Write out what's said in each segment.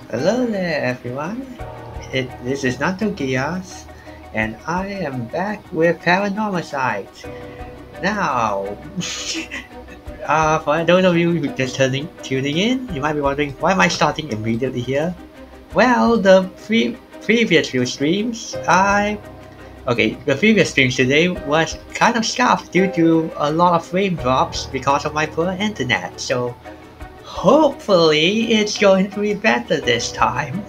Hello there, everyone. This is Nato Gias, and I am back with Paranormasight. Now, for those of you who just tuning in, you might be wondering why am I starting immediately here? Well, previous few streams, the previous streams today was kind of scuffed due to a lot of frame drops because of my poor internet. So hopefully it's going to be better this time.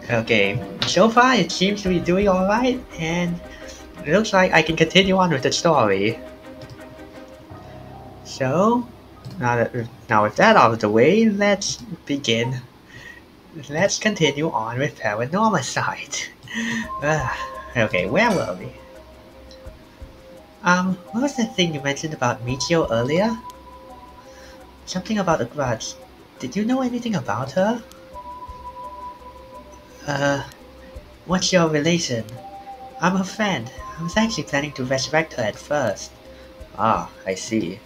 Okay, so far it seems to be doing alright, and it looks like I can continue on with the story. So, now with that out of the way, let's begin. Let's continue on with Paranormasight. Okay, where were we? What was that thing you mentioned about Michio earlier? Something about a grudge. Did you know anything about her? What's your relation? I'm her friend. I was actually planning to resurrect her at first. Ah, I see.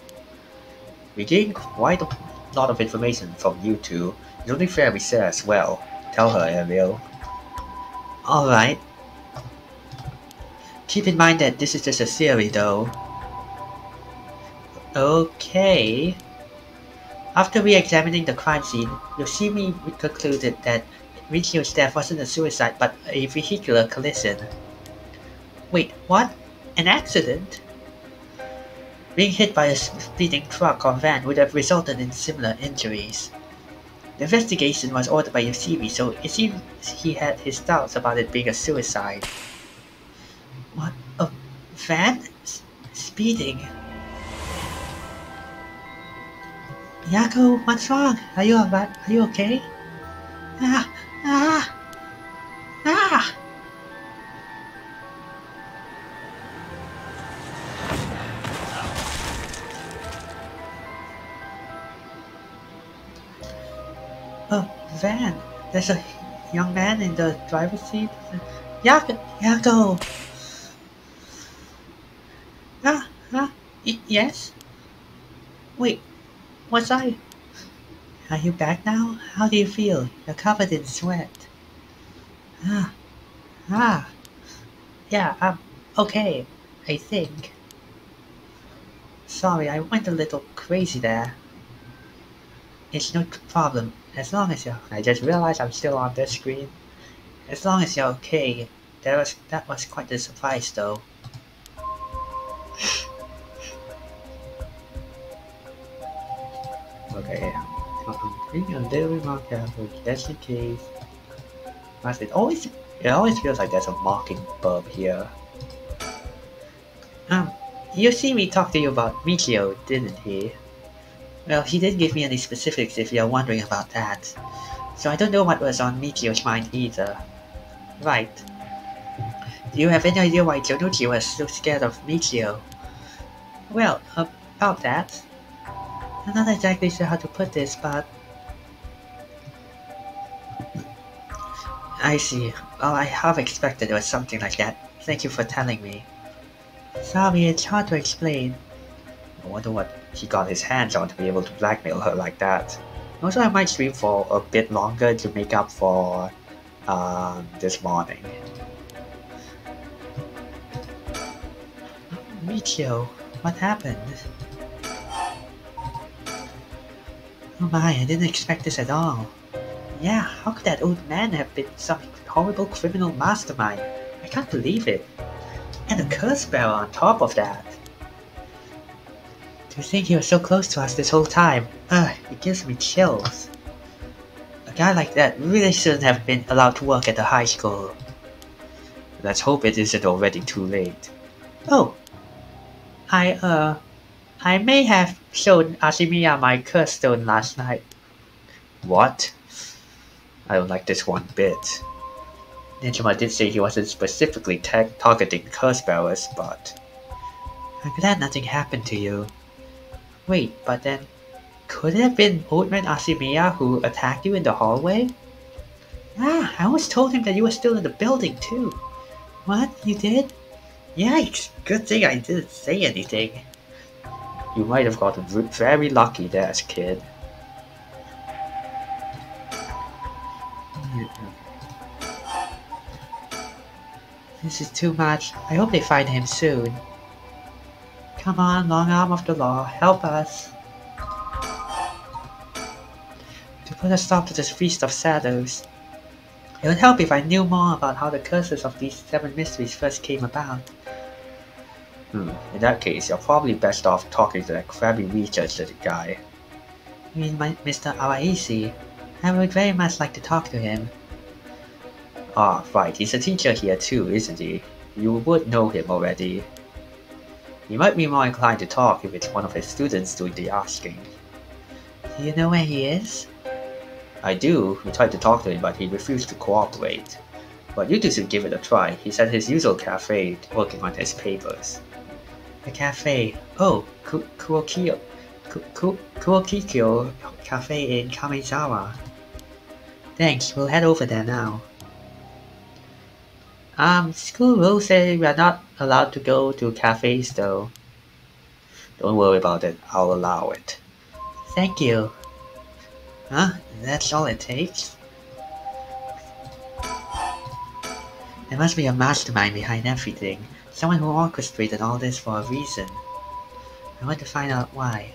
We gained quite a lot of information from you two. It's only fair we share as well. Tell her, Ariel. Alright. Keep in mind that this is just a theory, though. Okay. After re-examining the crime scene, Yoshimi concluded that Michio's death wasn't a suicide but a vehicular collision. Wait, what? An accident? Being hit by a speeding truck or van would have resulted in similar injuries. The investigation was ordered by Yoshimi, so it seems he had his doubts about it being a suicide. What? A van? Speeding? Yako, what's wrong? Are you alright? Are you okay? Ah! Ah! Ah! Oh, van! There's a young man in the driver's seat. Yako! Ah! Ah! Yes? Wait, was I? Are you back now? How do you feel? You're covered in sweat. Ah, ah, yeah, I'm okay, I think. Sorry, I went a little crazy there. It's no problem, as long as you're... I just realized I'm still on this screen. As long as you're okay. That was quite a surprise, though. Okay, I'm being a little bit more careful, just in case. It always feels like there's a mockingbird here. You see me talk to you about Michio, didn't he? Well, he didn't give me any specifics if you're wondering about that. So I don't know what was on Michio's mind either. Right. Do you have any idea why Jonuchi was so scared of Michio? Well, about that. I'm not exactly sure how to put this, but... I see. Well, I have expected it was something like that. Thank you for telling me. Sorry, it's hard to explain. I wonder what he got his hands on to be able to blackmail her like that. Also, I might stream for a bit longer to make up for this morning. Michio, what happened? Oh my, I didn't expect this at all. Yeah, how could that old man have been some horrible criminal mastermind? I can't believe it. And a curse bearer on top of that. To think he was so close to us this whole time, it gives me chills. A guy like that really shouldn't have been allowed to work at the high school. Let's hope it isn't already too late. Oh, I may have shown Ashimiya my curse stone last night. What? I don't like this one bit. Ninjima did say he wasn't specifically targeting curse bearers, but... I'm glad nothing happened to you. Wait, but then... Could it have been Old Man Ashimiya who attacked you in the hallway? Ah, I almost told him that you were still in the building too. What? You did? Yikes, good thing I didn't say anything. You might have gotten very lucky there, kid. This is too much. I hope they find him soon. Come on, long arm of the law, help us. To put a stop to this feast of shadows. It would help if I knew more about how the curses of these 7 mysteries first came about. In that case, you're probably best off talking to that crabby research little guy. You mean Mr. Awaisi? I would very much like to talk to him. Ah, right, he's a teacher here too, isn't he? You would know him already. He might be more inclined to talk if it's one of his students doing the asking. Do you know where he is? I do. We tried to talk to him, but he refused to cooperate. But you two should give it a try. He's at his usual cafe, working on his papers. The cafe? Oh, Kuokikyo Cafe in Kamizawa. Thanks, we'll head over there now. School rules say we are not allowed to go to cafes though. Don't worry about it, I'll allow it. Thank you. Huh? That's all it takes? There must be a mastermind behind everything. Someone who orchestrated all this for a reason. I want to find out why.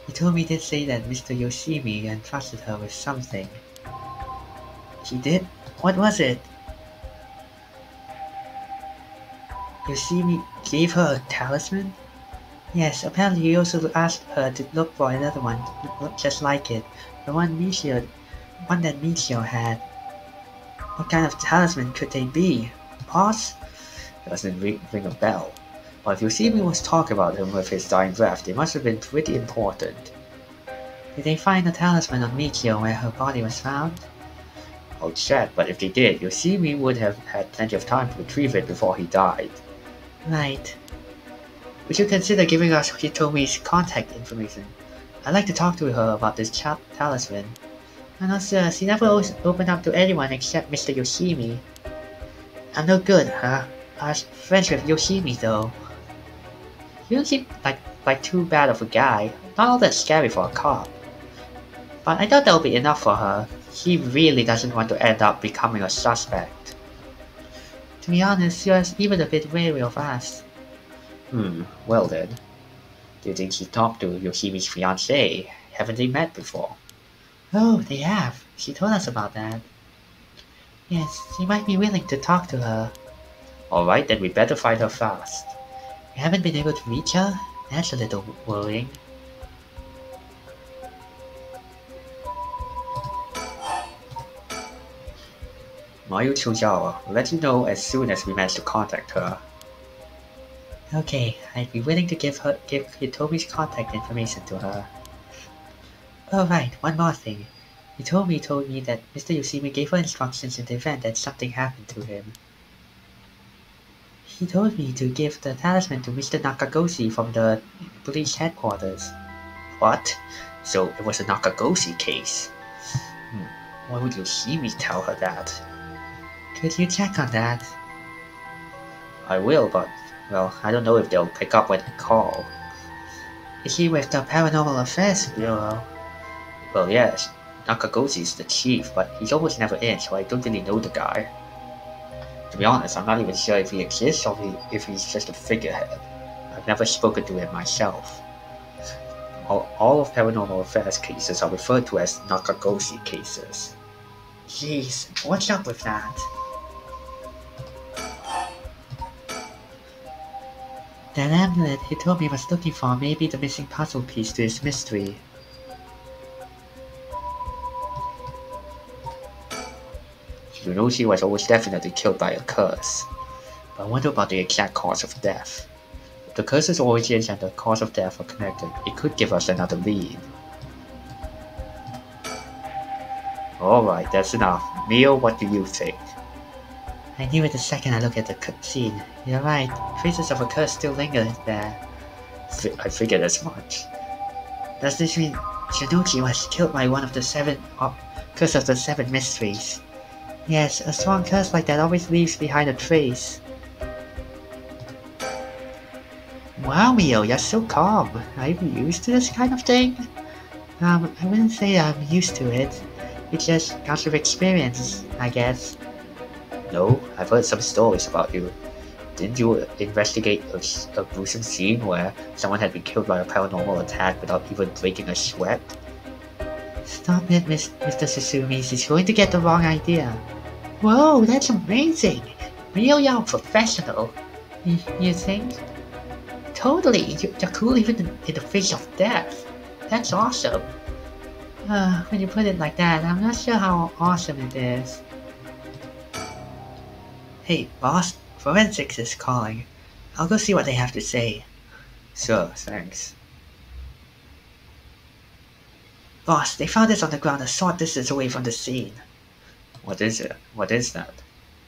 He told me to say that Mr. Yoshimi entrusted her with something. She did? What was it? Yoshimi gave her a talisman? Yes, apparently he also asked her to look for another one, just like it. The one that Michio had. What kind of talisman could they be? Boss? Doesn't ring a bell. But if Yoshimi was talking about him with his dying breath, they must have been pretty important. Did they find the talisman on Michio where her body was found? I'll check, but if they did, Yoshimi would have had plenty of time to retrieve it before he died. Right. Would you consider giving us Hitomi's contact information? I'd like to talk to her about this talisman. I'm not sure, she never opened up to anyone except Mr. Yoshimi. I'm no good, huh? I was friends with Yoshimi though. You don't seem like too bad of a guy, not all that scary for a cop. But I thought that would be enough for her. She really doesn't want to end up becoming a suspect. To be honest, she was even a bit wary of us. Well then. Do you think she talked to Yoshimi's fiancée? Haven't they met before? Oh, they have. She told us about that. Yes, she might be willing to talk to her. Alright, then we better find her fast. We haven't been able to reach her? That's a little worrying. Mayu Tsujawa, will let you know as soon as we manage to contact her. Okay, I'd be willing to give Hitomi's contact information to her. Oh right, one more thing. Hitomi told me that Mr. Yoshimi gave her instructions in the event that something happened to him. He told me to give the talisman to Mr. Nakagoshi from the police headquarters. What? So it was a Nakagoshi case? Why would Yoshimi tell her that? Could you check on that? I will, but, well, I don't know if they'll pick up when I call. Is he with the Paranormal Affairs Bureau? Well, yes. Nakagoshi's the chief, but he's almost never in, so I don't really know the guy. To be honest, I'm not even sure if he exists or if he's just a figurehead. I've never spoken to him myself. All of Paranormal Affairs cases are referred to as Nakagoshi cases. Jeez, what's up with that? That amulet Hitomi was looking for may be the missing puzzle piece to his mystery. Tsunoshi was almost definitely killed by a curse. But I wonder about the exact cause of death. If the curse's origins and the cause of death are connected, it could give us another lead. Alright, that's enough. Mio, what do you think? I knew it the second I looked at the scene. You're right, traces of a curse still linger there. I figured as much. Does this mean Tsunoshi was killed by one of the 7 curse of the 7 mysteries? Yes, a strong curse like that always leaves behind a trace. Wow, Mio, you're so calm. Are you used to this kind of thing? I wouldn't say I'm used to it. It's just lots of experience, I guess. No, I've heard some stories about you. Didn't you investigate a gruesome scene where someone had been killed by a paranormal attack without even breaking a sweat? Stop it, Mr. Susumi. He's going to get the wrong idea. Whoa, that's amazing! Really are professional. You think? Totally, you're cool even in the face of death. That's awesome. When you put it like that, I'm not sure how awesome it is. Hey, boss, forensics is calling. I'll go see what they have to say. Sure, thanks. Boss, they found this on the ground a short distance away from the scene. What is it? What is that?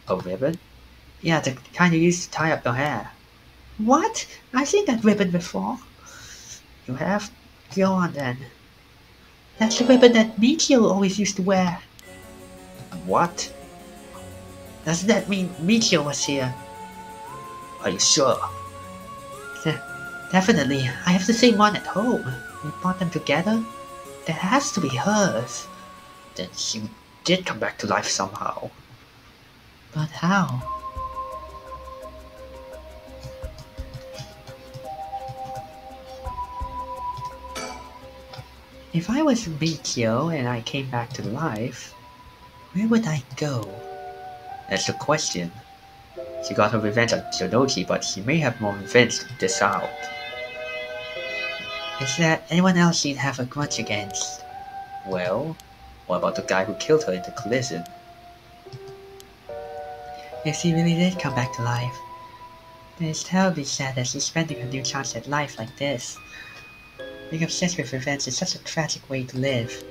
A ribbon? Yeah, the kind you use to tie up your hair. What? I've seen that ribbon before. You have? Go on then. That's the ribbon that Michio always used to wear. What? Does that mean Michio was here? Are you sure? Definitely. I have the same one at home. We bought them together. That has to be hers. Then she did come back to life somehow. But how? If I was Michio and I came back to life, where would I go? That's the question. She got her revenge on Jonoji, but she may have more revenge to dish out. Is there anyone else she'd have a grudge against? Well, what about the guy who killed her in the collision? If she really did come back to life, then it's terribly sad that she's spending her new chance at life like this. Being obsessed with revenge is such a tragic way to live.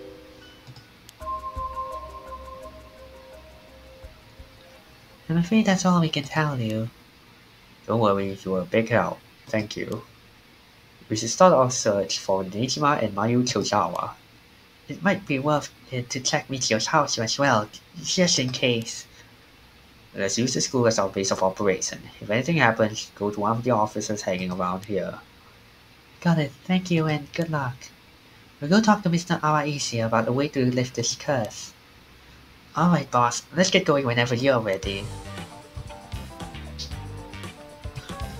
I'm afraid that's all we can tell you. Don't worry, you were a big help. Thank you. We should start our search for Nijima and Mayu Chozawa. It might be worth it to check Michio's house as well, just in case. Let's use the school as our base of operation. If anything happens, go to one of the officers hanging around here. Got it. Thank you and good luck. We'll go talk to Mr. Awaishi about a way to lift this curse. Alright boss, let's get going whenever you're ready.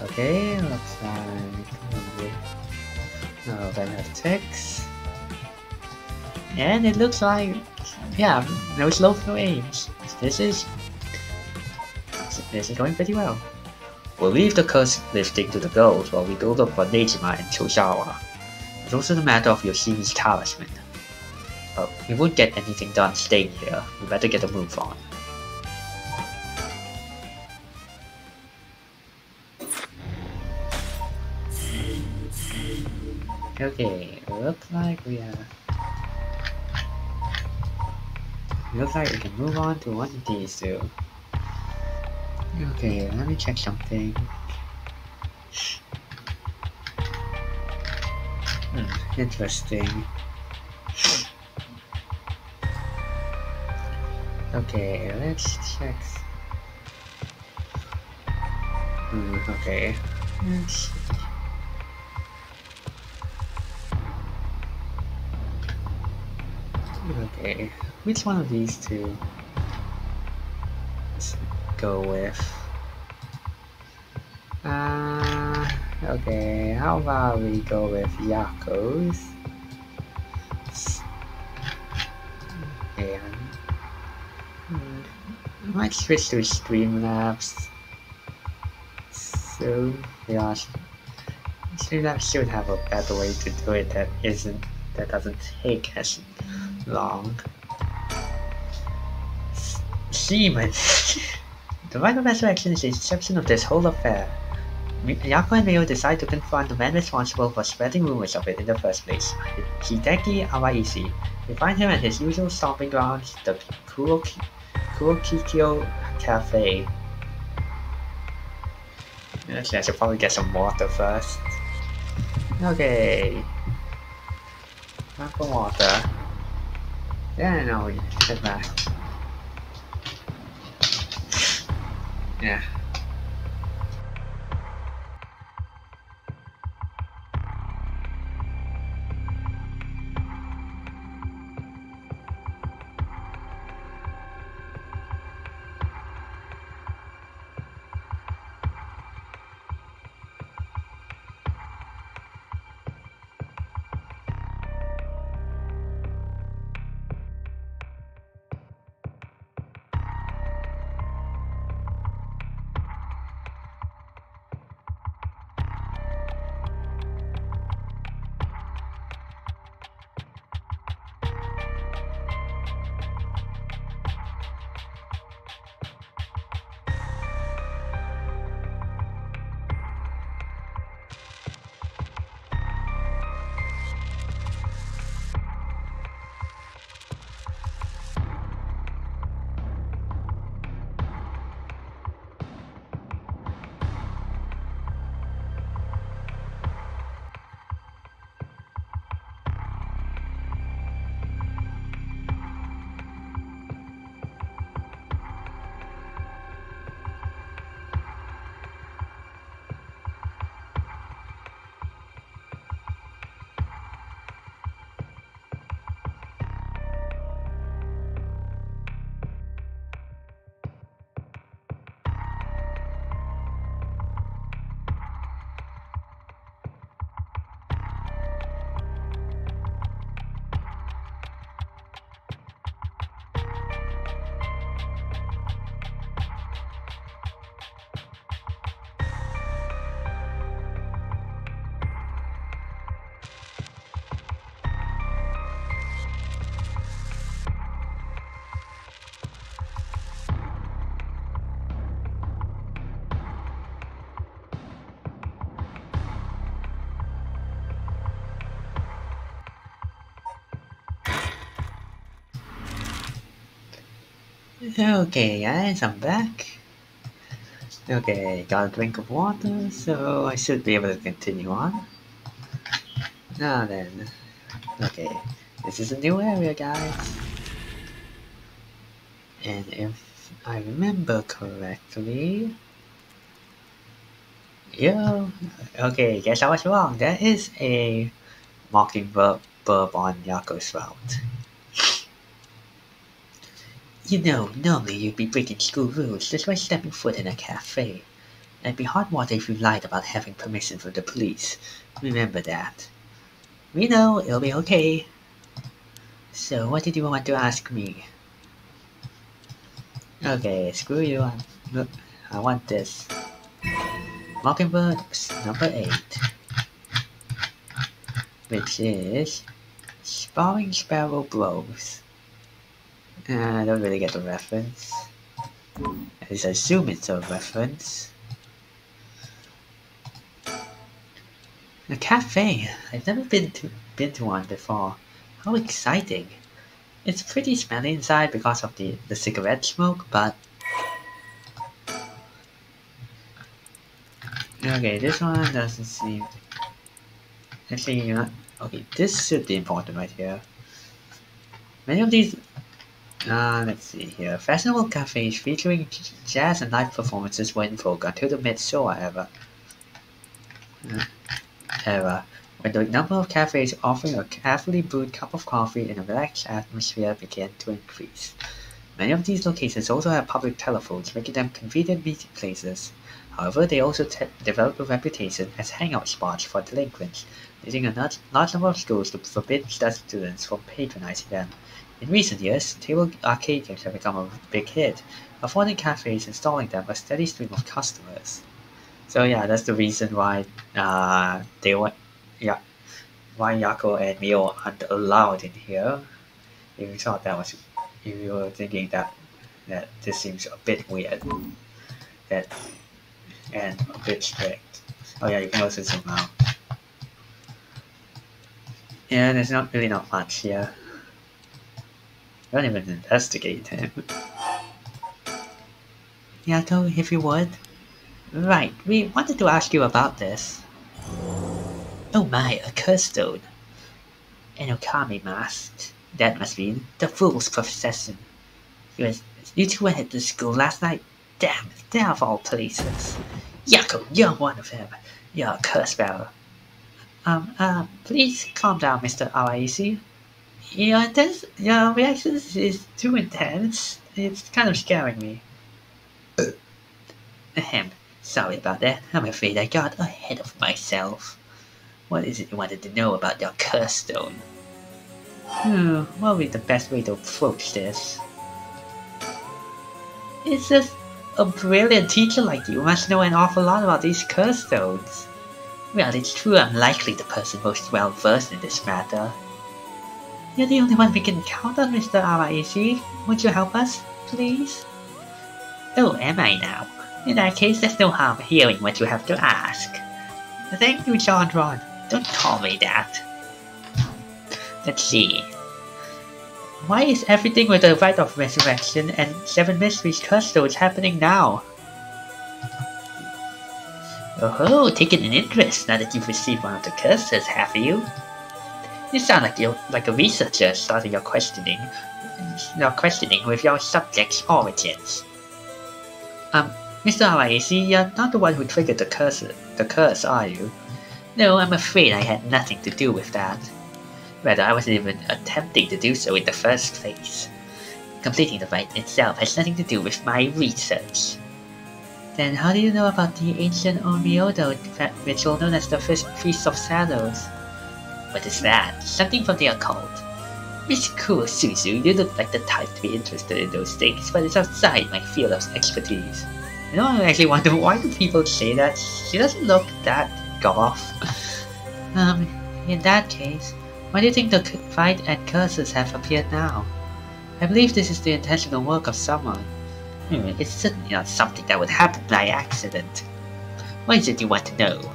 Okay, looks like... Oh, then have ticks. And it looks like... yeah, no slow, no aims. This is going pretty well. We'll leave the curse lifting to the girls while we go look for Nejima and Chozawa. It's also the matter of Yoshimi's talisman. But we won't get anything done staying here. We better get a move on. Okay, looks like we can move on to one of these two. Okay, let me check something. Interesting. Okay, let's check. Okay. Let's... okay, which one of these two? Let's go with. Okay, how about we go with Yako's? Okay, I might switch to Streamlabs. So, yeah, Streamlabs should have a better way to do it that doesn't take as long. Seaman! The final resurrection is the exception of this whole affair. Yako and Ryo decide to confront the man responsible for spreading rumors of it in the first place, Hideki Awaishi. They find him at his usual stomping grounds, the Kurokikyo Cafe. Actually, I should probably get some water first. Okay. Not for water. Yeah, no, we get back. Yeah. Okay, guys, I'm back. Okay, got a drink of water, so I should be able to continue on. Now then, okay, this is a new area, guys. And if I remember correctly, yo, okay, guess I was wrong. There is a mockingbird on Yako's route. You know, normally you'd be breaking school rules just by stepping foot in a cafe. It'd be hot water if you lied about having permission from the police. Remember that. We know, it'll be okay. So, what did you want to ask me? Okay, screw you. Look, I want this. Mockingbird number 8. Which is Sparring Sparrow Bros. I don't really get the reference. At least I assume it's a reference. A cafe. I've never been to one before. How exciting! It's pretty smelly inside because of the cigarette smoke, but okay, this one doesn't seem. Actually, you know, okay, this should be important right here. Many of these. Let's see here. Fashionable cafes featuring jazz and live performances were in vogue until the mid-Showa era, when the number of cafes offering a carefully brewed cup of coffee in a relaxed atmosphere began to increase. Many of these locations also have public telephones, making them convenient meeting places. However, they also develop a reputation as hangout spots for delinquents, leading a large number of schools to forbid students from patronizing them. In recent years, table arcade games have become a big hit, affording cafes installing them a steady stream of customers. So yeah, that's the reason why why Yako and Mio aren't allowed in here. If you thought that was, if you were thinking that this seems a bit weird, that and a bit strict. Oh yeah, you can also zoom out. Yeah, there's not much here. Don't even investigate him. Yako, if you would. Right, we wanted to ask you about this. Oh my, a curse stone. An Okami mask. That must be the fool's possession. You two went to school last night? Damn, they're of all places. Yako, you're one of them. You're a curse bearer. Please calm down, Mr. Araisi. Your reaction is too intense. It's kind of scaring me. Ahem. Sorry about that. I'm afraid I got ahead of myself. What is it you wanted to know about your curse stone? What would be the best way to approach this? It's just a brilliant teacher like you must know an awful lot about these curse stones. Well, it's true I'm likely the person most well versed in this matter. You're the only one we can count on, Mr. Araisi. Would you help us, please? Oh, am I now? In that case, there's no harm hearing what you have to ask. Thank you, John Ron. Don't call me that. Let's see. Why is everything with the rite of resurrection and 7 mysteries curse stones happening now? Oh, taking an interest now that you've received one of the curses, have you? You sound like you're like a researcher starting your questioning with your subject's origins. Mr. Araisi, you're not the one who triggered the curse, are you? No, I'm afraid I had nothing to do with that. Rather, I wasn't even attempting to do so in the first place. Completing the rite itself has nothing to do with my research. Then how do you know about the ancient Onmyodo ritual known as the Feast of Shadows? What is that? Something from the occult. Miss Suzu, you look like the type to be interested in those things, but it's outside my field of expertise. You know, I actually wonder why do people say that? She doesn't look that goth. In that case, why do you think the fight and curses have appeared now? I believe this is the intentional work of someone. It's certainly not something that would happen by accident. What is it you want to know?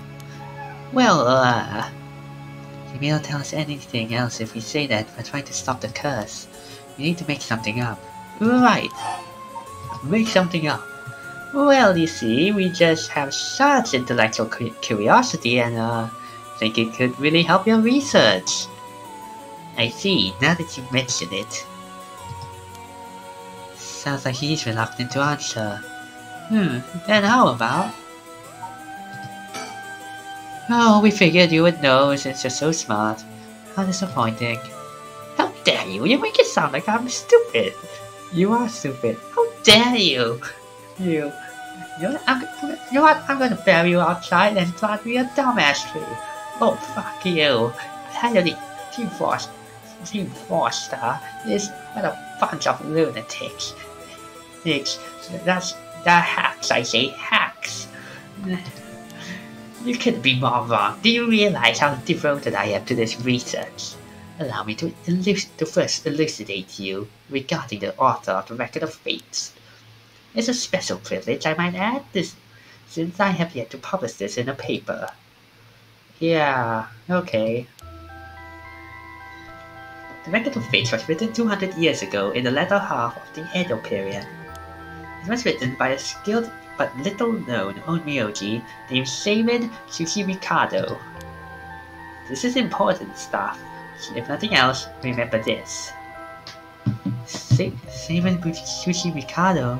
Well, you may not tell us anything else if we say that we're trying to stop the curse. We need to make something up. Right. make something up. Well, you see, we just have such intellectual curiosity and think it could really help your research. I see, now that you mention it. Sounds like he's reluctant to answer. Then how about? Oh, we figured you would know since you're so smart. How disappointing. How dare you? You make it sound like I'm stupid. You are stupid. How dare you? You know what? I'm gonna bury you outside and plant me a dumbass tree. Oh, fuck you. Finally, Team Forster is what a bunch of lunatics. They're hacks, I say, hacks. You couldn't be more wrong. Do you realize how devoted I am to this research? Allow me to first elucidate you regarding the author of the Record of Fates. It's a special privilege, I might add, since I have yet to publish this in a paper. Yeah, okay. The Record of Fates was written 200 years ago in the latter half of the Edo period. It was written by a skilled but little-known onmyoji named Shuichi Mikado. This is important stuff. If nothing else, remember this. Shuichi Mikado.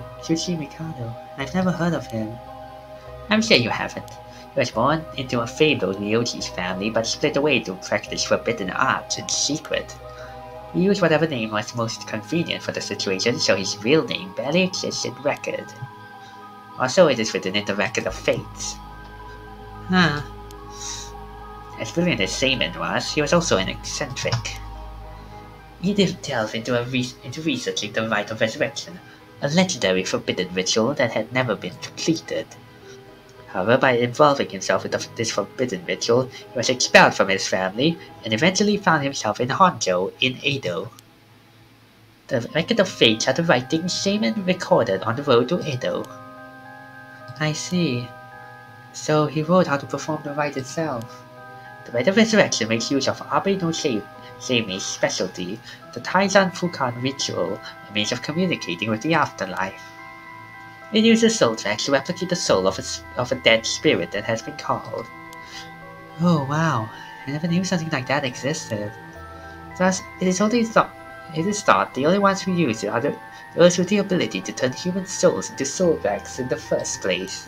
I've never heard of him. I'm sure you haven't. He was born into a fabled Myoji's family, but split away to practice forbidden arts in secret. He used whatever name was most convenient for the situation, so his real name barely exists in record. Also, it is written in the Record of Fates. As brilliant as Seaman was, he was also an eccentric. He did delve into researching the Rite of Resurrection, a legendary forbidden ritual that had never been completed. However, by involving himself in this forbidden ritual, he was expelled from his family and eventually found himself in Honjo in Edo. The Record of Fates had the writings Seaman recorded on the road to Edo. I see. So he wrote how to perform the rite itself. The Rite of Resurrection makes use of Abe no Seimi's specialty, the Taizan Fukan ritual, a means of communicating with the afterlife. It uses soul tracks to replicate the soul of a dead spirit that has been called. Oh wow, I never knew something like that existed. Thus, it is thought the only ones who use it are those with the ability to turn human souls into soul tracks in the first place.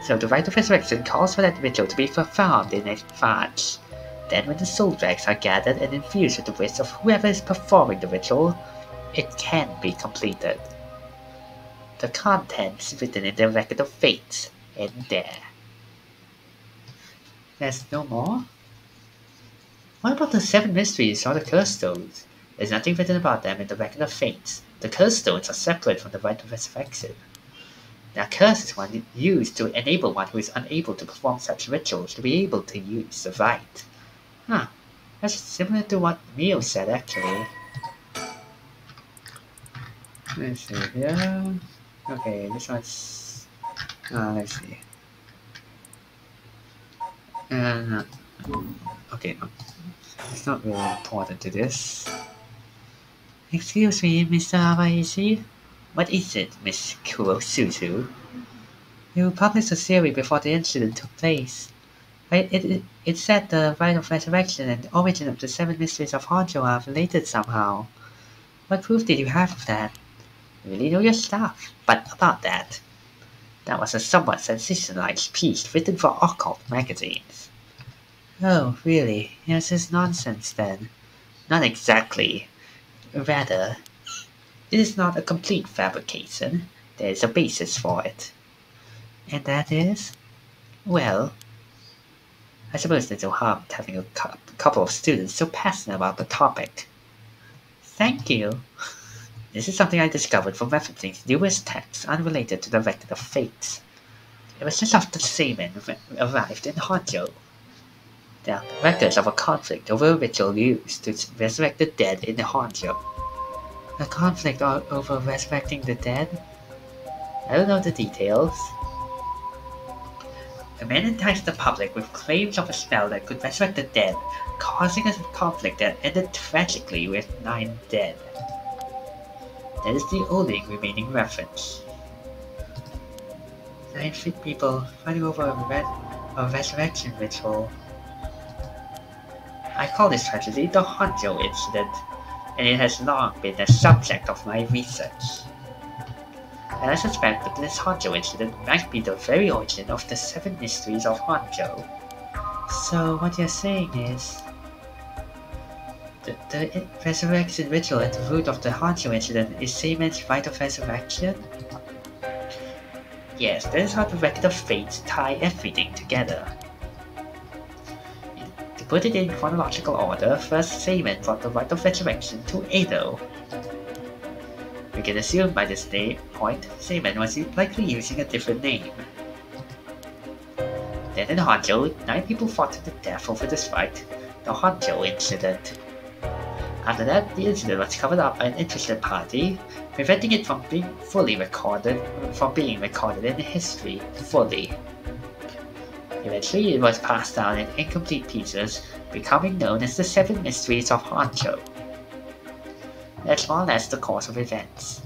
So the Rite of Resurrection calls for that ritual to be performed in advance. Then when the soul tracks are gathered and infused with the wish of whoever is performing the ritual, it can be completed. The contents written in the Record of Fates end there. There's no more? What about the 7 mysteries or the curse stones? There's nothing written about them in the Record of Fates. The curse stones are separate from the Rite of Resurrection. Now, curse is one used to enable one who is unable to perform such rituals to be able to use the rite. That's similar to what Mio said, actually. Let's see here. Okay, this one's... let's see. Okay, no. It's not really important to this. Excuse me, Mr. Awaishi? What is it, Miss Kurosuzu? You published a theory before the incident took place. It said the Rite of Resurrection and the origin of the 7 mysteries of Honjo are related somehow. What proof did you have of that? You really know your stuff. But about that was a somewhat sensationalized piece written for occult magazines. Oh, really? Yes, it's nonsense then. Not exactly. Rather, it is not a complete fabrication. There is a basis for it. And that is? Well, I suppose there's no harm in having a couple of students so passionate about the topic. Thank you. This is something I discovered from referencing numerous texts unrelated to the Record of Fates. It was just after Seaman arrived in Honjo. There are records of a conflict over a ritual used to resurrect the dead in Honjo. A conflict over resurrecting the dead? I don't know the details. The man enticed the public with claims of a spell that could resurrect the dead, causing a conflict that ended tragically with 9 dead. That is the only remaining reference. 9 people fighting over a resurrection ritual. I call this tragedy the Honjo incident, and it has long been the subject of my research. And I suspect that this Honjo incident might be the very origin of the 7 mysteries of Honjo. So what you're saying is, the resurrection ritual at the root of the Honjo incident is Seimen's rite of resurrection? Yes, that is how the record of fates tie everything together. To put it in chronological order, first Seimen brought the rite of resurrection to Edo. We can assume by this point, Seimen was likely using a different name. Then in Honjo, 9 people fought to the death over this rite, the Honjo incident. After that, the incident was covered up by an interested party, preventing it from being recorded in history fully. Eventually, it was passed down in incomplete pieces, becoming known as the 7 Mysteries of Honjo. That's more or less the course of events.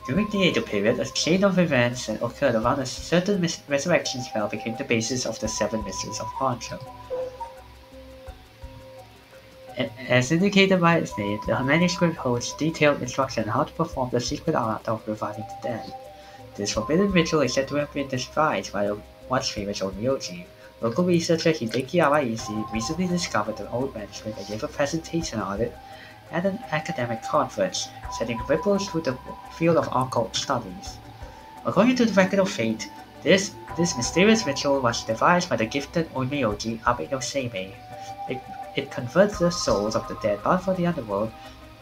During the Edo period, a chain of events that occurred around a certain resurrection spell became the basis of the 7 Mysteries of Honjo. As indicated by its name, the manuscript holds detailed instruction on how to perform the secret art of reviving the dead. This forbidden ritual is said to have been devised by the once famous Onmyoji. Local researcher Hideki Awaishi recently discovered the old manuscript and gave a presentation on it at an academic conference, setting ripples through the field of occult studies. According to the record of fate, this mysterious ritual was devised by the gifted Onmyoji Abe no Seimei. It converts the souls of the dead bound for the underworld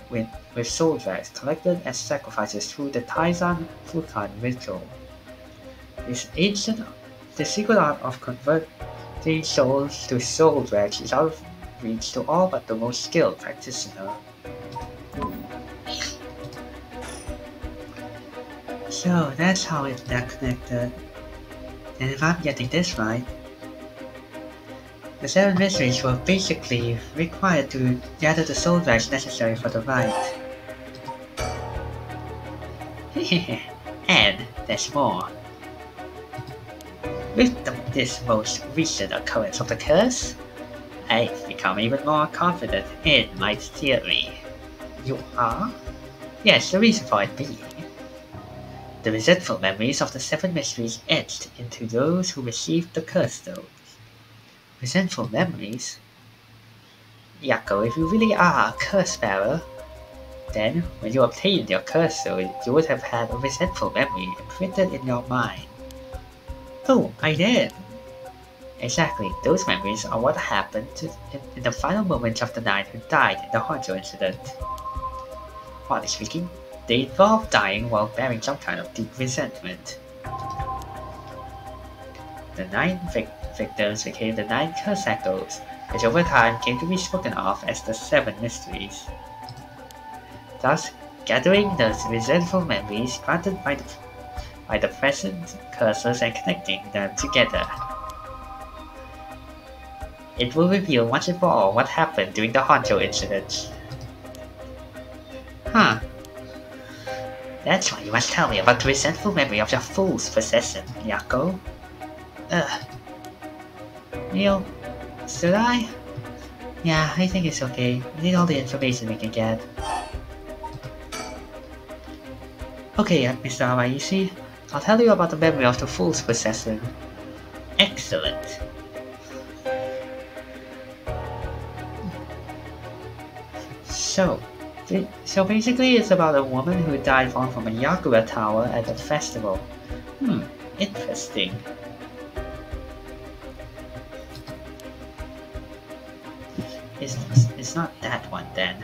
with soul drags collected as sacrifices through the Taizan Fukan ritual. The secret art of converting souls to soul drags is out of reach to all but the most skilled practitioner. So that's how it's not connected. And if I'm getting this right, the 7 mysteries were basically required to gather the soul drags necessary for the rite. And there's more. With this most recent occurrence of the curse, I've become even more confident in my theory. You are? Yes, the reason for it being the resentful memories of the 7 mysteries etched into those who received the curse stones. Resentful memories? Yako, if you really are a curse bearer, then when you obtained your curse stone, you would have had a resentful memory imprinted in your mind. Oh, I did! Exactly, those memories are what happened in the final moments of the 9 who died in the Honjo incident. Broadly speaking, they involved dying while bearing some kind of deep resentment. The 9 victims became the 9 curse echoes, which over time came to be spoken of as the 7 mysteries. Thus, gathering those resentful memories granted by the present curses and connecting them together. It will reveal once and for all what happened during the Honjo incident. Huh. That's why you must tell me about the resentful memory of your fool's possession, Yako. Neil, should I? Yeah, I think it's okay. We need all the information we can get. Okay, Mr. Awaishi, I'll tell you about the memory of the fool's possession. Excellent. So basically it's about a woman who died falling from a Yakura tower at a festival. Interesting. It's not that one then.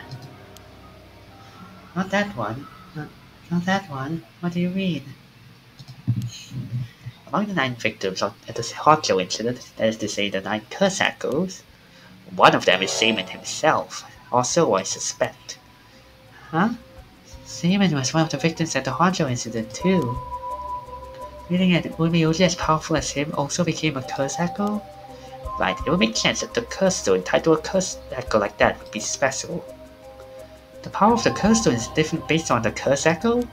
Not that one? Not that one? What do you mean? Among the 9 victims at the Honjo incident, that is to say the 9 curse echoes, one of them is Seimen himself, or so I suspect. Huh? Seimen was one of the victims at the Honjo incident too. Meaning that Onmyoji as powerful as him also became a curse echo? Right, it would make sense that the curse stone tied to a curse echo like that would be special. The power of the curse stone is different based on the curse echo?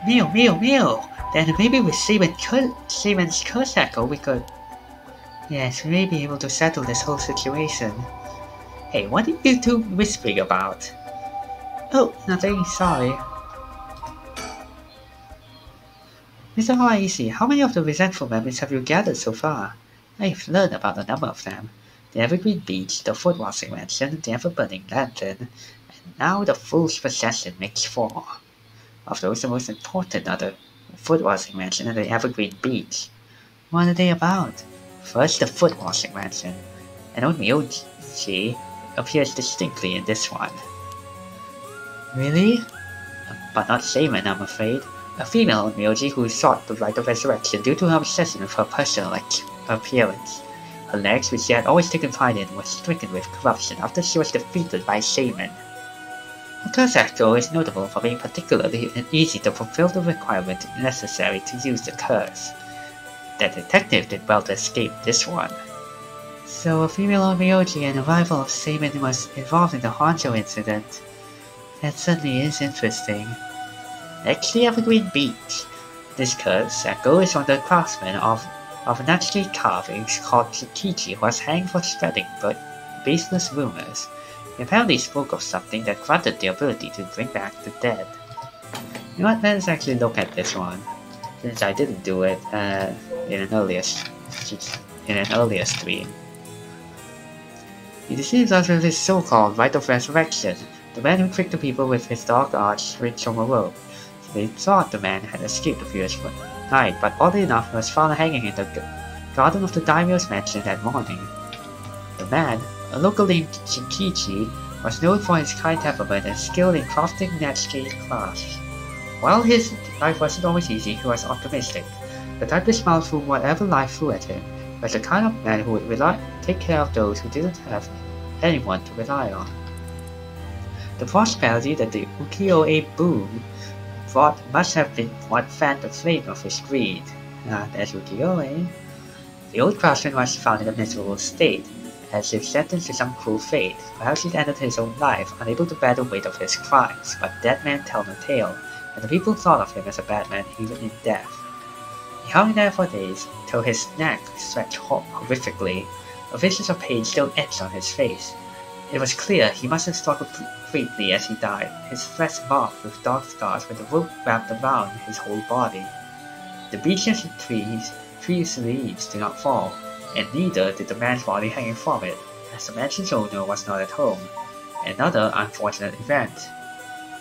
Meow. Then maybe with Seaman's curse echo we could... Yes, we may be able to settle this whole situation. Hey, what are you two whispering about? Oh, nothing, sorry. Mr. Hawaii, how many of the resentful memories have you gathered so far? I've learned about a number of them. The Evergreen Beach, the Foot Washing Mansion, the Ever-Burning Lantern, and now the Fool's Possession makes 4. Of those, the most important are the Foot Washing Mansion and the Evergreen Beach. What are they about? First, the Foot Washing Mansion. An old Miyoji appears distinctly in this one. Really? But not shaman, I'm afraid. A female Miyoji who sought the right of resurrection due to her obsession with her personal appearance. Her legs, which she had always taken pride in, were stricken with corruption after she was defeated by a shaman. The curse echo is notable for being particularly easy to fulfill the requirement necessary to use the curse. The detective did well to escape this one. So a female Miyoji and a rival of shaman was involved in the Honjo incident. That certainly is interesting. Next, the Evergreen Beach. This curse echo is from the craftsman of naturally carvings called Shuichi, who was hanged for spreading baseless rumors. He apparently spoke of something that granted the ability to bring back the dead. You know what, let's actually look at this one, since I didn't do it in an earlier stream. He deceives us with his so-called right of resurrection. The man who tricked the people with his dark arts reached from a rope. They thought the man had escaped the previous night, but oddly enough he was found hanging in the garden of the daimyo's mansion that morning. The man, a local named Shuichi, was known for his kind temperament and skill in crafting natural crafts. While his life wasn't always easy, he was optimistic. The type to smile through whatever life threw at him, was the kind of man who would take care of those who didn't have anyone to rely on. The prosperity that the ukiyo-e boom brought must have been what fanned the flame of his greed. There's ukiyo-e. The old craftsman was found in a miserable state, as if sentenced to some cruel fate. Perhaps he'd ended his own life, unable to bear the weight of his crimes, but dead men tell no tale, and the people thought of him as a bad man even in death. He hung there for days, till his neck stretched horrifically. A vision of pain still etched on his face. It was clear he must have struggled greatly as he died, his flesh marked with dark scars where the rope wrapped around his whole body. The branches of trees' leaves did not fall, and neither did the man's body hanging from it, as the mansion's owner was not at home. Another unfortunate event.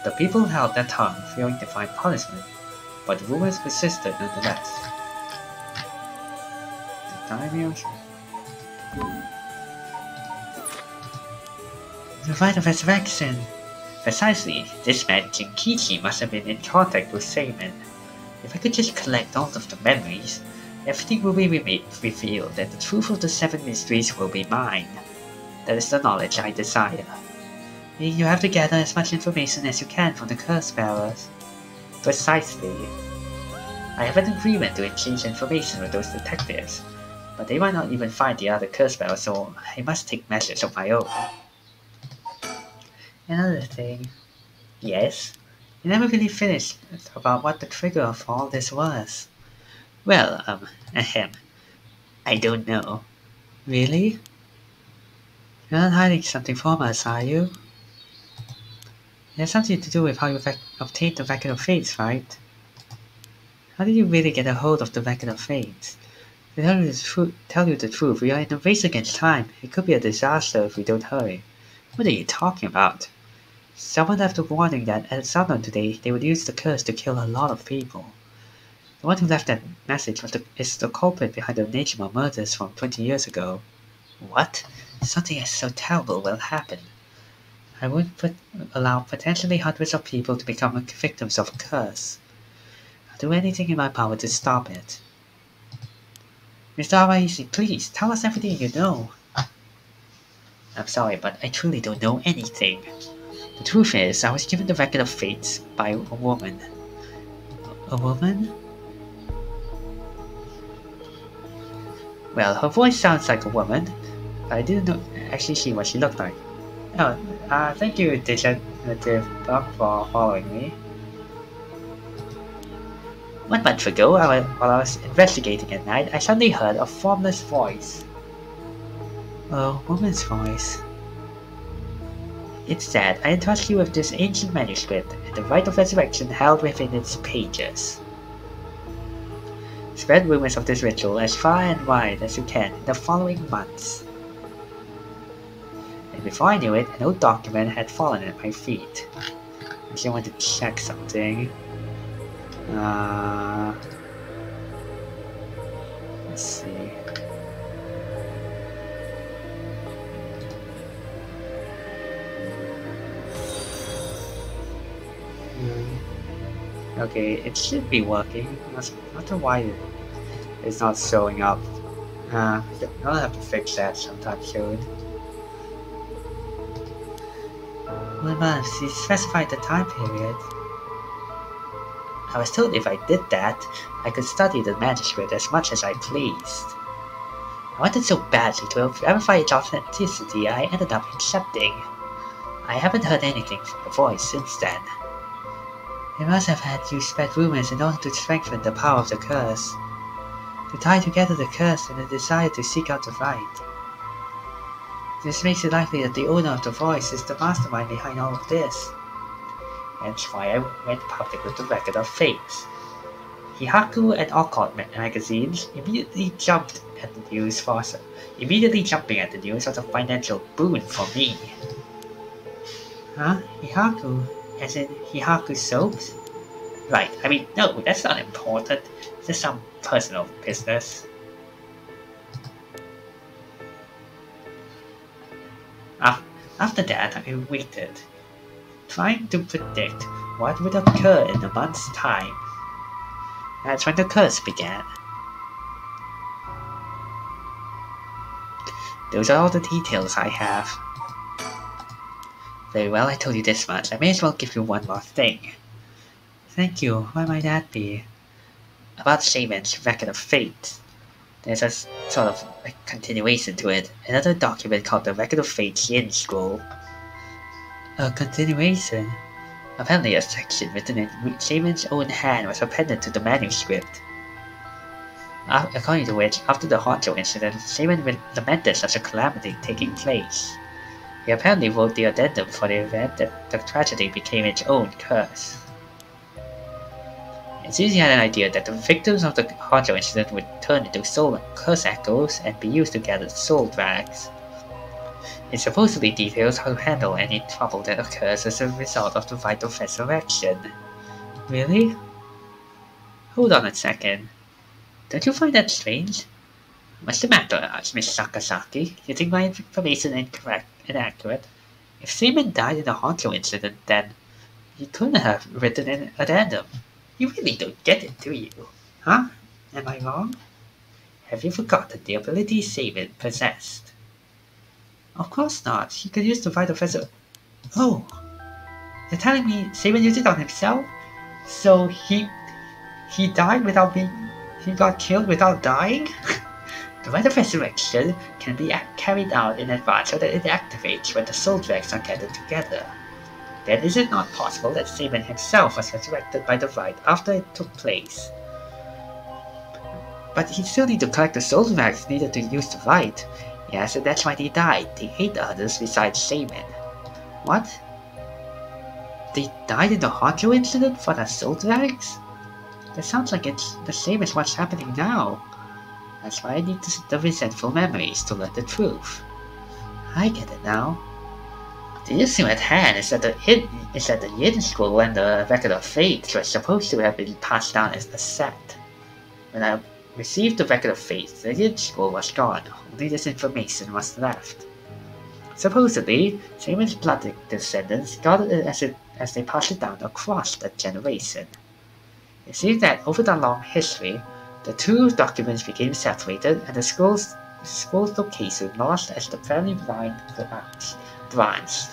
The people held their tongue, fearing divine punishment, but the rumors persisted nonetheless. The daimyo's... The right of resurrection! Precisely, this man Shuichi must have been in contact with Shaman. If I could just collect all of the memories, everything will be revealed and the truth of the 7 mysteries will be mine. That is the knowledge I desire. You have to gather as much information as you can from the curse bearers. Precisely. I have an agreement to exchange information with those detectives, but they might not even find the other curse bearers, so I must take measures of my own. Another thing. Yes? You never really finished about what the trigger of all this was. Well, I don't know. Really? You're not hiding something from us, are you? It has something to do with how you obtained the Record of Fates, right? How did you really get a hold of the Record of Fates? To tell you the truth, we are in a race against time. It could be a disaster if we don't hurry. What are you talking about? Someone left a warning that at sundown today they would use the curse to kill a lot of people. The one who left that message is the culprit behind the Nejima murders from 20 years ago. What? Something so terrible will happen. I wouldn't allow potentially hundreds of people to become victims of a curse. I'll do anything in my power to stop it. Mr. Hawaii, please, tell us everything you know. I'm sorry, but I truly don't know anything. The truth is, I was given the Record of Fates by a woman. A woman? Well, her voice sounds like a woman. I didn't know actually see what she looked like. Oh, thank you, Detective Buck, for following me. 1 month ago, while I was investigating at night, I suddenly heard a formless voice. A woman's voice. It said, I entrust you with this ancient manuscript and the rite of resurrection held within its pages. Spread rumors of this ritual as far and wide as you can in the following months. And before I knew it, an old document had fallen at my feet. I just wanted to check something. Let's see. Okay, it should be working. Not sure why it's not showing up. I'll have to fix that sometime soon. 1 month, she specified the time period. I was told if I did that, I could study the manuscript as much as I pleased. I wanted so badly to verify its authenticity, I ended up accepting. I haven't heard anything from the voice since then. They must have had you spread rumors in order to strengthen the power of the curse, to tie together the curse and the desire to seek out the right. This makes it likely that the owner of the voice is the mastermind behind all of this. Hence why I went public with the record of fates. Hihaku and Occult magazines immediately jumped at the news immediately jumping at the news was a financial boon for me. Huh? Hihaku? As in Hihaku soaps? Right, I mean, no, that's not important. It's just some personal business. After that, I waited, trying to predict what would occur in a month's time. That's when the curse began. Those are all the details I have. Very well, I told you this much. I may as well give you one more thing. Thank you. What might that be? About Shaman's Record of Fate. There's a sort of a continuation to it. Another document called the Record of Fate Yin Scroll. A continuation? Apparently a section written in Shaman's own hand was appended to the manuscript. According to which, after the Honjo incident, Shaman lamented such a calamity taking place. He apparently wrote the addendum for the event that the tragedy became its own curse. It seems he had an idea that the victims of the Honjo incident would turn into soul curse echoes and be used to gather soul drags. It supposedly details how to handle any trouble that occurs as a result of the rite of resurrection. Really? Hold on a second. Don't you find that strange? What's the matter, Miss Sakazaki? You think my information inaccurate? If Seaman died in the Honjo incident, then he couldn't have written an addendum. You really don't get it, do you? Huh? Am I wrong? Have you forgotten the ability Seaman possessed? Of course not. He could use the rite of resurrection. Oh! You're telling me Seaman used it on himself? So he died without being... He got killed without dying? The rite of resurrection can be carried out in advance so that it activates when the soul drags are gathered together. Then is it not possible that Seaman himself was resurrected by the rite after it took place? But he still need to collect the soul drags needed to use the rite. Yes, and that's why he died. The 8 others besides Seaman. What? They died in the Honjo incident for the soul drags? That sounds like it's the same as what's happening now. That's why I need the resentful memories to learn the truth. I get it now. The issue at hand is that the Yin Scroll and the Record of Fate were supposed to have been passed down as a set. When I received the Record of Fate, the Yin Scroll was gone, only this information was left. Supposedly, Shaman's blood descendants got it as they passed it down across the generation. It seems that over the long history, the two documents became separated and the scroll's location lost as the family line branched.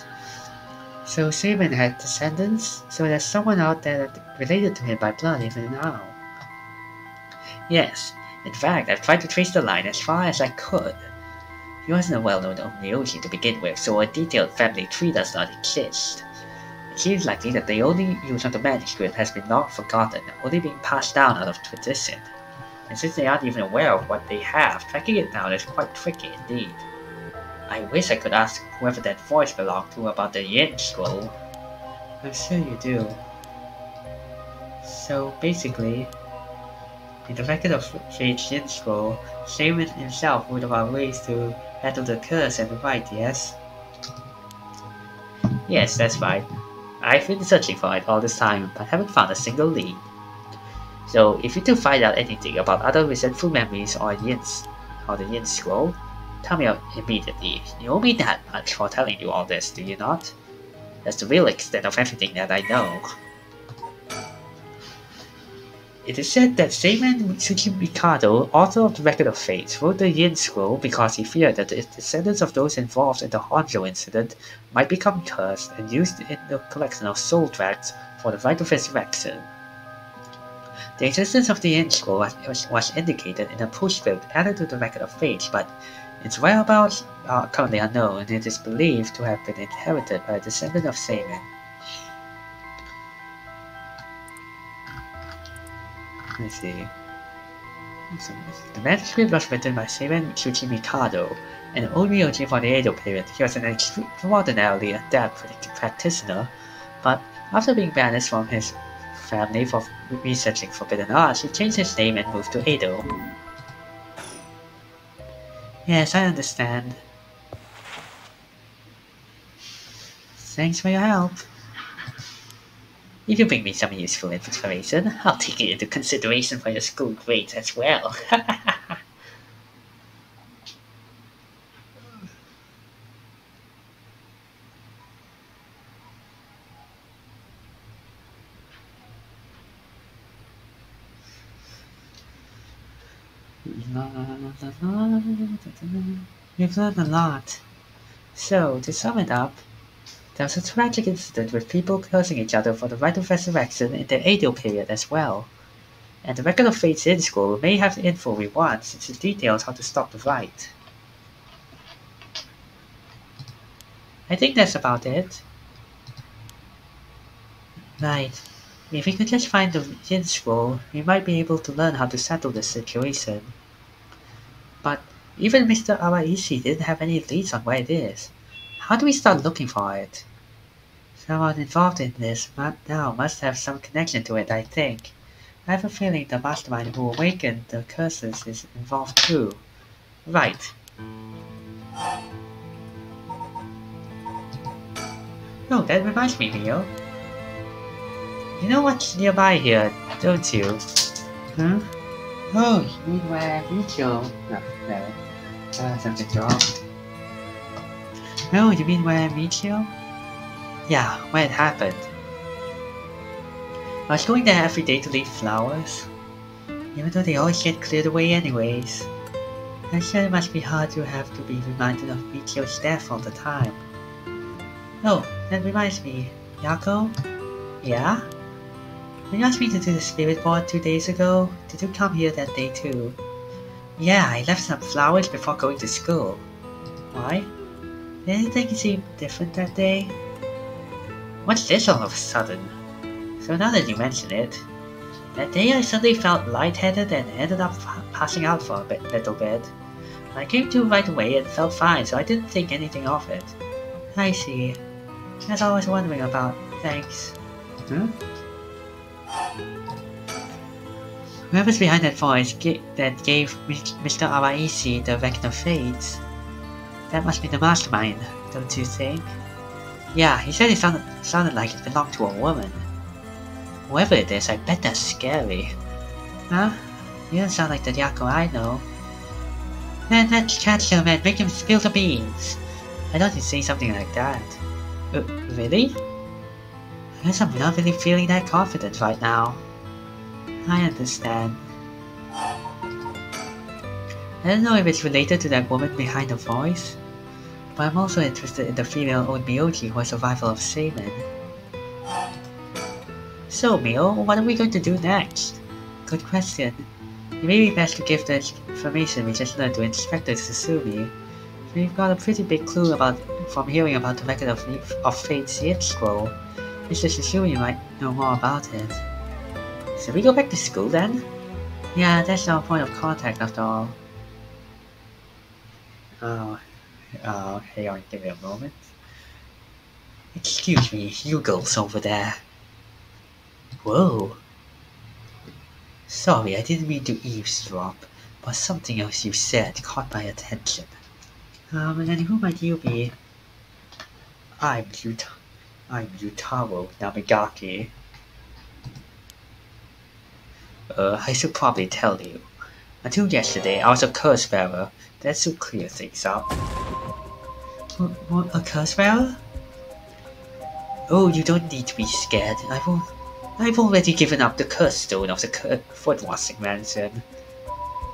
So Shaman had descendants, so there's someone out there that related to him by blood even now. Yes, In fact, I've tried to trace the line as far as I could. He wasn't a well-known Onryoshi to begin with, so a detailed family tree does not exist. It seems likely that the only use of the manuscript has been not forgotten, only being passed down out of tradition. And since they aren't even aware of what they have, tracking it down is quite tricky indeed. I wish I could ask whoever that voice belonged to about the Yin Scroll. I'm sure you do. So basically, in the record of Fate's Yin Scroll, Shaman himself would have found ways to handle the curse and the right, yes? Yes, that's right. I've been searching for it all this time, but haven't found a single lead. So, if you do find out anything about other resentful memories or the Yin Scroll, tell me immediately. You owe me that much for telling you all this, do you not? That's the real extent of everything that I know. It is said that Shaman Shuichi, author of the Record of Fates, wrote the Yin Scroll because he feared that the descendants of those involved in the Honjo incident might become cursed and used in the collection of soul tracts for the rite of resurrection. The existence of the Yin Scroll was indicated in a postscript added to the Record of Fates, but its whereabouts are currently unknown, and it is believed to have been inherited by a descendant of Shaman. Let's see. The manuscript was written by Shaman Shuichi, an Onryoshi for the Edo period. He was an extraordinarily adept practitioner, but after being banished from his family for researching forbidden arts, he changed his name and moved to Edo. Yes, I understand. Thanks for your help. If you bring me some useful information, I'll take it into consideration for your school grades as well. We've learned a lot. So, to sum it up, there was a tragic incident with people cursing each other for the rite of resurrection in the Edo period as well. And the Record of Fate's Yin Scroll may have the info we want since it details how to stop the rite. I think that's about it. Right. If we could just find the Yin Scroll, we might be able to learn how to settle this situation. But even Mr. Awaishi didn't have any leads on where it is. How do we start looking for it? Someone involved in this now must have some connection to it, I think. I have a feeling the mastermind who awakened the curses is involved too. Right. Oh, that reminds me, Mio. You know what's nearby here, don't you? Huh? Oh, you mean where Michio... No. Something's wrong. Oh, you mean where Michio? Yeah, where it happened. I was going there every day to leave flowers, even though they always get cleared away anyways. I'm sure it must be hard to have to be reminded of Michio's death all the time. Oh, that reminds me, Yako? Yeah? When you asked me to do the spirit board 2 days ago, did you come here that day too? Yeah, I left some flowers before going to school. Why? Did anything seem different that day? What's this all of a sudden? So now that you mention it, that day I suddenly felt lightheaded and ended up passing out for a little bit. I came to right away and felt fine, so I didn't think anything of it. I see. That's all I was wondering about. Thanks. Whoever's behind that voice that gave Mr. Awaishi the Record of Fates, that must be the mastermind, don't you think? Yeah, he said it sounded like it belonged to a woman. Whoever it is, I bet that's scary. Huh? You don't sound like the Yako I know. Man, let's catch him and make him spill the beans. I thought you'd say something like that. Really? I guess I'm not really feeling that confident right now. I understand. I don't know if it's related to that woman behind the voice, but I'm also interested in the female Onmyoji who was a rival of Shaman. So, Mio, what are we going to do next? Good question. may be best to give the information we just learned to Inspector Susumi. We've got a pretty big clue from hearing about the record of Fate's Hit Scroll. Mr. Susumi might know more about it. Should we go back to school then? Yeah, that's our point of contact after all. Hang on, give me a moment. Excuse me, you girls over there. Whoa. Sorry, I didn't mean to eavesdrop, but something else you said caught my attention. And then who might you be? I'm Yutaro Namigaki. I should probably tell you. Until yesterday, I was a curse bearer. That should clear things up. What, a curse bearer? Oh, you don't need to be scared. I've already given up the curse stone of the foot washing mansion.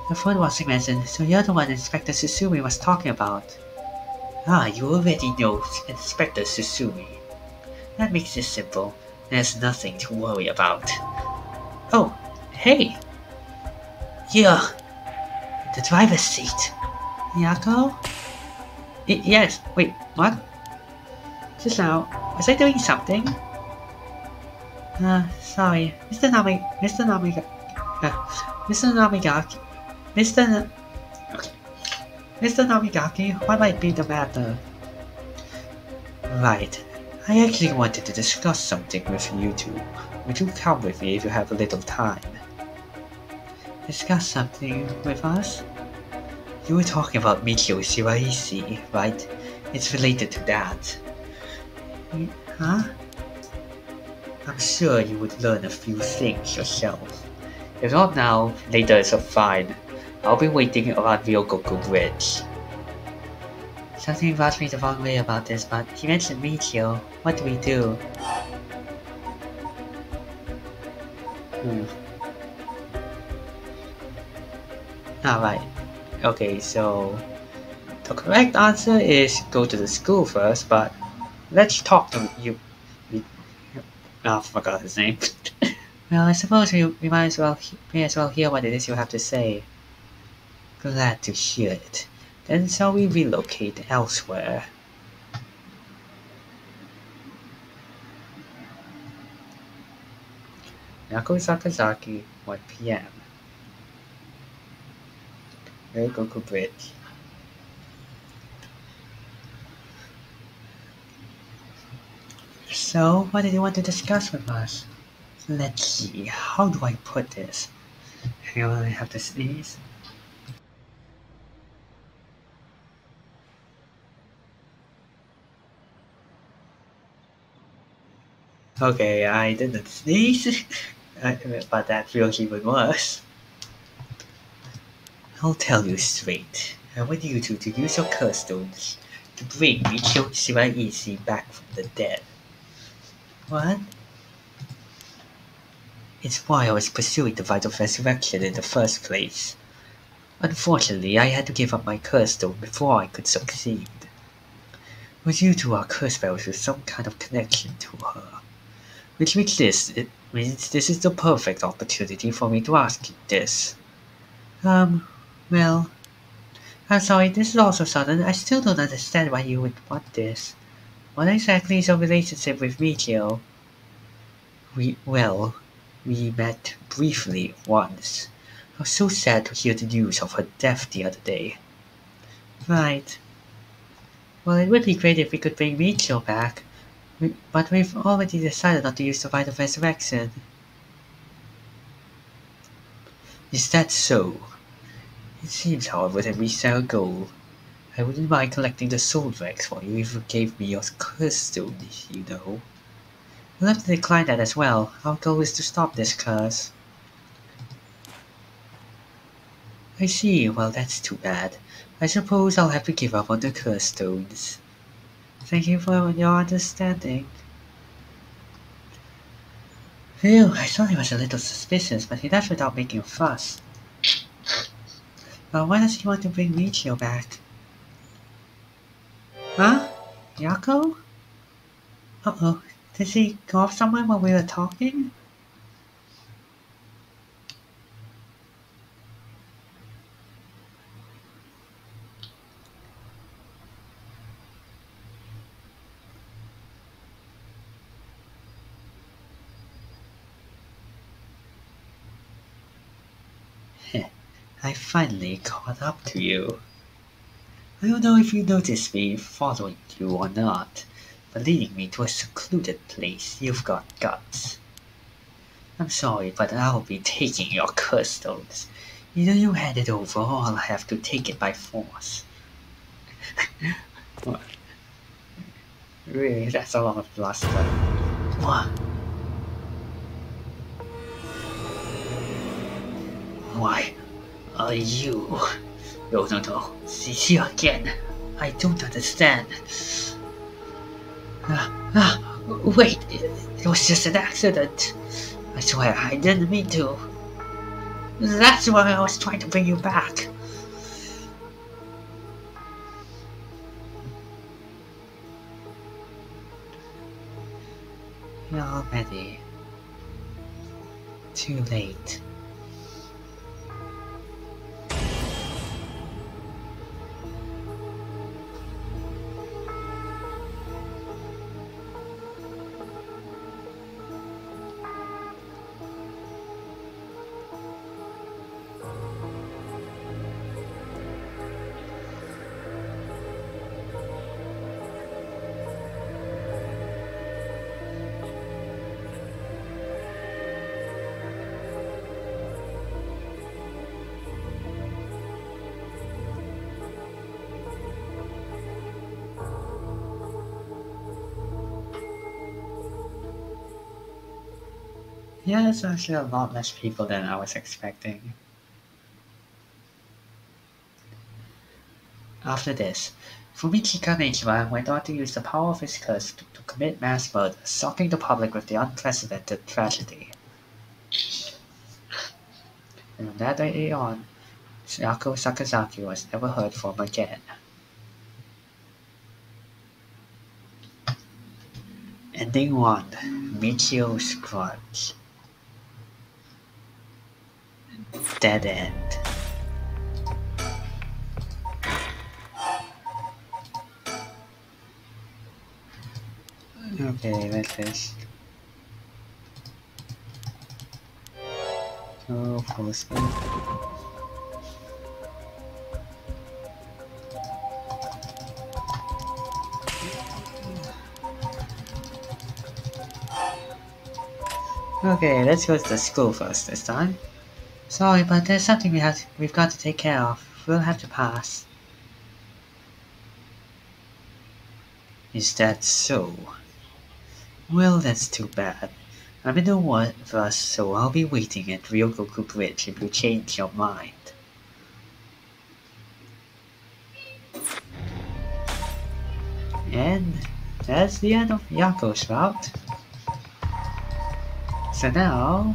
The foot washing mansion, so you're the one Inspector Susumi was talking about. Ah, you already know Inspector Susumi. That makes it simple. There's nothing to worry about. Oh, hey! Here! The driver's seat. Miyako? Yes, wait, what? Just now, was I doing something? Sorry, Mr. Namigaki, what might be the matter? Right, I actually wanted to discuss something with you two. Would you come with me if you have a little time? Discuss something with us? You were talking about Michio Shiraishi, right? It's related to that. Huh? I'm sure you would learn a few things yourself. If not now, later is fine. I'll be waiting around Ryogoku Bridge. Something rubbed me the wrong way about this, but he mentioned Michio. What do we do? Alright. Okay, so the correct answer is go to the school first, but let's talk to you. I forgot his name. Well, I suppose we may as well hear what it is you have to say. Glad to hear it. Then shall we relocate elsewhere? Nako Sakazaki, 1 p.m. Ryogoku Bridge. So, what did you want to discuss with us? Let's see, how do I put this? Hang on, I have to sneeze. Okay, I didn't sneeze, but that feels even worse. I'll tell you straight. I want you two to use your curse stones to bring Michio Shiraishi back from the dead. What? It's why I was pursuing the Rite of Resurrection in the first place. Unfortunately, I had to give up my curse stone before I could succeed. But you two are curse bearers with some kind of connection to her. Which means this is the perfect opportunity for me to ask you this. Well, I'm sorry, this is all so sudden. I still don't understand why you would want this. What exactly is your relationship with Michio? We met briefly once. I was so sad to hear the news of her death the other day. Right. Well, it would be great if we could bring Michio back. But we've already decided not to use the Rite of Resurrection. Is that so? It seems, however, that we reached our goal. I wouldn't mind collecting the soul wrecks for you if you gave me your curse stone, you know. We'll have to decline that as well. Our goal is to stop this curse. I see. Well, that's too bad. I suppose I'll have to give up on the curse stones. Thank you for your understanding. Phew, I thought he was a little suspicious, but he left without making a fuss. Why does he want to bring Michio back? Huh? Yako? Uh-oh. Did he go off somewhere while we were talking? I finally caught up to you. I don't know if you noticed me following you or not, but leading me to a secluded place, you've got guts. I'm sorry, but I'll be taking your curse stones. Either you hand it over or I'll have to take it by force. What? Really, that's a lot of bluster. What? Why are you? No, no, no. See you again. I don't understand. Wait, it was just an accident. I swear I didn't mean to. That's why I was trying to bring you back. You're already too late. Yeah, it's actually a lot less people than I was expecting. After this, Fumichi Kanejima went on to use the power of his curse to commit mass murder, shocking the public with the unprecedented tragedy. And from that day on, Sayako Sakazaki was never heard from again. Ending 1. Michio's Grudge. Dead End. Okay, let's just go full speed. Okay, let's go to the school first this time. Sorry, but there's something we've got to take care of. We'll have to pass. Is that so? Well, that's too bad. I'm in the bus, so I'll be waiting at Ryogoku Bridge if you change your mind. And that's the end of Yako's route. So now,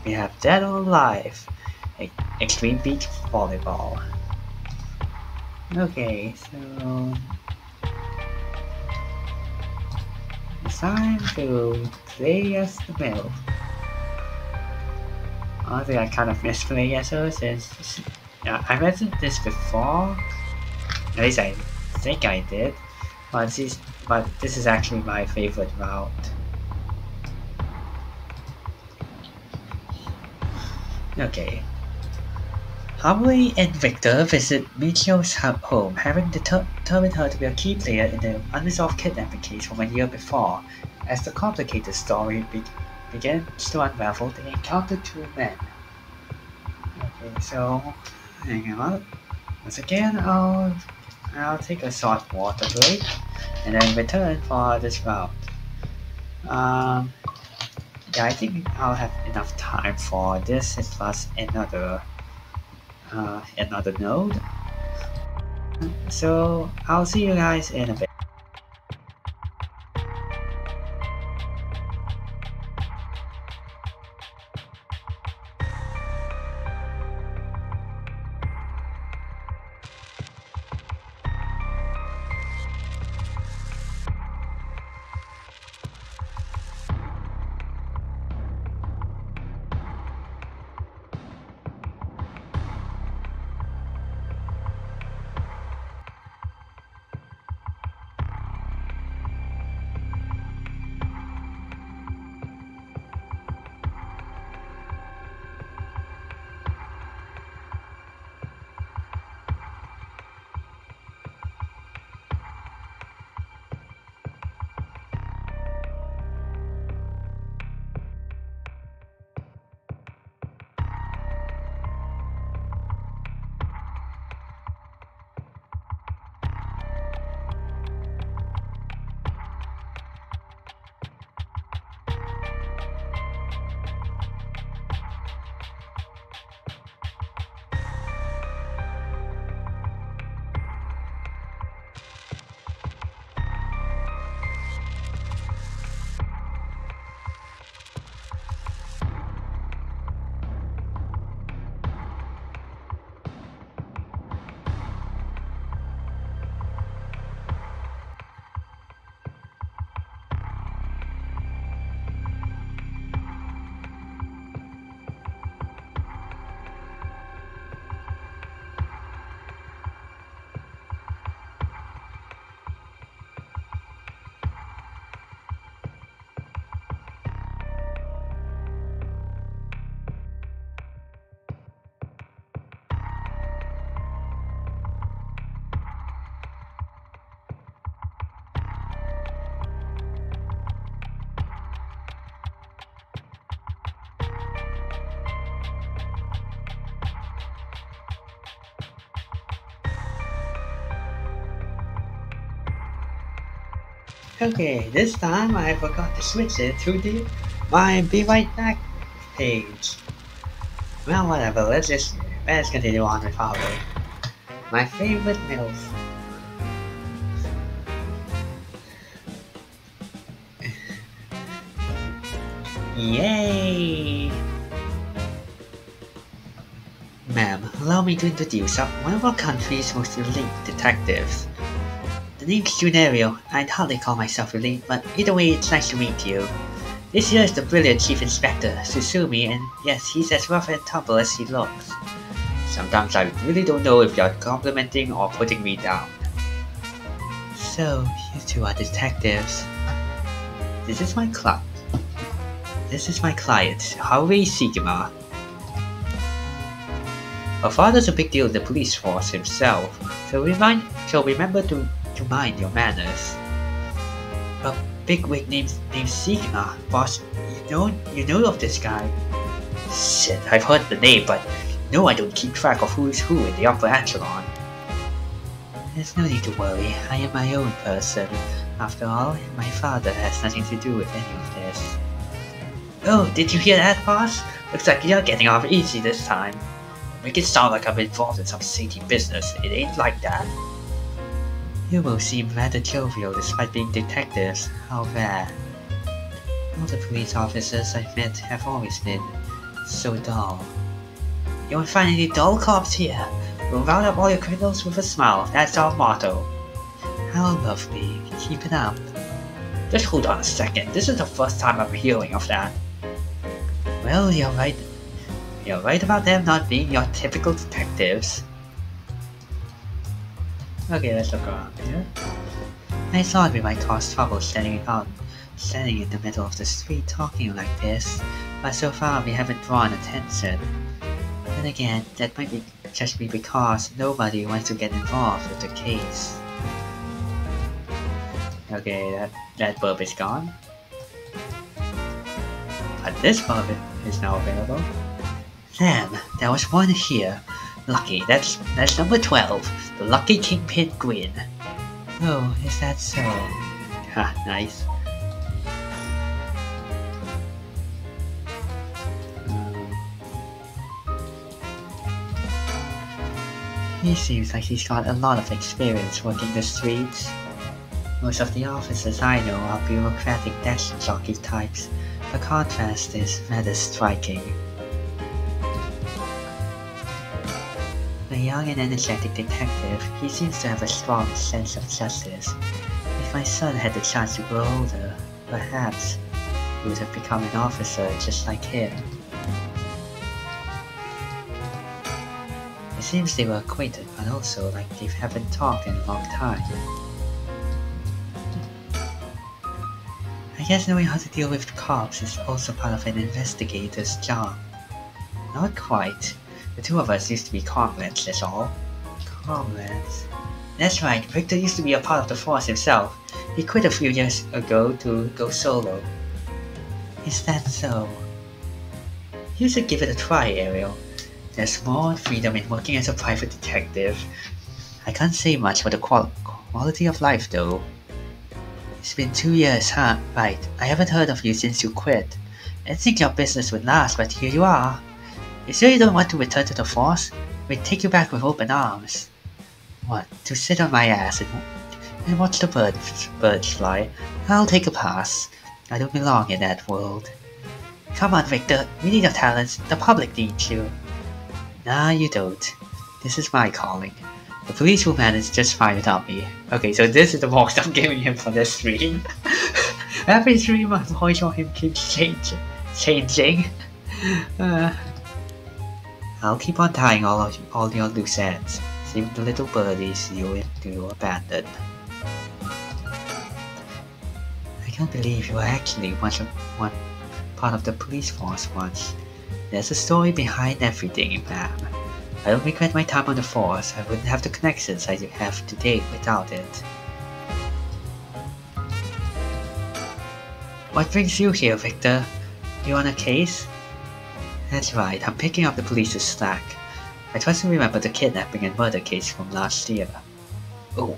we have Dead or Alive, Extreme Beach Volleyball. Okay, so it's time to play as the middle. Honestly, I kind of miss playing as her since I mentioned this before. At least I think I did. But this is actually my favorite route. Okay. Harmony and Victor visit Michio's home, having determined her to be a key player in the unresolved kidnapping case from a year before. As the complicated story begins to unravel, they encounter two men. Okay, so hang on. Once again, I'll take a short water break and then return for this round. Yeah, I think I'll have enough time for this plus another node. So I'll see you guys in a bit. Okay, this time I forgot to switch it to the my Be Right Back page. Well, whatever, let's continue on with our way. My favorite MILF. Yay! Ma'am, allow me to introduce one of our country's most elite detectives. The name's Junerio. I'd hardly call myself elite, but either way, it's nice to meet you. This here is the brilliant Chief Inspector, Susumi, and yes, he's as rough and tumble as he looks. Sometimes I really don't know if you're complimenting or putting me down. So, you two are detectives. This is my client. Harvey Sigma. Her father's a big deal in the police force himself, so remember to mind your manners. A bigwig named Sigma, boss. You know of this guy. Shit, I've heard the name, but no, I don't keep track of who's who in the upper echelon. There's no need to worry. I am my own person. After all, my father has nothing to do with any of this. Oh, did you hear that, boss? Looks like you're getting off easy this time. Make it sound like I'm involved in some shady business. It ain't like that. You both seem rather jovial despite being detectives. How rare. All the police officers I've met have always been so dull. You won't find any dull cops here. We'll round up all your criminals with a smile. That's our motto. How lovely. Keep it up. Just hold on a second. This is the first time I'm hearing of that. Well, you're right. You're right about them not being your typical detectives. Okay, let's look around here. I thought we might cause trouble standing in the middle of the street talking like this, but so far we haven't drawn attention. Then again, that might just be because nobody wants to get involved with the case. Okay, that bulb is gone. But this bulb is now available. Damn, there was one here. Lucky, that's number 12, the Lucky Kingpin Grin. Oh, is that so? Ha, nice. He seems like he's got a lot of experience working the streets. Most of the officers I know are bureaucratic desk jockey types. The contrast is rather striking. A young and energetic detective, he seems to have a strong sense of justice. If my son had the chance to grow older, perhaps he would have become an officer just like him. It seems they were acquainted, but also like they haven't talked in a long time. I guess knowing how to deal with cops is also part of an investigator's job. Not quite. The two of us used to be comrades, that's all. Comrades? That's right, Victor used to be a part of the force himself. He quit a few years ago to go solo. Is that so? You should give it a try, Ariel. There's more freedom in working as a private detective. I can't say much for the quality of life though. It's been 2 years, huh? Right, I haven't heard of you since you quit. I didn't think your business would last, but here you are. You sure you don't want to return to the force? We'd take you back with open arms. What, to sit on my ass and watch the birds fly? I'll take a pass. I don't belong in that world. Come on, Victor, we need your talents. The public needs you. Nah, you don't. This is my calling. The police will manage just fine without me. Okay, so this is the most I'm giving him for this stream. Every stream my voice on him keeps changing. I'll keep on tying all your loose ends, saving the little birdies you abandoned. I can't believe you were actually one part of the police force once. There's a story behind everything, ma'am. I don't regret my time on the force. I wouldn't have the connections I have today without it. What brings you here, Victor? You on a case? That's right, I'm picking up the police's slack. I trust you remember the kidnapping and murder case from last year. Oh,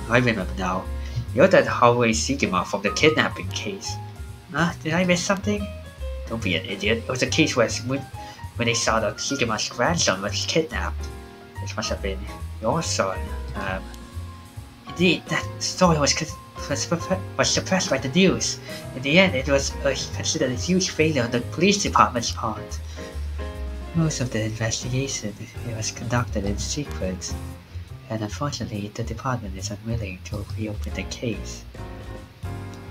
I remember now. You're that hallway Sigma from the kidnapping case. Huh? Did I miss something? Don't be an idiot. It was a case where when they saw that Sigma's grandson was kidnapped. It must have been your son. Indeed, that story was suppressed by the news. In the end, it was considered a huge failure on the police department's part. Most of the investigation was conducted in secret, and unfortunately, the department is unwilling to reopen the case.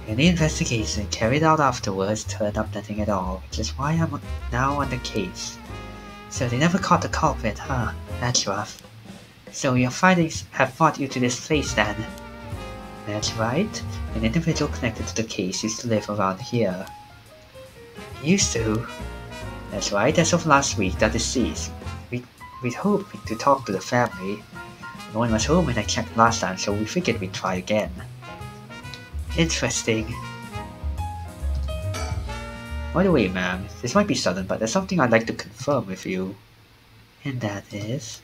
Any investigation carried out afterwards turned up nothing at all, which is why I'm now on the case. So they never caught the culprit, huh? That's rough. So your findings have brought you to this place then? That's right. An individual connected to the case used to live around here. Used to? That's right, as of last week, they're deceased. We'd hoped to talk to the family. No one was home when I checked last time, so we figured we'd try again. Interesting. By the way, ma'am, this might be sudden, but there's something I'd like to confirm with you. And that is?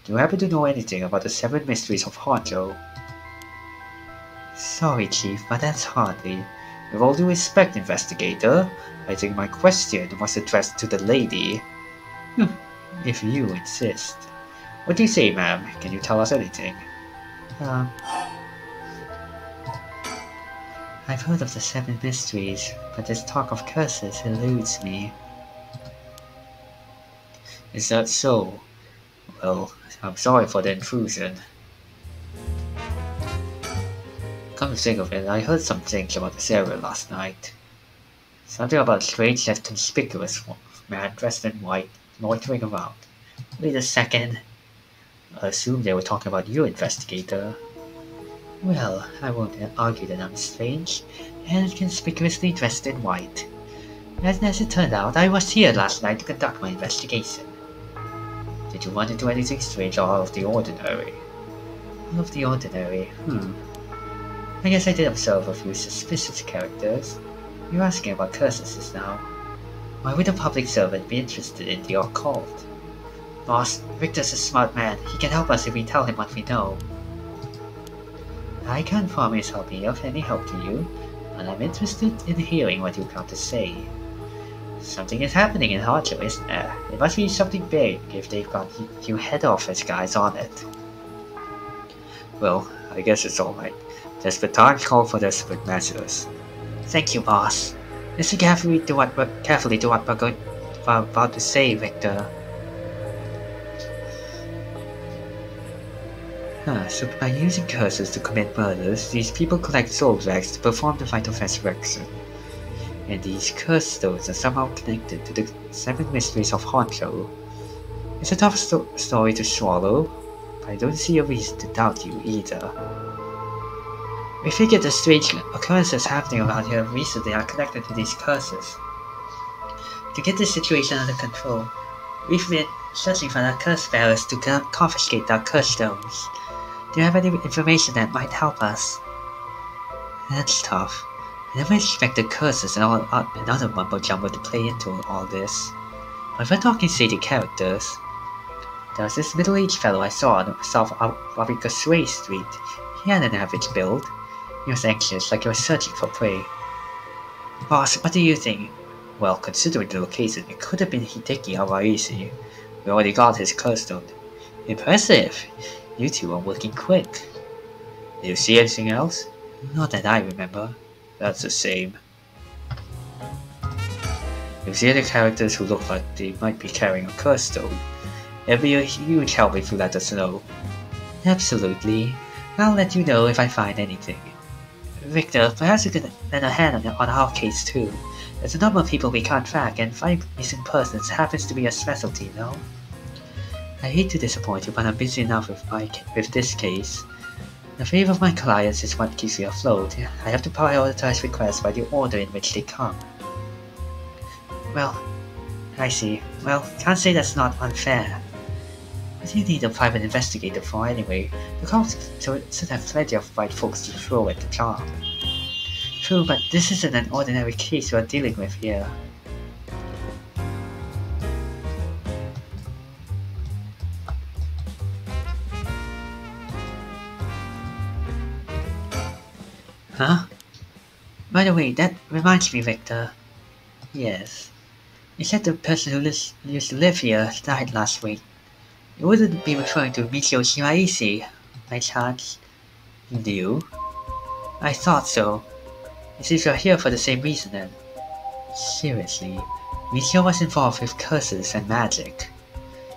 Do you happen to know anything about the 7 mysteries of Honjo? Sorry, Chief, but that's hardly. With all due respect, investigator, I think my question was addressed to the lady. If you insist. What do you say, ma'am? Can you tell us anything? I've heard of the 7 mysteries, but this talk of curses eludes me. Is that so? Well, I'm sorry for the intrusion. Come to think of it, I heard some things about this area last night. Something about a strange yet conspicuous man dressed in white loitering around. Wait a second. I assume they were talking about you, investigator. Well, I won't argue that I'm strange, and conspicuously dressed in white. And as it turned out, I was here last night to conduct my investigation. Did you run into anything strange or out of the ordinary? Out of the ordinary? I guess I did observe a few suspicious characters. You're asking about curses just now. Why would a public servant be interested in the occult? Boss, Victor's a smart man. He can help us if we tell him what we know. I can't promise I'll be of any help to you, but I'm interested in hearing what you've got to say. Something is happening in Honjo, isn't there? It must be something big if they've got you head office guys on it. Well, I guess it's alright. Desperate times call for desperate measures. Thank you, boss. Listen carefully to what we're about to say, Victor. So by using curses to commit murders, these people collect soul drags to perform the rite of resurrection. And these curse stones are somehow connected to the 7 mysteries of Honjo. It's a tough story to swallow, but I don't see a reason to doubt you either. We figured the strange occurrences happening around here recently are connected to these curses. To get this situation under control, we've been searching for the curse bearers to confiscate their curse stones. Do you have any information that might help us? That's tough. I never expected curses and another mumbo-jumbo to play into all this. But we're talking shady characters. There was this middle-aged fellow I saw on South Wabikasue Street. He had an average build. He was anxious, like he was searching for prey. Boss, what do you think? Well, considering the location, it could have been Hideki Awaishi. We already got his curse stone. Impressive! You two are working quick. Did you see anything else? Not that I remember. That's the same. If you see any characters who look like they might be carrying a curse stone, it'll be a huge help if you let us know. Absolutely. I'll let you know if I find anything. Victor, perhaps you could lend a hand on our case too. There's a number of people we can't track, and finding missing persons happens to be a specialty, you know? I hate to disappoint you, but I'm busy enough with this case. The favor of my clients is what keeps me afloat. I have to prioritize requests by the order in which they come. Well, I see. Well, can't say that's not unfair. What do you need a private investigator for anyway? The cops should have plenty of right folks to throw at the job. True, but this isn't an ordinary case we're dealing with here. Huh? By the way, that reminds me, Victor. Yes. You said the person who used to live here died last week. You wouldn't be referring to Michio Shiraishi, by chance? You? I thought so. It seems you're here for the same reason then. Seriously, Michio was involved with curses and magic.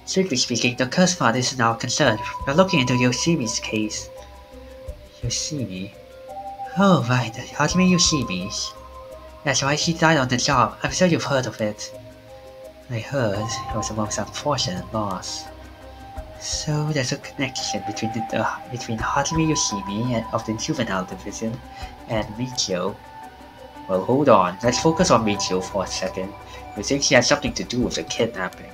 Strictly speaking, the curse part is now concerned. We're looking into Yoshimi's case. Yoshimi? Oh right, Hajime Yoshimi. That's why she died on the job. I'm sure you've heard of it. I heard it was the most unfortunate loss. So there's a connection between Hajime Yoshimi of the juvenile division and Michio. Well, hold on. Let's focus on Michio for a second. You think she had something to do with the kidnapping?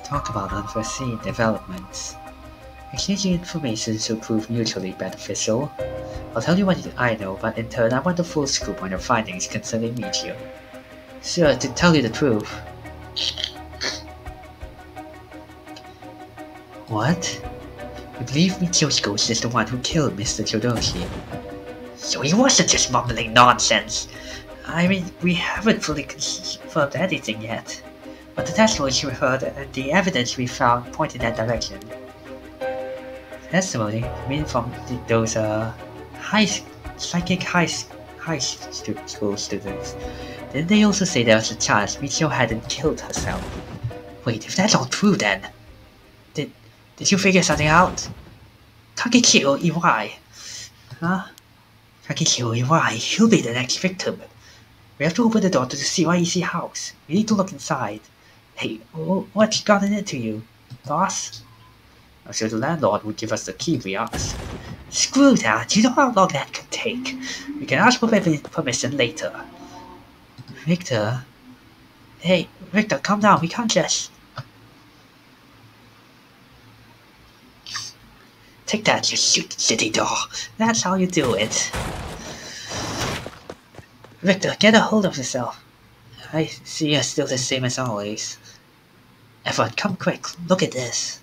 Talk about unforeseen developments. Exchanging information should prove mutually beneficial. I'll tell you what I know, but in turn I want the full scoop on your findings concerning Michio. Sure, to tell you the truth. What? You believe Michio's ghost is the one who killed Mr. Chodoshi? So he wasn't just mumbling nonsense. I mean, we haven't fully confirmed anything yet. But the testimonies we heard and the evidence we found point in that direction. Testimony? I mean from those psychic high school students. Didn't they also say there was a chance Michio hadn't killed herself? Wait, if that's all true then... Did you figure something out? Kagekiyo Iwai. Huh? Kagekiyo Iwai, he'll be the next victim. We have to open the door to the CYEC house. We need to look inside. Hey, what's gotten into you, boss? I'm sure the landlord would give us the key we asked. Screw that, you know how long that could take. We can ask for permission later. Victor? Hey, Victor, calm down, we can't just... Take that, you city doll. That's how you do it. Victor, get a hold of yourself. I see you're still the same as always. Everyone, come quick, look at this.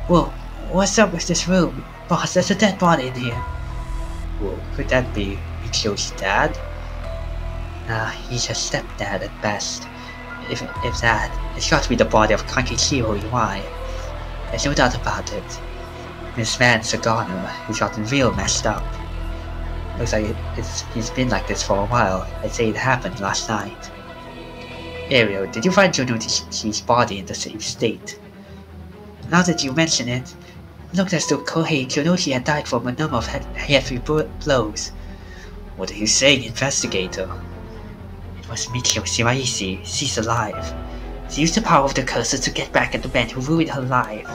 Whoa, what's up with this room? Boss, there's a dead body in here. Whoa, could that be Michio's dad? He's her stepdad at best. If that, it's got to be the body of Kagekiyo Iwai. There's no doubt about it. This man, Sagano, he's gotten real messed up. Looks like he's been like this for a while. I'd say it happened last night. Ariel, did you find Jonoshi's body in the same state? Now that you mention it, it looked as though Kohei Jonoshi had died from a number of heavy blows. What are you saying, investigator? It was Michio Shiraishi. She's alive. She used the power of the curses to get back at the man who ruined her life.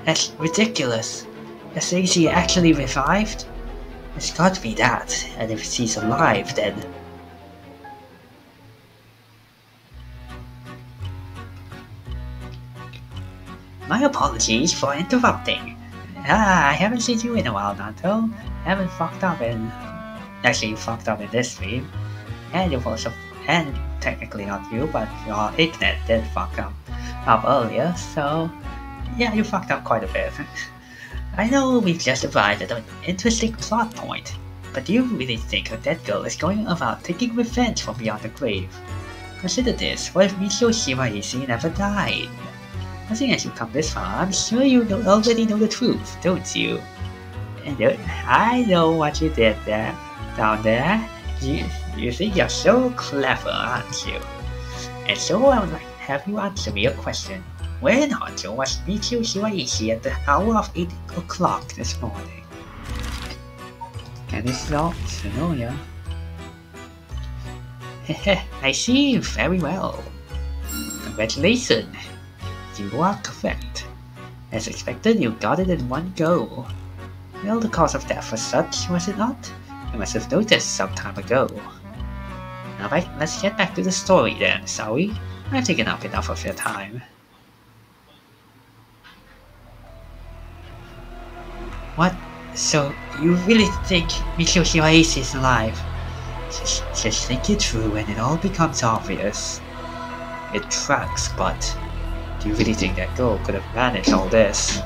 That's ridiculous. You're saying she actually revived? It's got to be that, and if she's alive, then... My apologies for interrupting. I haven't seen you in a while, Nanto. Haven't fucked up in... Actually, you fucked up in this stream. And you've also... And technically not you, but your internet did fuck up earlier, so... Yeah, you fucked up quite a bit. I know we've just arrived at an interesting plot point, but do you really think a dead girl is going about taking revenge from beyond the grave? Consider this, what if Michio Shiraishi never died? I think as you come this far, I'm sure you already know the truth, don't you? And I know what you did there, down there. You think you're so clever, aren't you? And so I would like to have you answer me a question. Where in Honjo was Michio Shiraishi at the hour of 8 o'clock this morning? And this is all familiar. Heh, I see you very well. Congratulations, you are correct. As expected, you got it in one go. Well, the cause of death was such, was it not? You must have noticed some time ago. Alright, let's get back to the story then, shall we? I've taken up enough of your time. What? So, you really think Michio Shiraishi is alive? Just think it through and it all becomes obvious. It tracks, but Do you really think that girl could have managed all this?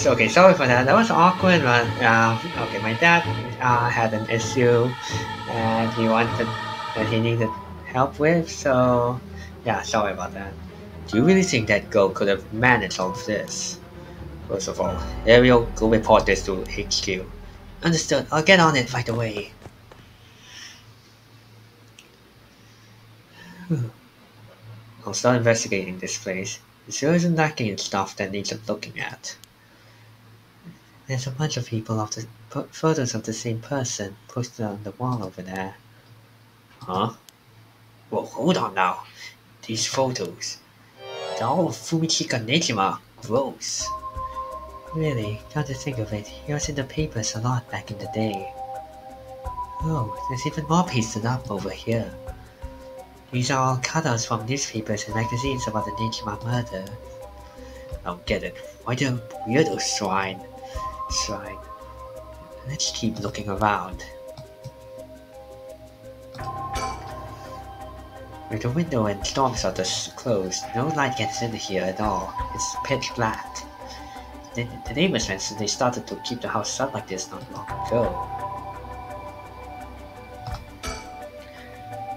Okay, sorry for that. That was awkward, but okay, my dad had an issue that he needed help with. So yeah, sorry about that. Do you really think that girl could have managed all of this? First of all, Ariel, go report this to HQ. Understood. I'll get on it right away. I'll start investigating this place. It sure isn't lacking in stuff that needs looking at. There's a bunch of people of the photos of the same person posted on the wall over there. Huh? Well, hold on now. These photos. They're all of Fumichika Nejima. Gross. Really, come to think of it, he was in the papers a lot back in the day. Oh, there's even more pasted up over here. These are all cutouts from newspapers and magazines about the Nejima murder. I don't get it. Why the weirdo shrine? Let's keep looking around. With the window and storm shutters closed, no light gets in here at all. It's pitch black. The neighbors mentioned they started to keep the house shut like this not long ago.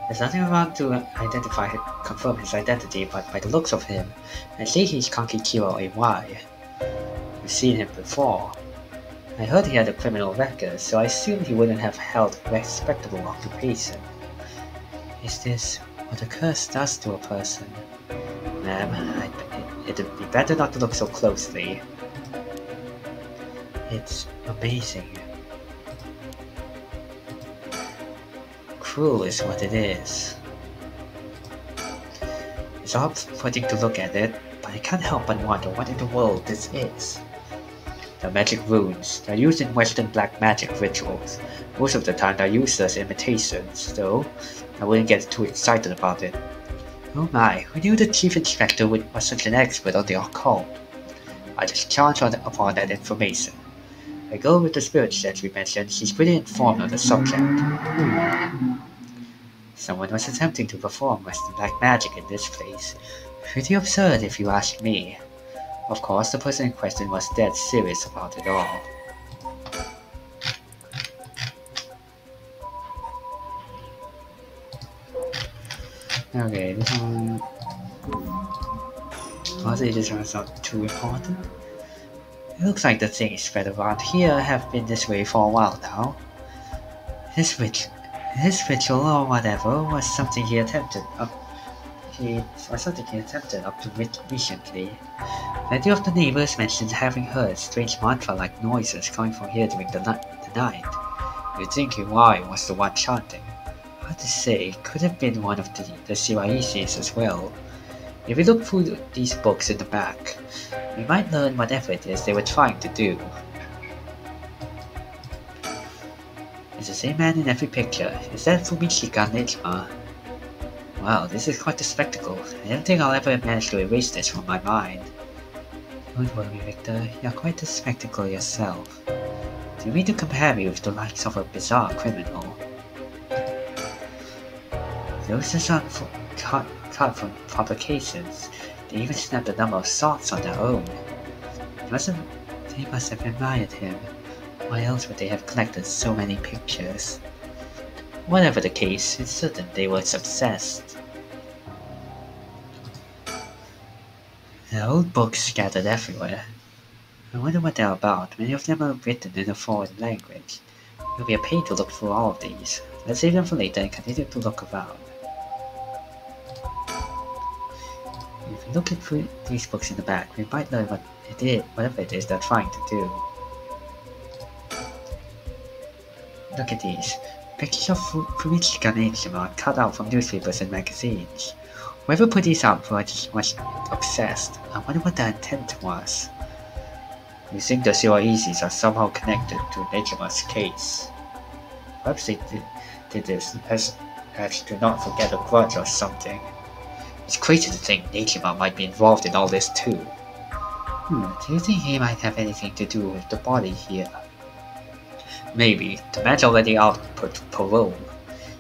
There's nothing around to confirm his identity, but by the looks of him, I see he's Kankikiro AY. We've seen him before. I heard he had a criminal record, so I assumed he wouldn't have held a respectable occupation. Is this what a curse does to a person? Ma'am, it'd be better not to look so closely. It's amazing. Cruel is what it is. It's off-putting to look at it, but I can't help but wonder what in the world this is. The magic runes. They're used in Western black magic rituals. Most of the time they're used as imitations, though I wouldn't get too excited about it. Oh my, who knew the Chief Inspector was such an expert on the occult? I just challenge upon that information. I go with the spirit that we mentioned, she's pretty informed on the subject. Someone was attempting to perform Western black magic in this place. Pretty absurd if you ask me. Of course, the person in question was dead serious about it all. Okay, this one... Honestly, this one's not too important. It looks like the things spread around here have been this way for a while now. This ritual or whatever was something he attempted up to recently. Many of the neighbors mentioned having heard strange mantra-like noises coming from here during the night. You'd think Iwai was the one chanting. Hard to say, could have been one of the Shiraisis as well. If we look through these books in the back, we might learn whatever it is they were trying to do. It's the same man in every picture. Is that Fumichika Nejima? Wow, this is quite a spectacle. I don't think I'll ever manage to erase this from my mind. Don't worry, Victor. You're quite a spectacle yourself. Do you mean to compare me with the likes of a bizarre criminal? Those are cut from publications. They even snapped a number of thoughts on their own. They must have admired him. Why else would they have collected so many pictures? Whatever the case, it's certain they were obsessed. There are old books scattered everywhere. I wonder what they're about. Many of them are written in a foreign language. It'll be a pain to look through all of these. Let's save them for later and continue to look around. If we look through these books in the back, we might learn whatever it is they're trying to do. Look at these. Pictures of Fumichika Nejima are cut out from newspapers and magazines. Whoever put these out was obsessed. I wonder what their intent was. You think the Shiraisis are somehow connected to Nejima's case? Perhaps they did this as to not forget a grudge or something. It's crazy to think Nejima might be involved in all this too. Do you think he might have anything to do with the body here? Maybe. The man's already out on parole.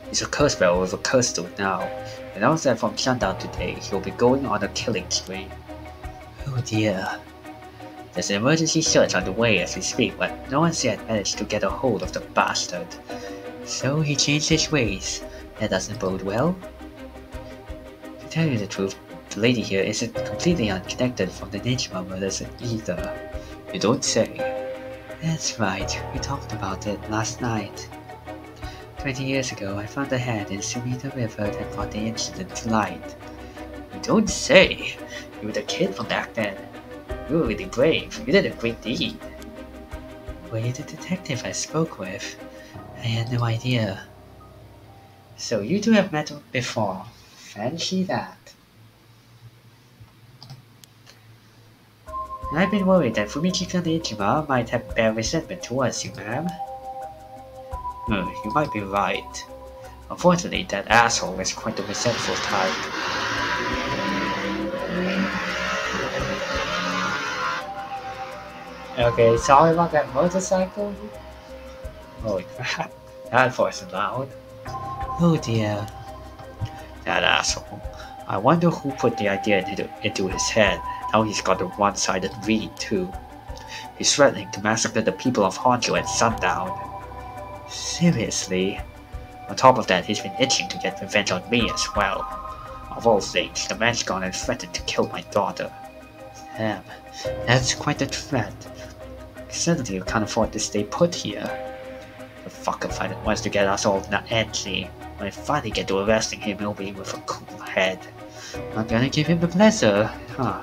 He's a curse bearer with a curse tooth now. Announced that from sundown today, he'll be going on a killing spree. Oh dear. There's an emergency search underway as we speak, but no one's yet managed to get a hold of the bastard. So he changed his ways. That doesn't bode well. To tell you the truth, the lady here isn't completely unconnected from the Nejima murders either. You don't say. That's right, we talked about it last night. 20 years ago, I found a head in Sumida River that brought the incident to light. You don't say! You were the kid from back then. You were really brave. You did a great deed. Were you the detective I spoke with? I had no idea. So you two have met before. Fancy that. I've been worried that Fumichika Nejima might have bear resentment towards you, ma'am. You might be right. Unfortunately, that asshole is quite a resentful type. Okay, sorry about that motorcycle. Holy crap, that voice is loud. Oh dear. That asshole. I wonder who put the idea into his head. Now he's got a one-sided read, too. He's threatening to massacre the people of Honjo at sundown. Seriously? On top of that, he's been itching to get revenge on me as well. Of all things, the man's gone and threatened to kill my daughter. Damn, that's quite a threat. Suddenly you can't afford to stay put here. The fucker wants to get us all antsy. When I finally get to arresting him, he'll be with a cool head. I'm gonna give him the pleasure, huh?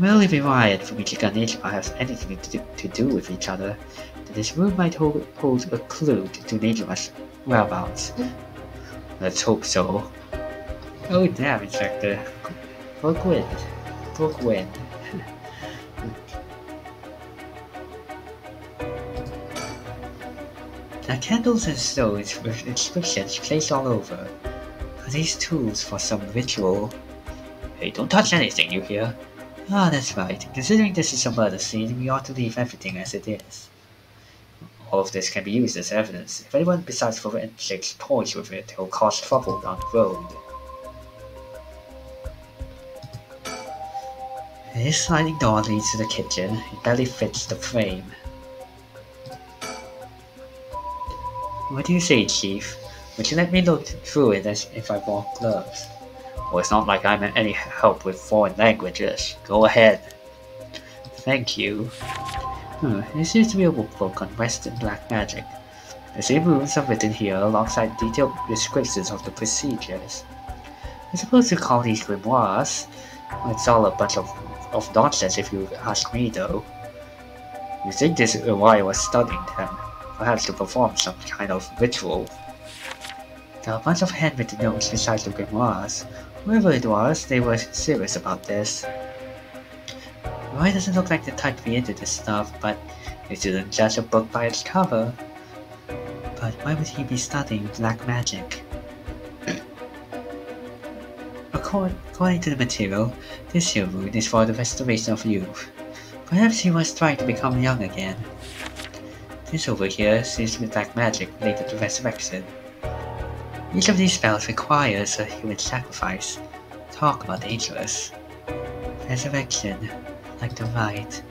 Well, if Riot from Ichika and Nijima has anything to do with each other, then this room might hold a clue to Nijima's whereabouts. Let's hope so. Oh damn, Inspector. Brooke win. The candles and stones with inscriptions placed all over. Are these tools for some ritual? Hey, don't touch anything, you hear? Ah, that's right. Considering this is a murder scene, we ought to leave everything as it is. All of this can be used as evidence. If anyone besides forensics toys with it, it'll cause trouble down the road. This sliding door leads to the kitchen. It barely fits the frame. What do you say, Chief? Would you let me look through it as if I wore gloves? Well, it's not like I'm any help with foreign languages. Go ahead. Thank you. There seems to be a book on Western black magic. The same rules are written here alongside detailed descriptions of the procedures. I suppose you call these grimoires. It's all a bunch of nonsense if you ask me, though. You think this is why I was studying them? Perhaps to perform some kind of ritual. There are a bunch of handwritten notes besides the grimoires. Whoever it was, they were serious about this. Roy doesn't look like the type to be into this stuff, but you shouldn't judge a book by its cover. But why would he be studying black magic? According to the material, this here rune is for the restoration of youth. Perhaps he was trying to become young again. This over here seems to be black magic related to resurrection. Each of these spells requires a human sacrifice. Talk about dangerous. Resurrection, like the rite.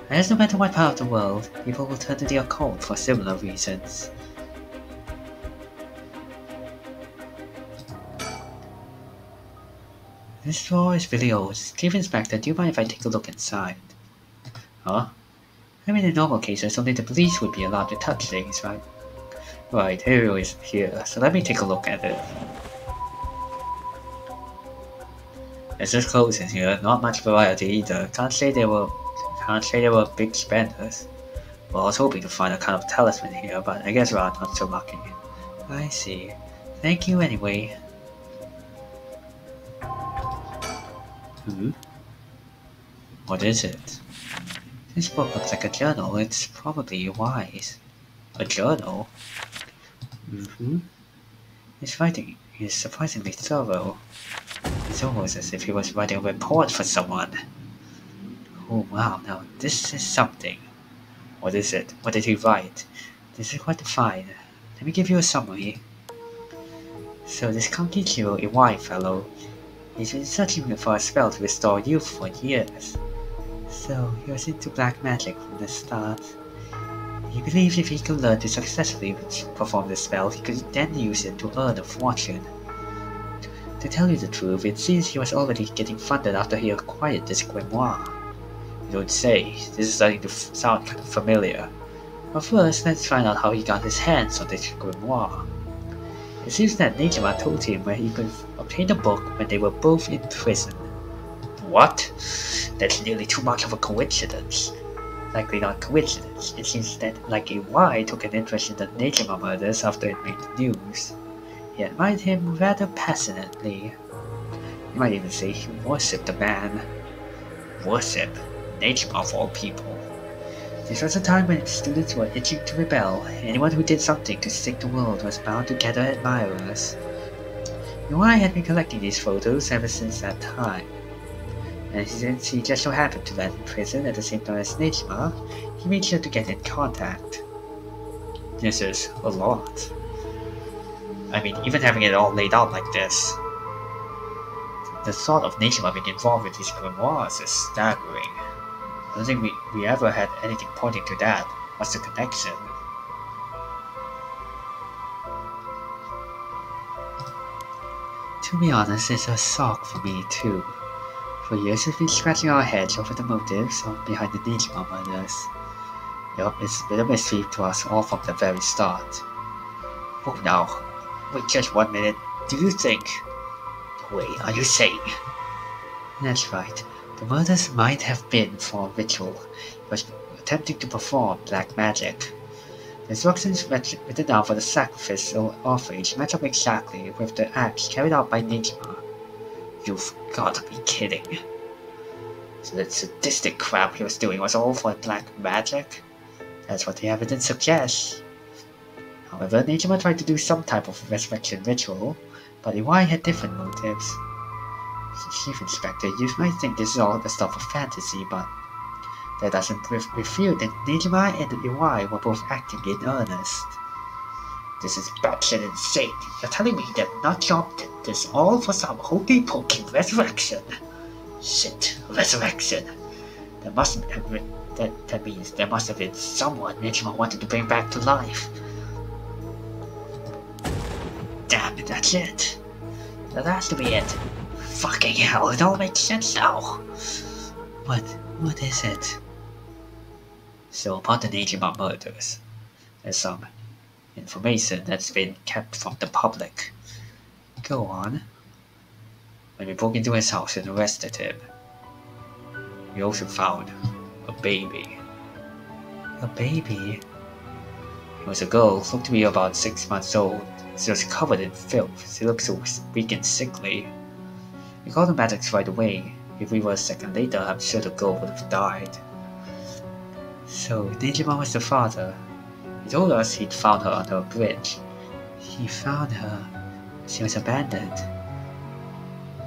I guess no matter what part of the world, people will turn to the occult for similar reasons. This drawer is really old. Chief Inspector, do you mind if I take a look inside? Huh? I mean, in normal cases, only the police would be allowed to touch things, right? Right, Hero is here, so let me take a look at it. It's just clothes in here, not much variety either. Can't say they were big spenders. Well, I was hoping to find a kind of talisman here, but I guess we're not so lucky. I see. Thank you anyway. What is it? This book looks like a journal. It's probably wise. A journal? His writing is surprisingly thorough. It's almost as if he was writing a report for someone. Oh wow, now this is something. What is it? What did he write? This is quite a find. Let me give you a summary. So this Kankichiro Iwai fellow, he's been searching for a spell to restore youth for years. So he was into black magic from the start. He believed if he could learn to successfully perform the spell, he could then use it to earn a fortune. To tell you the truth, it seems he was already getting funded after he acquired this grimoire. You don't say. This is starting to sound kind of familiar. But first, let's find out how he got his hands on this grimoire. It seems that Nijima told him where he could obtain the book when they were both in prison. What? That's nearly too much of a coincidence. Likely not coincidence. It seems that like Iwai took an interest in the Nijima murders after it made the news. He admired him rather passionately. You might even say he worshipped the man. Worship? Nijima of all people. This was a time when students were itching to rebel. Anyone who did something to save the world was bound to gather admirers. Iwai had been collecting these photos ever since that time. And since he just so happened to land in prison at the same time as Nijima, he made sure to get in contact. This is a lot. I mean, even having it all laid out like this, the thought of Nijima being involved with these grimoires is staggering. I don't think we ever had anything pointing to that. What's the connection? To be honest, it's a shock for me too. For years we've been scratching our heads over the motives behind the Nijima murders. Yup, it's been a mystery to us all from the very start. Oh now, wait just 1 minute. Do you think... Wait, are you saying... That's right. The murders might have been for a ritual. He was attempting to perform black magic. The instructions written down for the sacrifice or offering match up exactly with the acts carried out by Nijima. You've got to be kidding. So the sadistic crap he was doing was all for black magic? That's what the evidence suggests. However, Nijima tried to do some type of resurrection ritual, but Iwai had different motives. Chief Inspector, you might think this is all the stuff of fantasy, but that doesn't refute that Nijima and Iwai were both acting in earnest. This is batshit insane. You're telling me that Nutjob did this all for some hokey-pokey resurrection? Shit, resurrection. That means there must have been someone Nijima wanted to bring back to life. Damn it, that's it. That has to be it. Fucking hell, it all makes sense now. What is it? So about the Nijima murders, there's some information that's been kept from the public. Go on. When we broke into his house and arrested him, we also found a baby. A baby? It was a girl, looked to be about 6 months old. She was covered in filth. She looked so weak and sickly. We called the medics right away. If we were a second later, I'm sure the girl would have died. So, Nijima was the father. He told us he'd found her under a bridge. He found her. She was abandoned.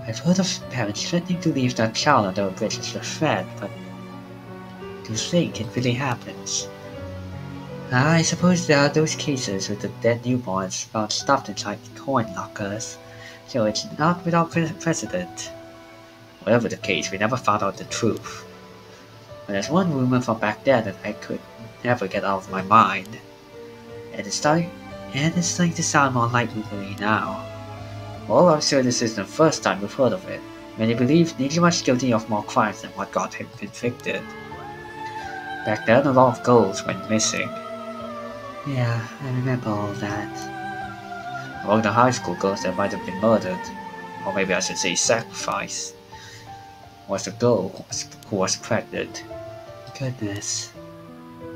I've heard of parents threatening to leave their child under a bridge as a threat, but do you think it really happens? I suppose there are those cases with the dead newborns found stuffed inside coin lockers, so it's not without precedent. Whatever the case, we never found out the truth. But there's one rumor from back then that I could never get out of my mind, and it's starting to sound more likely now. Well, I'm sure this isn't the first time we've heard of it. Many believe Nijima's guilty of more crimes than what got him convicted. Back then, a lot of girls went missing. Yeah, I remember all that. Among the high school girls that might have been murdered, or maybe I should say sacrificed, was a girl who was pregnant. Goodness,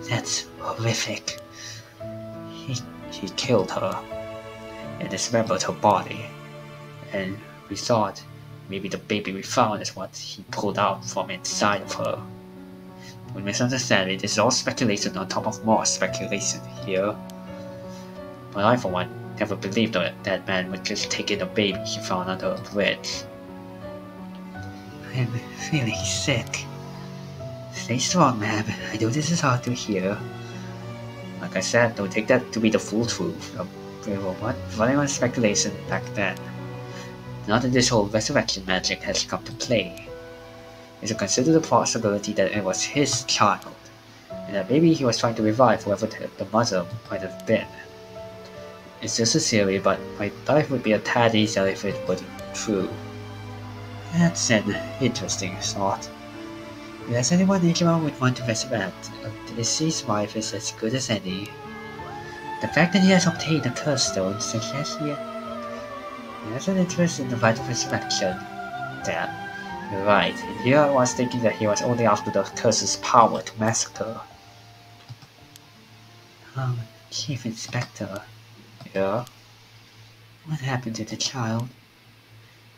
that's horrific. He killed her and dismembered her body, and we thought maybe the baby we found is what he pulled out from inside of her. Don't misunderstand me, this is all speculation on top of more speculation here. But I for one never believed that man would just take in a baby he found under a bridge. I'm feeling sick. Stay strong, ma'am. I know this is hard to hear. Like I said, don't take that to be the full truth. We were running on speculation back then. Now that this whole resurrection magic has come to play, is to consider the possibility that it was his child, and that maybe he was trying to revive whoever the mother might have been. It's just a theory, but my life would be a tad easier if it were true. That's an interesting thought. If there's anyone Nijima would want to resurrect, the deceased wife is as good as any. The fact that he has obtained a curse stone suggests he has an interest in the right of resurrection. Damn. You're right, and here I was thinking that he was only after the curse's power to massacre. Chief Inspector. Yeah? What happened to the child?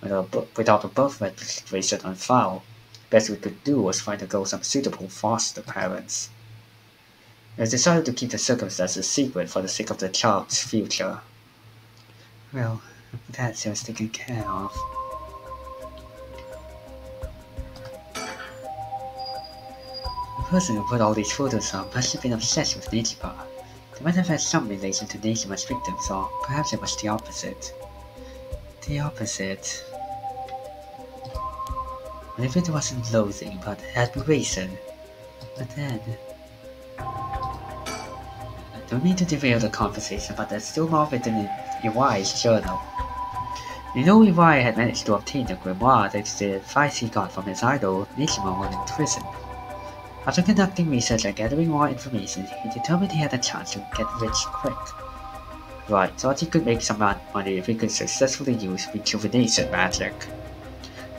Without a birth registration on file, the best we could do was find the girl some suitable foster parents. It was decided to keep the circumstances secret for the sake of the child's future. Well, that's just taken care of. The person who put all these photos up must have been obsessed with Nijima. They might have had some relation to Nejima's victims, or perhaps it was the opposite. The opposite. What if it wasn't loathing, but admiration? But then... I don't mean to derail the conversation, but there's still more written in Iwai's journal. You know, Iwai had managed to obtain the grimoire thanks to the advice he got from his idol, Nijima, while in prison. After conducting research and gathering more information, he determined he had a chance to get rich quick. Right, thought he could make some money if he could successfully use rejuvenation magic.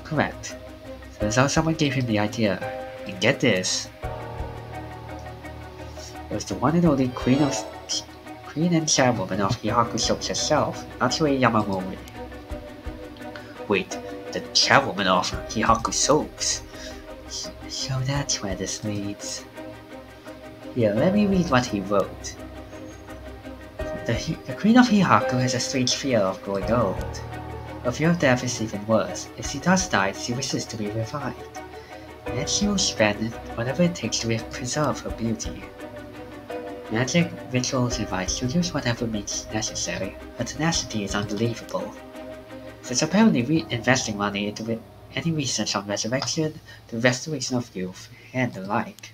Correct. Turns out someone gave him the idea. And get this. It was the one and only Queen and Chairwoman of Hihaku Soaps herself, Natsue Yamamori. Wait, the Chairwoman of Hihaku Soaps? So that's where this leads. Here, let me read what he wrote. The Queen of Hihaku has a strange fear of growing old. Her fear of death is even worse. If she does die, she wishes to be revived. And she will spend whatever it takes to preserve her beauty. Magic, rituals, and rites, she'll use whatever means necessary. Her tenacity is unbelievable. She's apparently investing money into any research on resurrection, the restoration of youth, and the like.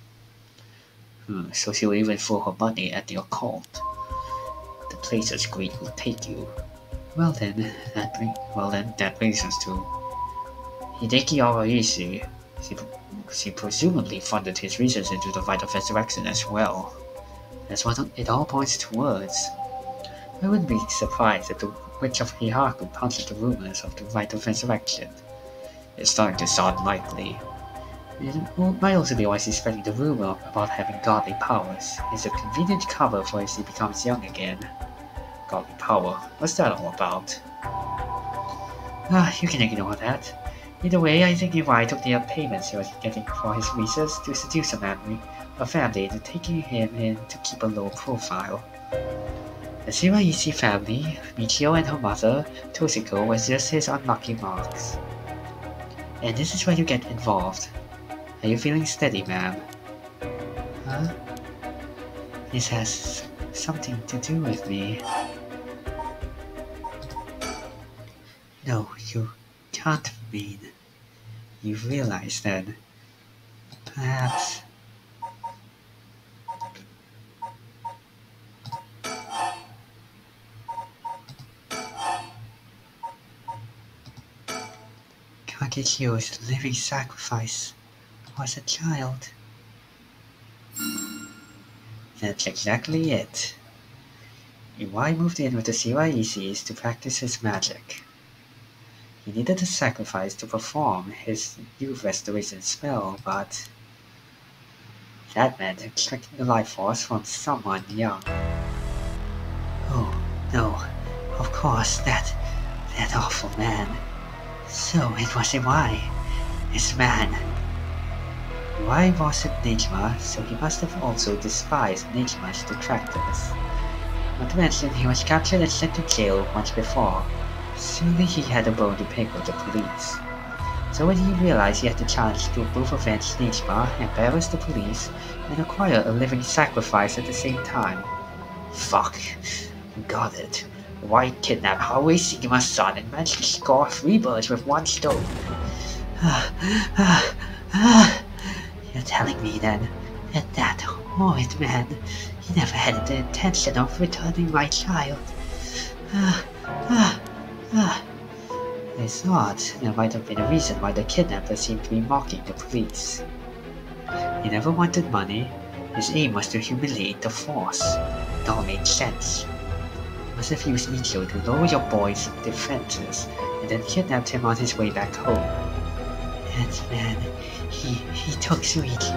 So she'll even throw her money at the occult. The places greed will take you. Well then, that brings us to Hideki Aoishi. She presumably funded his research into the rite of resurrection as well. That's what it all points towards. I wouldn't be surprised if the Witch of Hihaku pondered the rumors of the rite of resurrection. It's starting to sound likely. It might also be why she's spreading the rumor about having godly powers. It's a convenient cover for if she becomes young again. Godly power, what's that all about? You can ignore that. Either way, I think Iwai took the payments he was getting for his research to seduce a family into taking him in to keep a low profile. The Shiraishi family, Michio and her mother, Toshiko, was just his unlucky marks. And this is where you get involved. Are you feeling steady, ma'am? Huh? This has something to do with me. No, you can't mean. You realize then. Perhaps. Kagekiyo is a living sacrifice. Was a child. That's exactly it. Iwai moved in with the Shiraishis to practice his magic. He needed a sacrifice to perform his youth restoration spell, but that meant extracting the life force from someone young. Oh, no, of course, that awful man. So it was Iwai, this man. Iwai worshipped Nejima, so he must have also despised Nejima's detractors. Not to mention, he was captured and sent to jail once before. Surely he had a bone to pick with the police. So when he realized he had the chance to both avenge Nejima, embarrass the police, and acquire a living sacrifice at the same time. Fuck. Got it. Why kidnap Haruhi Shigima's son and manage to score 3 birds with 1 stone? You're telling me then that horrid man, he never had the intention of returning my child. It's odd. There might have been a reason why the kidnapper seemed to be mocking the police. He never wanted money. His aim was to humiliate the force. It all made sense. He must have used Michio to lower your boy's defenses, and then kidnapped him on his way back home. And man, he took Shuichi.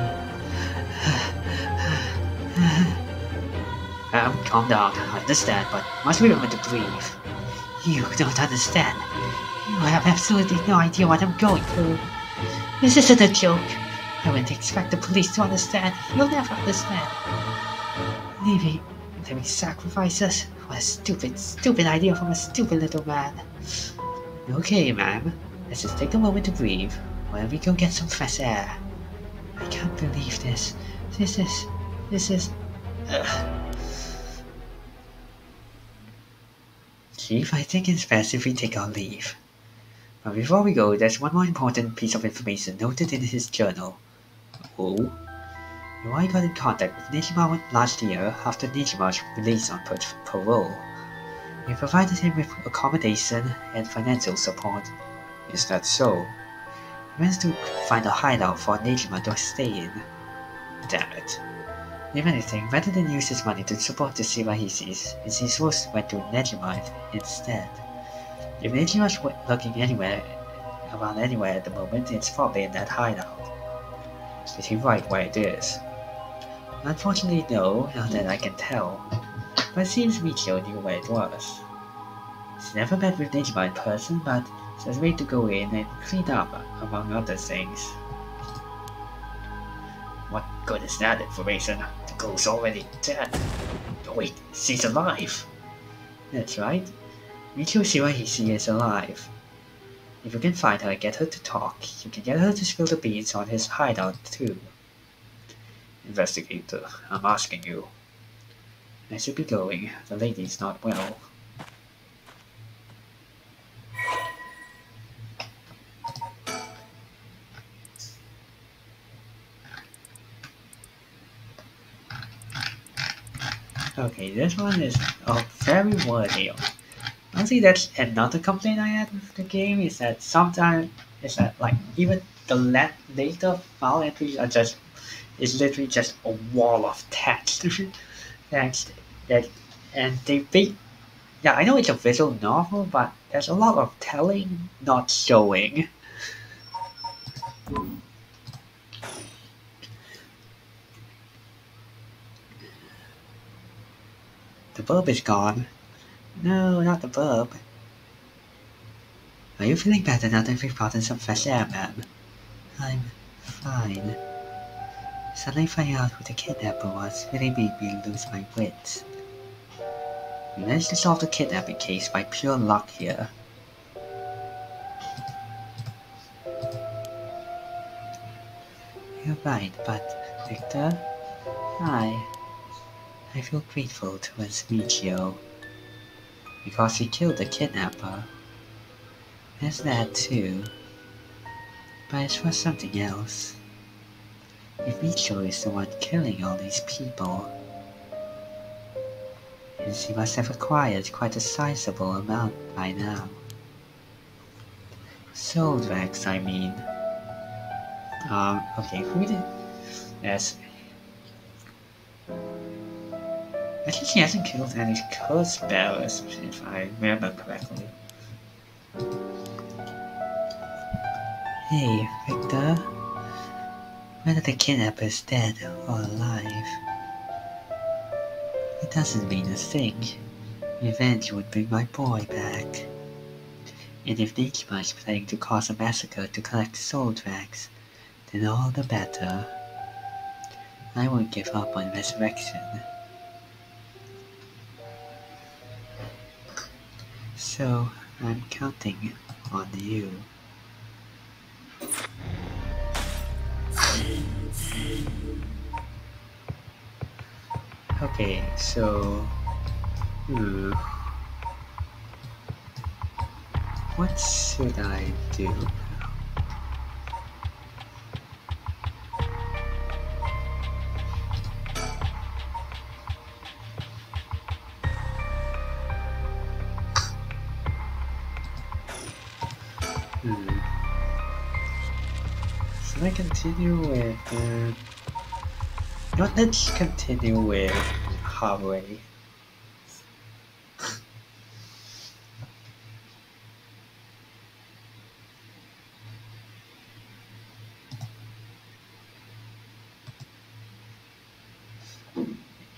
Calm down, I understand, but must remember to breathe. You don't understand. You have absolutely no idea what I'm going through. This isn't a joke. I wouldn't expect the police to understand. You'll never understand. Leaving sacrifices? What a stupid idea from a stupid little man. Okay, ma'am. Let's just take a moment to breathe while we go get some fresh air. I can't believe this. This is... Chief, I think it's best if we take our leave. But before we go, there's one more important piece of information noted in his journal. Oh? I got in contact with Nijima last year after Nijima's release on parole. We provided him with accommodation and financial support. Is that so? He wants to find a hideout for Nijima to stay in. Damn it. If anything, rather than use his money to support the Shirahishis, his resources went to Nejima instead. If Nejima's looking around anywhere at the moment, it's probably in that hideout. Did he write where it is? Unfortunately, no, not that I can tell. But it seems Michio knew where it was. He's never met with Nejima in person, but says ready to go in and clean up, among other things. What good is that information? The girl's already dead. Oh, wait, she's alive. That's right. Michio Shirahishi is alive. If you can find her and get her to talk, you can get her to spill the beans on his hideout too. Investigator, I'm asking you. I should be going. The lady's not well. Okay, this one is very worthy. Honestly, that's another complaint I had with the game, is that sometimes like even the later file entries are just is literally just a wall of text. text that and yeah, I know it's a visual novel, but there's a lot of telling, not showing. The bulb is gone. No, not the bulb. Are you feeling better now that we've gotten some fresh air, ma'am? I'm fine. Suddenly finding out who the kidnapper was really made me lose my wits. We managed to solve the kidnapping case by pure luck here. You're right, but Victor, I feel grateful towards Michio. Because he killed the kidnapper. There's that too. But it's for something else. If Michio is the one killing all these people, then she must have acquired quite a sizable amount by now. Soul Rex, I mean. Okay, who did... Yes. I think she hasn't killed any curse bearers, if I remember correctly. Hey, Victor. Whether the kidnapper is dead or alive, it doesn't mean a thing. Revenge would bring my boy back. And if Nijima is planning to cause a massacre to collect soul tracks, then all the better. I won't give up on resurrection. So, I'm counting on you. Okay, so... what should I do? Should I continue with... let's continue with Harvey.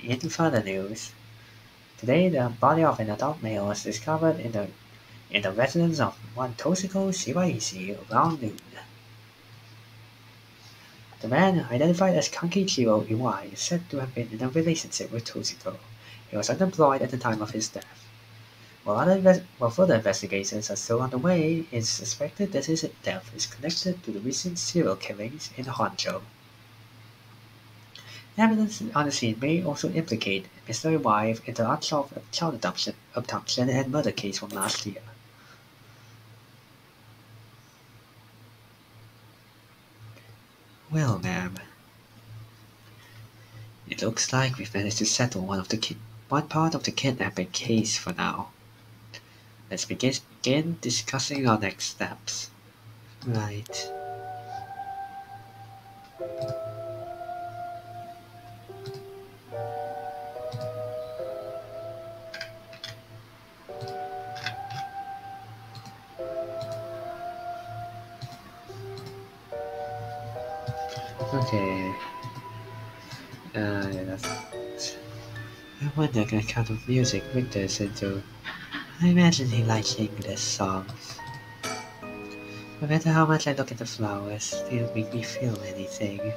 In further news, today the body of an adult male was discovered in the residence of one Toshiko Shiraishi around noon. The man, identified as Kankichiro Iwai, is said to have been in a relationship with Toshiko. He was unemployed at the time of his death. While further investigations are still underway, it is suspected that his death is connected to the recent serial killings in Honjo. Evidence on the scene may also implicate Mr. Wife in the unsolved child abduction and murder case from last year. Well, ma'am, it looks like we've managed to settle one part of the kidnapping case for now. Let's begin discussing our next steps. Right. Okay. I wonder what kind of music Victor is into. I imagine he likes English songs. No matter how much I look at the flowers, they don't make me feel anything.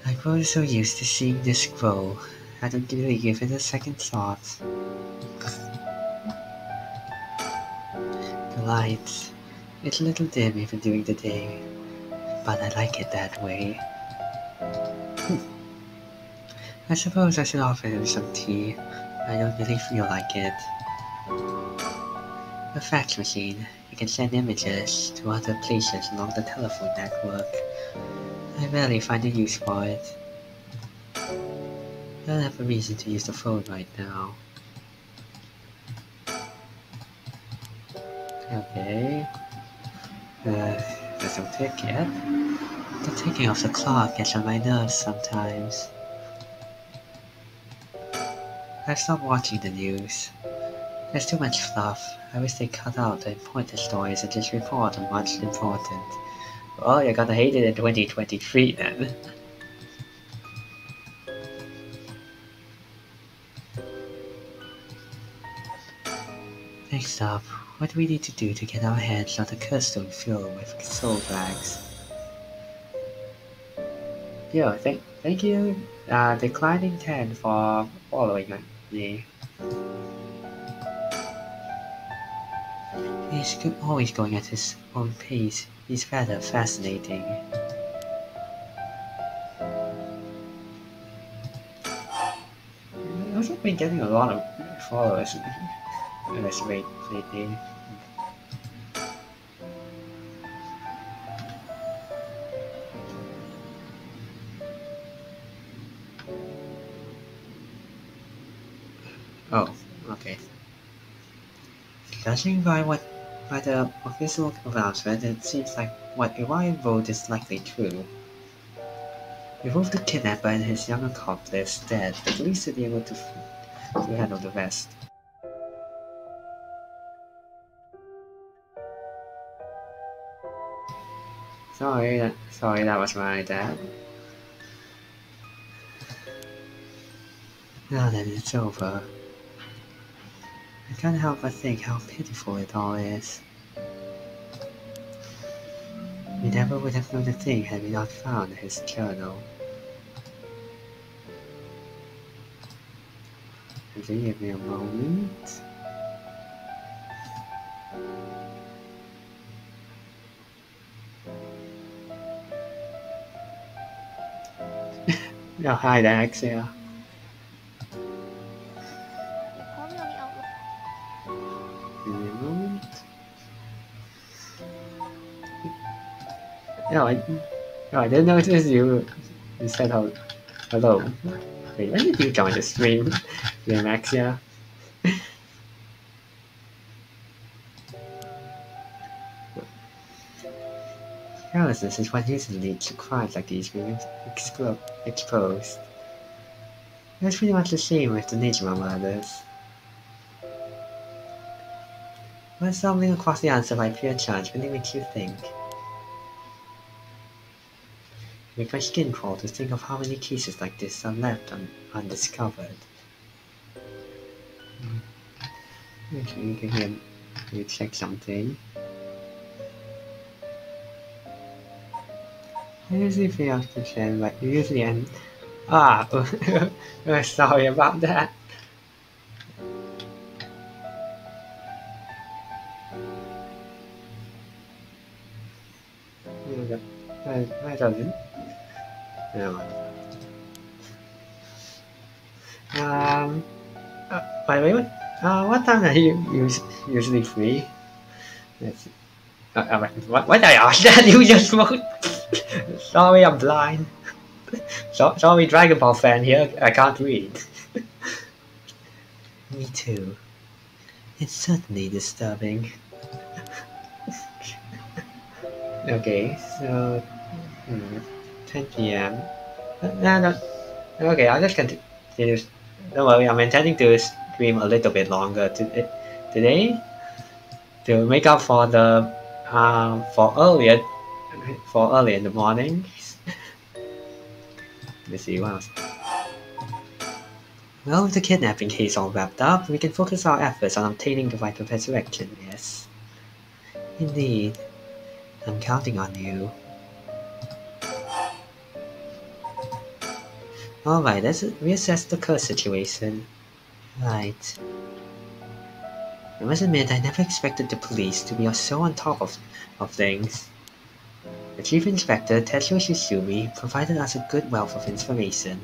I grow so used to seeing this grow, I don't really give it a second thought. The light, it's a little dim even during the day, but I like it that way. I suppose I should offer him some tea. I don't really feel like it. A fax machine. You can send images to other places along the telephone network. I barely find a use for it. I don't have a reason to use the phone right now. Okay. There's no tick yet. The ticking of the clock gets on my nerves sometimes. I've stopped watching the news. There's too much fluff. I wish they cut out the important stories and just report on what's important. Well, you're gonna hate it in 2023 then. Next up, what do we need to do to get our hands on the Curstone filled with soul flags? Yeah, thank you, Declining 10 for following me. He's always going at his own pace. He's rather fascinating. I've also been getting a lot of followers at this rate lately. Oh, okay. Judging by the official announcement, it seems like what Orion wrote is likely true. We moved the kidnapper and his young accomplice dead, but at least to be able to handle the rest. Sorry, that was my dad. Now that it's over, I can't help but think how pitiful it all is. We never would have known a thing had we not found his journal. Give me a moment. Oh, hi there, Axia. Give me a moment. I didn't notice you said hello. Wait, when did you join the stream? Axia? Carelessness is what usually leads to crimes like these being exposed. It's pretty much the same with the Nijima murders. When stumbling across the answer by pure chance really makes you think. It makes my skin crawl to think of how many cases like this are left undiscovered. Okay, you can hear me check something. I usually pay attention, but usually I'm... sorry about that. I don't. No. Um. By the way, what time are you usually free? Let's see. What I asked that you just wrote? Sorry, I'm blind. Sorry, Dragon Ball fan here. I can't read. Me too. It's certainly disturbing. Okay, so 10 p.m. No, okay, I'll just continue. Don't worry, I'm intending to stream a little bit longer today to make up for the for early in the morning. Let's see what else. Well, with the kidnapping case all wrapped up, we can focus our efforts on obtaining the right of resurrection. Yes, indeed, I'm counting on you. Alright, let's reassess the curse situation. Right. I must admit, I never expected the police to be so on top of things. The Chief Inspector, Tetsuo Shizumi, provided us a good wealth of information.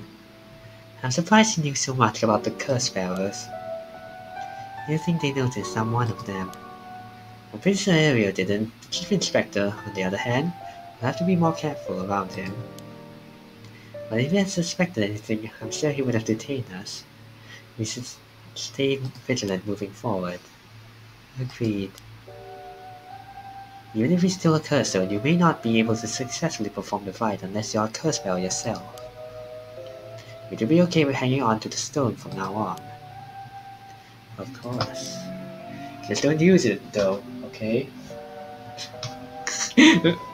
I'm surprised he knew so much about the curse bearers. Do you think they noticed I'm one of them? I'm pretty sure Ariel didn't. The Chief Inspector, on the other hand, will have to be more careful around him. But if he had suspected anything, I'm sure he would have detained us. We should stay vigilant moving forward. Agreed. Even if we steal a curse stone, you may not be able to successfully perform the rite unless you're a curse bearer yourself. Would you be okay with hanging on to the stone from now on? Of course. Just don't use it though, okay?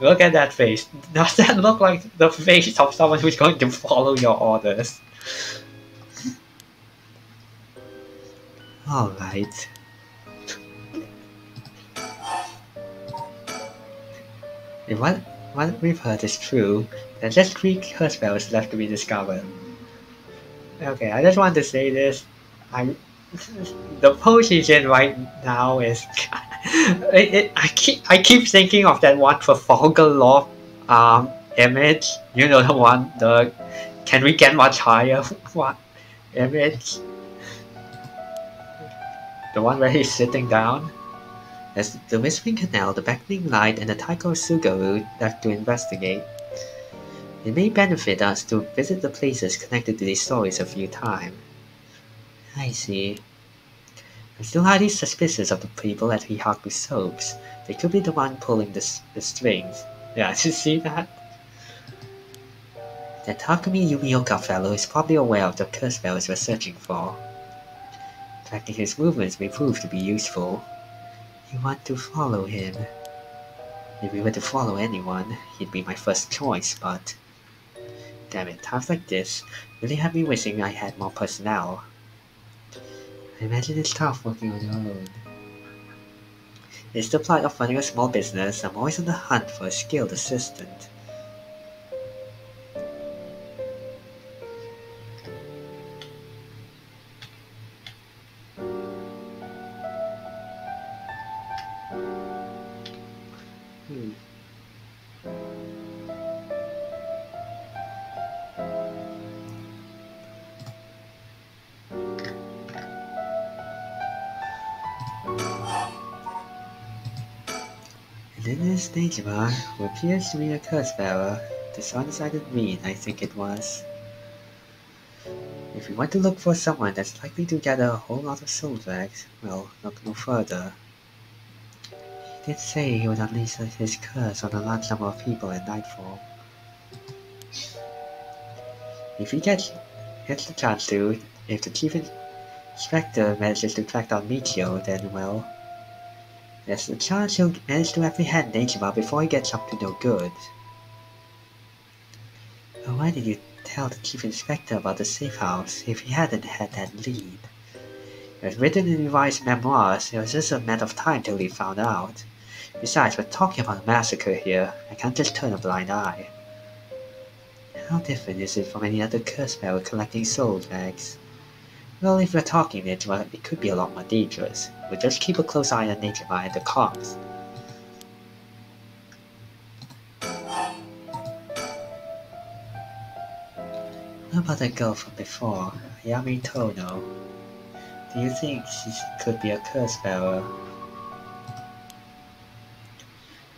Look at that face. Does that look like the face of someone who's going to follow your orders? Alright. If what we've heard is true, there's just 3 curse spells left to be discovered. Okay, I just want to say this. The position right now is I keep thinking of that one Trafalgar Law image. You know the one, the can we get much higher what image? The one where he's sitting down. There's the Whispering Canal, the Beckoning Light, and the Taiko Suga route left to investigate. It may benefit us to visit the places connected to these stories a few times. I see. I'm still highly suspicious of the people at Hihaku Soaps. They could be the one pulling the strings. Yeah, did you see that? That Takumi Yumioka fellow is probably aware of the curse spells we're searching for. Tracking his movements may prove to be useful. You want to follow him. If we were to follow anyone, he'd be my first choice, but... Damn it, times like this really have me wishing I had more personnel. I imagine it's tough working on your own. It's the plight of running a small business. I'm always on the hunt for a skilled assistant. And then there's Nejima, who appears to be a curse bearer. The one-sided read, I think it was. If we want to look for someone that's likely to gather a whole lot of soul drags, well, look no further. He did say he would unleash his curse on a large number of people at nightfall. If he gets the chance to, if the Chief Inspector manages to track down Michio, then well... There's a chance he'll manage to apprehend Nejima before he gets up to no good. But why did you tell the Chief Inspector about the safe house if he hadn't had that lead? It was written in revised memoirs. It was just a matter of time till he found out. Besides, we're talking about a massacre here. I can't just turn a blind eye. How different is it from any other curse bearer collecting soul drags? Well, if we're talking Nejima, it could be a lot more dangerous. We'll just keep a close eye on Nejima and the cops. about that girl from before, Ayami Tono? Do you think she could be a curse bearer?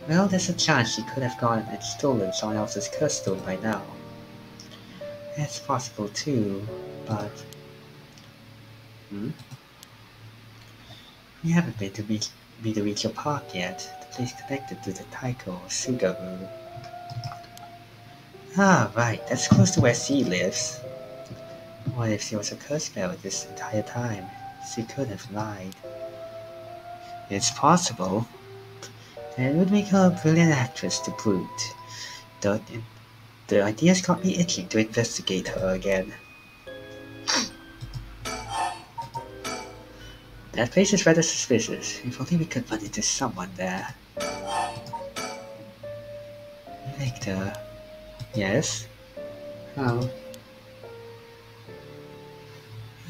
Well, there's a chance she could have gone and stolen someone else's curse stone by now. That's possible too, but... We haven't been to Midoricho Park yet, the place connected to the Taiko Sugaru. Ah, right, that's close to where she lives. What if she was a curse bearer this entire time? She could have lied. It's possible. It would make her a brilliant actress to boot. The idea's got me itching to investigate her again. That place is rather suspicious. If only we could run into someone there. Victor. Yes? Oh.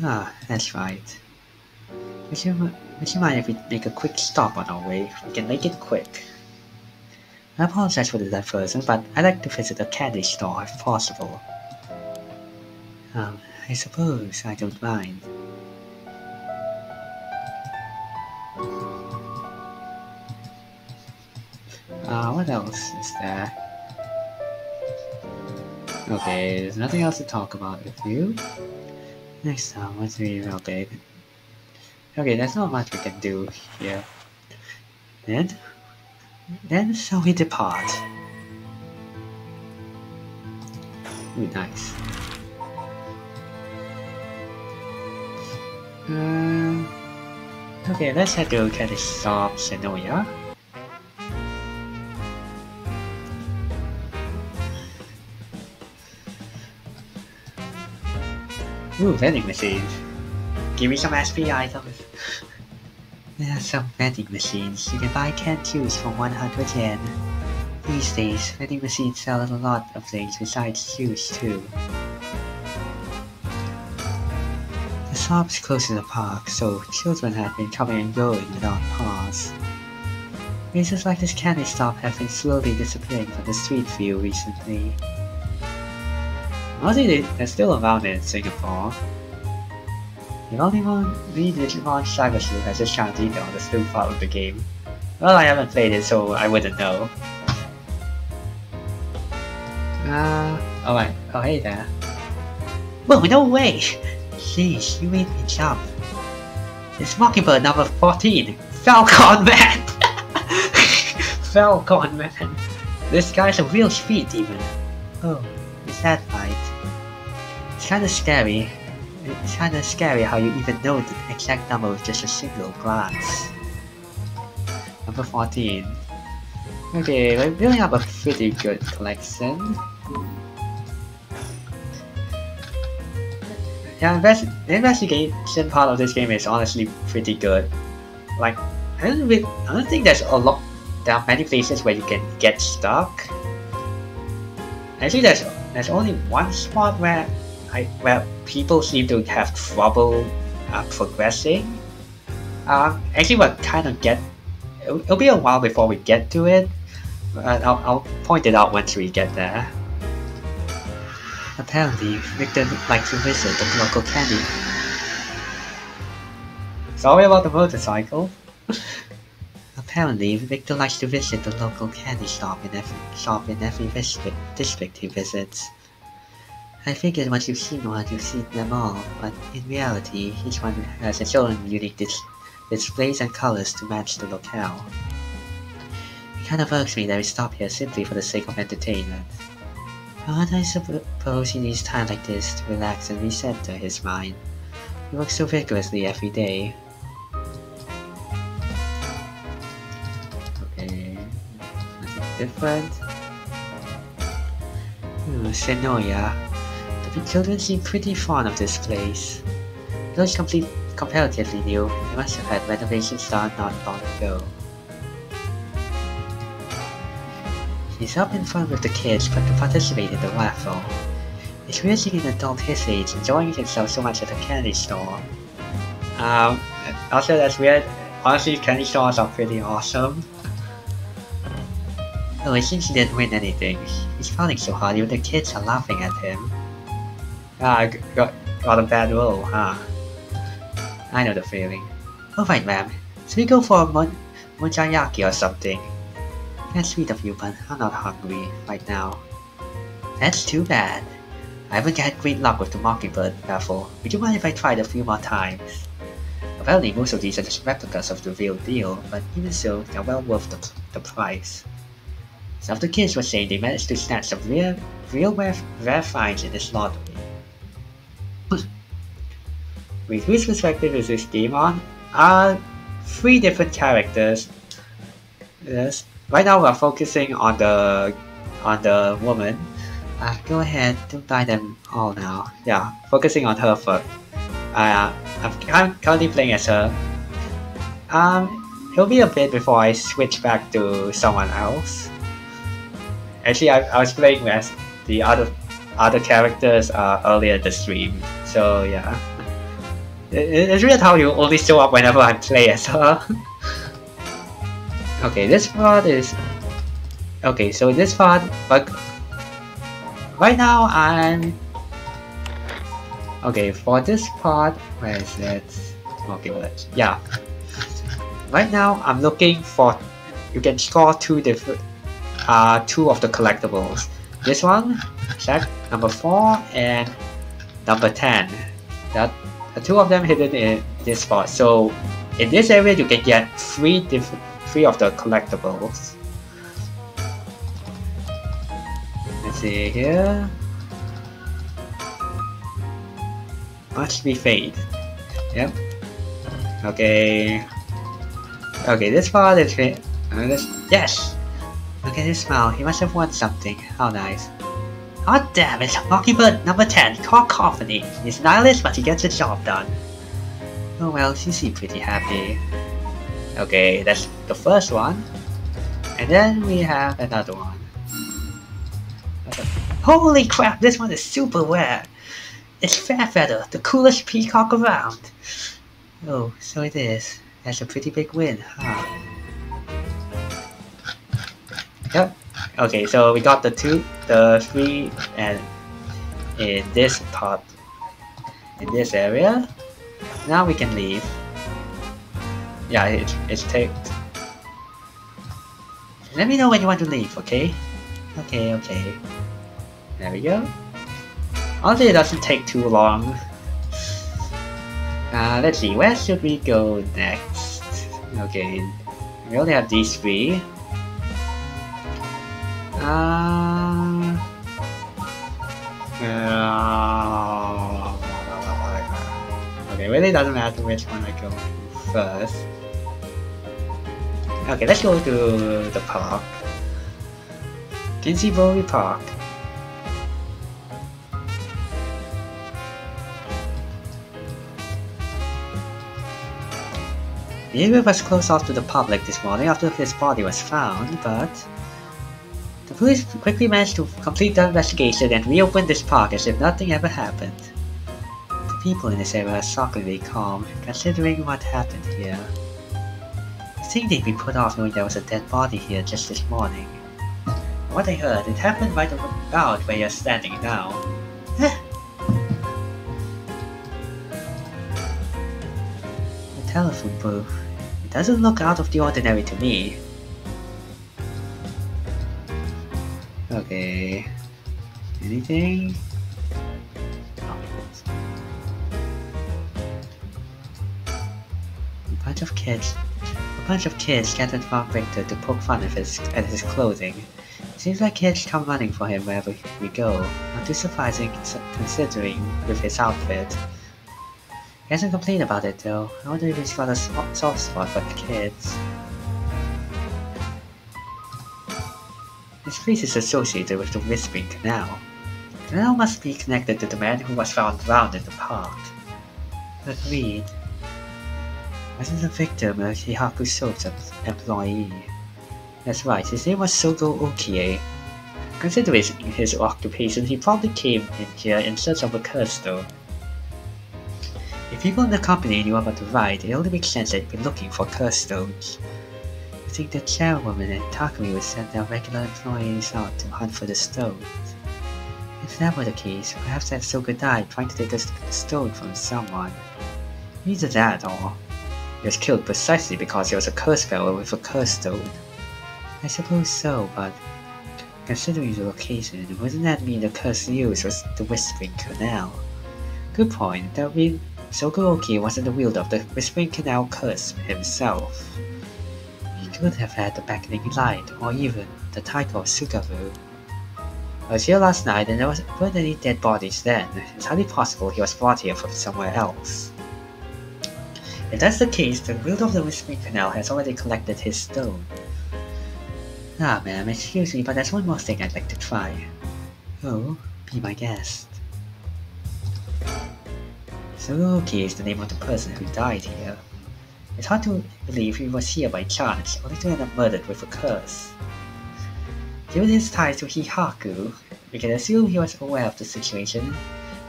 Ah, that's right. Would you mind if we make a quick stop on our way? We can make it quick. I apologize for the diversion, but I'd like to visit a candy store if possible. I suppose I don't mind. What else is there? Okay, there's nothing else to talk about with you. Next time, what's the email, babe? Okay, there's not much we can do here. Then shall we depart? Ooh, nice. Okay, let's head to Candy Shop Senoya. Ooh, vending machines. Give me some SP items. There are some vending machines. You can buy canned juice for 100 yen. These days, vending machines sell a lot of things besides juice too. The shop's close to the park, so children have been coming and going without pause. Places like this candy shop have been slowly disappearing from the street view recently. Honestly, they're still around in Singapore. The only one Digimon Cybersloop has this kind of detail that's still part of the game. Well, I haven't played it, so I wouldn't know. Alright. Oh, hey there. Whoa, no way! Jeez, you made me jump. It's Mockingbird number 14! Falcon Man! Falcon Man! This guy's a real speed demon. Oh, is that right? It's kinda scary. It's kinda scary how you even know the exact number with just a single glance. Number 14. Okay, we really have a pretty good collection. Yeah, the investigation part of this game is honestly pretty good. Like, I don't think there are many places where you can get stuck. Actually, there's only one spot where people seem to have trouble progressing. Actually, we'll kind of it'll be a while before we get to it, but I'll point it out once we get there. Apparently, Victor likes to visit the local candy. Sorry about the motorcycle. Apparently, Victor likes to visit the local candy shop in every district he visits. I figured once you've seen one, you've seen them all, but in reality, each one has its own unique displays and colors to match the locale. It kind of irks me that we stop here simply for the sake of entertainment. But I suppose he needs time like this to relax and recenter his mind. He works so vigorously every day. Okay, nothing different. Senoya. The children seem pretty fond of this place. Though it's comparatively new, they must have had renovations done not long ago. He's up in front with the kids but to participate in the raffle. It's weird seeing an adult his age enjoying himself so much at a candy store. Also that's weird. Honestly, candy stores are pretty awesome. Oh, it seems he didn't win anything. He's frowning so hard even the kids are laughing at him. got a bad roll, huh? I know the feeling. Alright, ma'am. So we go for a mochayaki or something. That's sweet of you, but I'm not hungry right now. That's too bad. I haven't had great luck with the mockingbird raffle. Would you mind if I tried a few more times? Apparently, most of these are just replicas of the real deal, but even so, they're well worth the price. Some of the kids were saying they managed to snatch some rare finds in this lottery. With whose perspective is this game on? 3 different characters. Yes. Right now we're focusing on the woman. Go ahead, don't buy them all now. Yeah, focusing on her first. I'm currently playing as her. It'll be a bit before I switch back to someone else. Actually, I was playing as the other characters earlier in the stream. So yeah. It's weird how you only show up whenever I play as her. Okay, this part is... Okay, so this part... But right now I'm... Okay, for this part... Where is it? Okay, let's... Yeah. Right now I'm looking for... You can score 2 different... 2 of the collectibles. This one, check, number 4 and number 10. The 2 of them hidden in this spot. So in this area you can get 3 of the collectibles. Let's see here. Must be fade. Yep. Okay. Okay, this part is yes! Look at his smile, he must have won something. How nice. Oh damn it, Mockingbird number 10, Core Company. He's nihilist, but he gets the job done. Oh well, you seem pretty happy. Okay, that's the first one. And then we have another one. Holy crap, this one is super rare. It's Fairfeather, the coolest peacock around. Oh, so it is. That's a pretty big win, huh? Yep. Okay, so we got the 3, and in this part, in this area. Now we can leave. Yeah, it's taped. Let me know when you want to leave, okay? Okay. There we go. Honestly, it doesn't take too long. Let's see, where should we go next? Okay, we only have these 3. Okay, really doesn't matter which one I go to first. Okay, let's go to the park. Kinsey Park. The area was closed off to the public this morning after his body was found, but the police quickly managed to complete the investigation and reopen this park as if nothing ever happened. The people in this area are shockingly calm, considering what happened here. I think they'd be put off knowing there was a dead body here just this morning. From what I heard, it happened right about where you're standing now. The telephone booth. It doesn't look out of the ordinary to me. Okay. Anything? A bunch of kids gathered around Victor to poke fun at his clothing. It seems like kids come running for him wherever we go. Not too surprising considering with his outfit. He hasn't complained about it though. I wonder if he's got a soft spot for the kids. This place is associated with the Whispering Canal. The canal must be connected to the man who was found drowned in the park. Agreed. Wasn't the victim a Hihaku Soap's employee? That's right, his name was Sogo Okie. Considering his occupation, he probably came in here in search of a curse stone. If people in the company knew about the ride, it only makes sense they'd be looking for curse stones. I think the chairwoman and Takumi would send their regular employees out to hunt for the stones. If that were the case, perhaps that Soka died trying to take a stone from someone. Either that or he was killed precisely because he was a cursed fellow with a cursed stone. I suppose so, but considering the location, wouldn't that mean the curse used was the Whispering Canal? Good point. That would mean Soka wasn't the wielder of the Whispering Canal curse himself. He could have had the beckoning light, or even the title of Sugaru. I was here last night and there weren't any dead bodies then. It's highly possible he was brought here from somewhere else. If that's the case, the wielder of the Whispering Canal has already collected his stone. Ah, ma'am, excuse me, but there's one more thing I'd like to try. Oh, be my guest. Suruki is the name of the person who died here. It's hard to believe he was here by chance, only to end up murdered with a curse. Given his ties to Hihaku, we can assume he was aware of the situation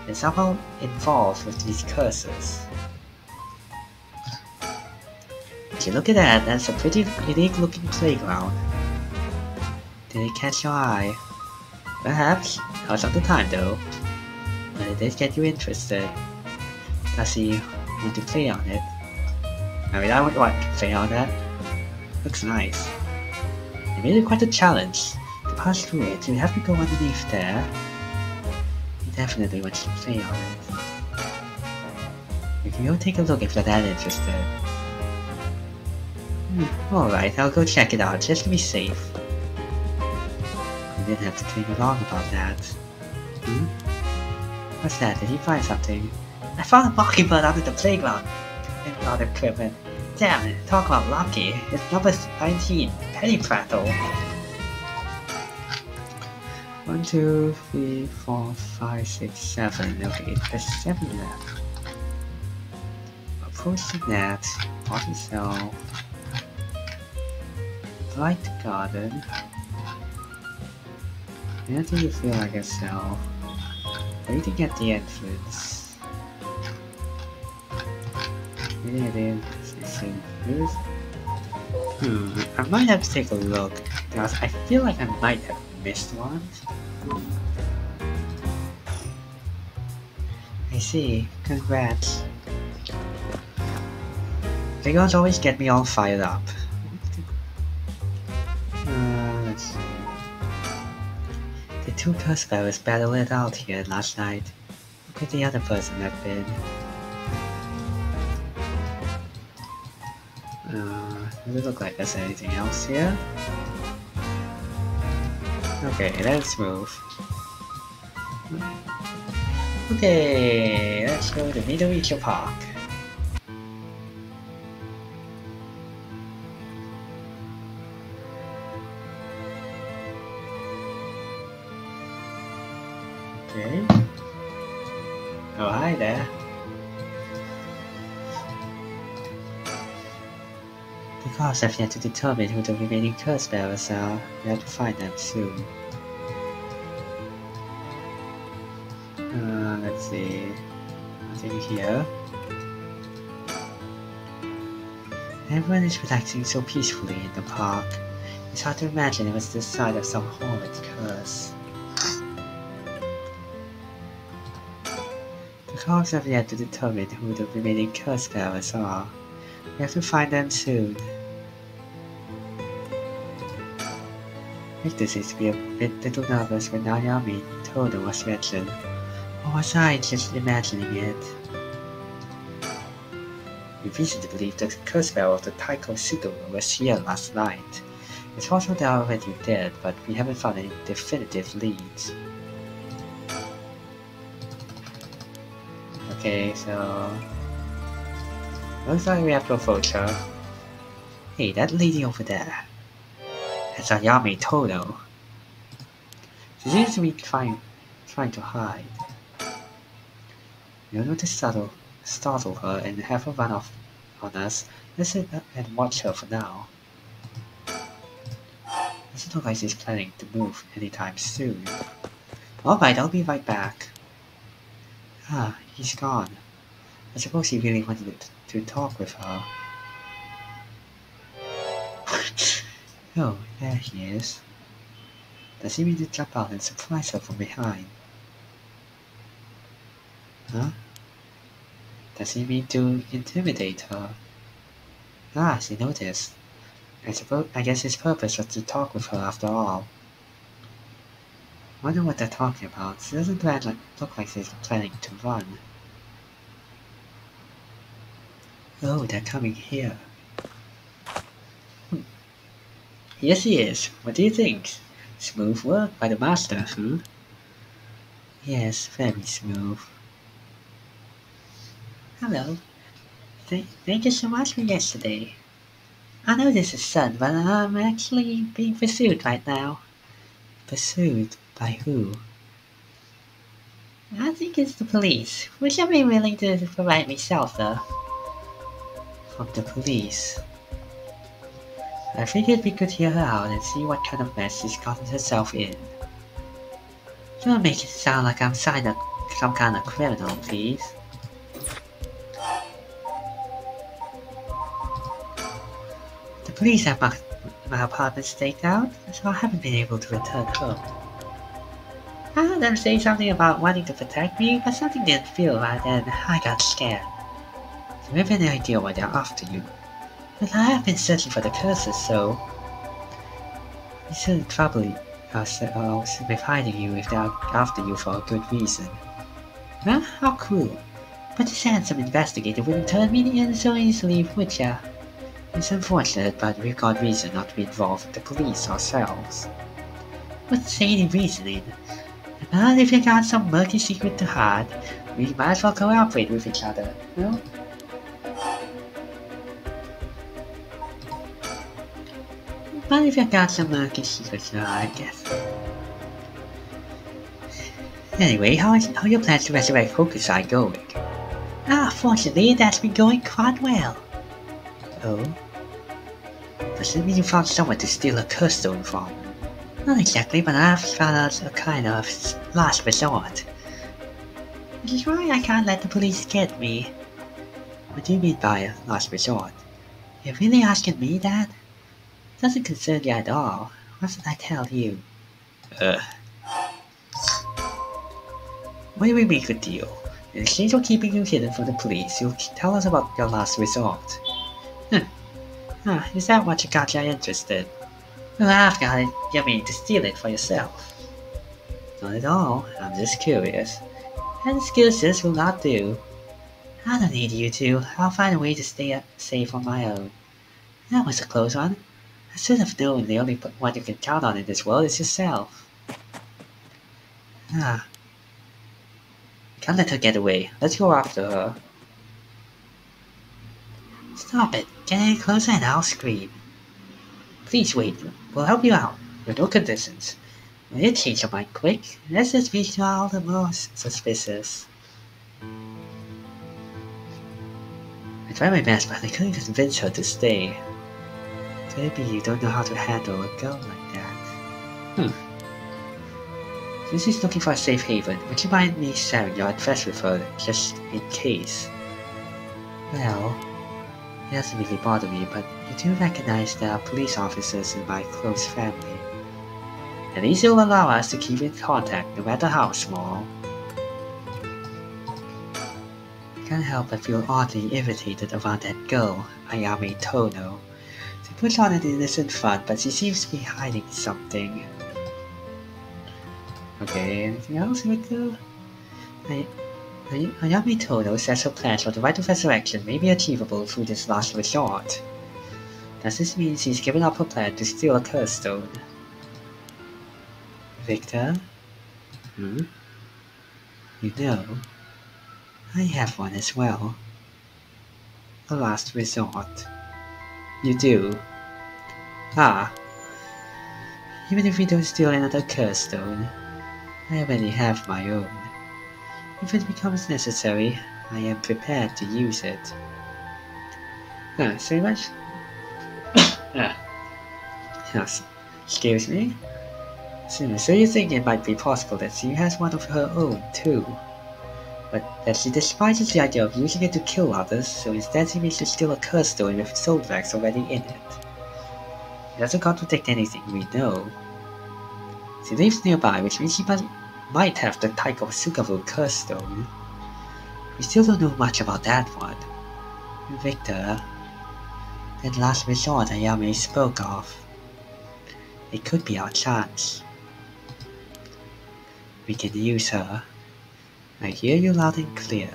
and somehow involved with these curses. If you look at that, that's a pretty unique looking playground. Did it catch your eye? Perhaps. Not all the time though. But it did get you interested. Does he want to play on it? I mean, I would want to play on that. Looks nice. They made it quite a challenge. To pass through it, you have to go underneath there. He definitely wants to play on it. You can go take a look if you're that interested. Alright, I'll go check it out, just to be safe. You didn't have to think long about that. What's that? Did you find something? I found a mockingbird under the playground. Playground equipment. Damn it, talk about lucky. It's number 19, Penny Prattle. 1, 2, 3, 4, 5, 6, 7. Okay, there's 7 left. Approach the net, body cell, light garden. Where do you feel like yourself? Waiting at the entrance. I might have to take a look, because I feel like I might have missed one. I see. Congrats. Playgrounds always get me all fired up. Let's see. The two cursed fellows battled it out here last night. Who could the other person have been? Does it look like there's anything else here? Okay, let's move. Okay, let's go to Midoricho Park. Okay. Oh, hi there. Because I've yet to determine who the remaining curse bearers are, we have to find them soon. Let's see. Nothing here. Everyone is relaxing so peacefully in the park. It's hard to imagine it was the site of some horrid curse. Because I've yet to determine who the remaining curse bearers are, we have to find them soon. Victor seems to be a little nervous when Nayami Todo was mentioned. Or was I just imagining it? We reason to believe the curse bearer of the Taiko Suguru was here last night. It's possible they are already dead, but we haven't found any definitive leads. Okay, so... looks like we have to approach her. Hey, that lady over there. That's Ayami Todo. She seems to be trying to hide. You'll know to startle her and have her run off on us. Let's sit and watch her for now. Doesn't look like she's planning to move anytime soon. Alright, I'll be right back. Ah, he's gone. I suppose he really wanted to talk with her. Oh, there he is. Does he mean to jump out and surprise her from behind? Huh? Does he mean to intimidate her? Ah, she noticed. I guess his purpose was to talk with her after all. Wonder what they're talking about. She doesn't look like she's planning to run. Oh, they're coming here. Here she is. What do you think? Smooth work by the master, hmm? Yes, very smooth. Hello. Thank you so much for yesterday. I know this is sudden, but I'm actually being pursued right now. Pursued? By who? I think it's the police. Would you be willing to provide me shelter? From the police? I figured we could hear her out and see what kind of mess she's gotten herself in. Don't make it sound like I'm some kind of criminal, please. The police have my apartment staked out, so I haven't been able to return home. I heard them say something about wanting to protect me, but something didn't feel right and I got scared. Do you have any idea why they're after you? But I have been searching for the curses, so... You shouldn't trouble be hiding you if they're after you for a good reason. Huh? How cruel. But this handsome investigator wouldn't turn me in so easily, would ya? It's unfortunate, but we've got reason not to be involved with the police ourselves. What's any reasoning? Well, if you got some murky secret to hide, we might as well cooperate with each other, no? But if you got some murky secret to hide, I guess. Anyway, how are your plans to resurrect Hokusai going? Fortunately, that's been going quite well. Oh? Does it mean you found someone to steal a curse stone from? Not exactly, but I've found out a kind of last resort. Which is why I can't let the police get me. What do you mean by a last resort? You're really asking me that? Doesn't concern you at all. What should I tell you? What do we make a deal? In exchange for keeping you hidden from the police, you'll tell us about your last resort. Is that what you got you interested? Well, I've got it. You mean to steal it for yourself? Not at all. I'm just curious. And excuses will not do. I don't need you to. I'll find a way to stay safe on my own. That was a close one. I should have known the only one you can count on in this world is yourself. Can't let her get away. Let's go after her. Stop it. Get any closer and I'll scream. Please wait. We'll help you out. With no conditions. When you change your mind quick, let's just make you all the more suspicious. I tried my best, but I couldn't convince her to stay. Maybe you don't know how to handle a girl like that. Since she's looking for a safe haven, would you mind me sharing your address with her, just in case? Well, it doesn't really bother me, but you do recognize there are police officers in my close family. At least you'll allow us to keep in contact, no matter how small. I can't help but feel oddly irritated around that girl, Ayame Tono. She puts on an innocent front, but she seems to be hiding something. Okay, anything else with her? Ayame Tono says her plans for the rite of resurrection may be achievable through this last resort. Does this mean she's given up her plan to steal a curse stone? Victor? You know, I have one as well. A last resort. You do? Even if we don't steal another curse stone, I already have my own. If it becomes necessary, I am prepared to use it. So much? Yes. Excuse me? So you think it might be possible that she has one of her own too? But that she despises the idea of using it to kill others, so instead she needs to steal a curse stone with soul wax already in it. It doesn't contradict anything we know. She lives nearby, which means she might have the type of Sugaru curse stone. We still don't know much about that one. Victor, that last resort Ayame spoke of. It could be our chance. We can use her. I hear you loud and clear.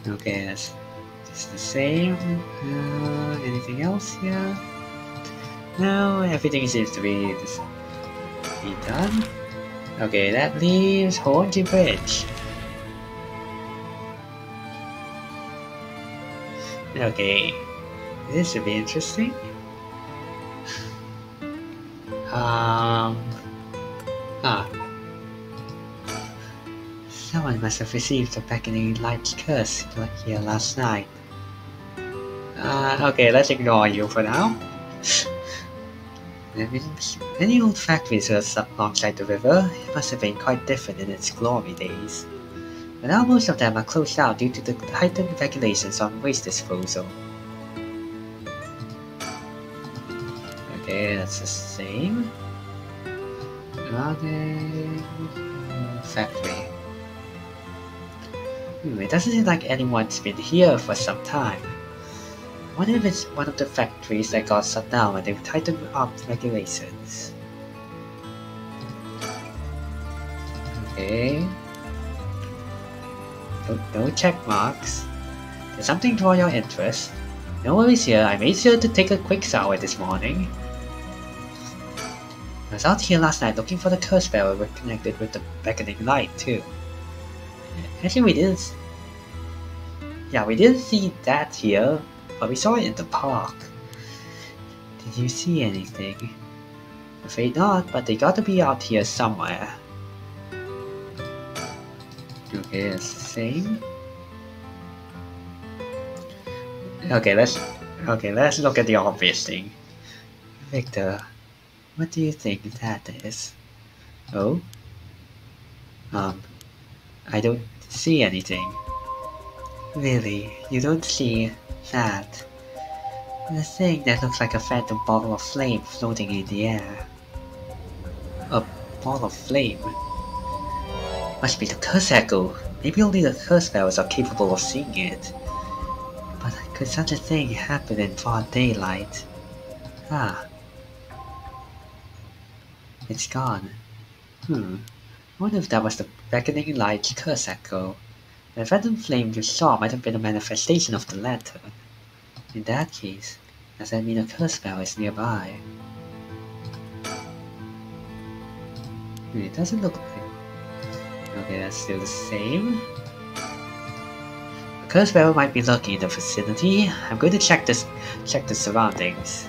Okay, that's just the same. Anything else here? No, everything seems to be done. Okay, that leaves Honjo Bridge. Okay, this should be interesting. Someone must have received a beckoning light curse here last night. Okay, let's ignore you for now. Many old factories were alongside the river. It must have been quite different in its glory days. But now most of them are closed down due to the heightened regulations on waste disposal. Okay, that's the same. Factory. It doesn't seem like anyone's been here for some time. I wonder if it's one of the factories that got shut down when they tightened up regulations. Okay. No check marks. There's something draw your interest. No worries here, I made sure to take a quick shower this morning. I was out here last night looking for the curse bearer connected with the beckoning light too. Actually we didn't see that here, but we saw it in the park. Did you see anything? Afraid not, but they got to be out here somewhere. Okay, it's the same. Okay, let's look at the obvious thing. Victor, what do you think that is? Oh? I don't see anything. Really, you don't see that? The thing that looks like a phantom ball of flame floating in the air. A ball of flame? Must be the curse echo. Maybe only the curse bearers are capable of seeing it. But could such a thing happen in broad daylight? It's gone. I wonder if that was the beckoning light's curse echo. The phantom flame you saw might have been a manifestation of the lantern. In that case, does that mean a curse bearer is nearby? It doesn't look like... Okay, that's still the same. A curse bearer might be lurking in the vicinity. I'm going to check the surroundings.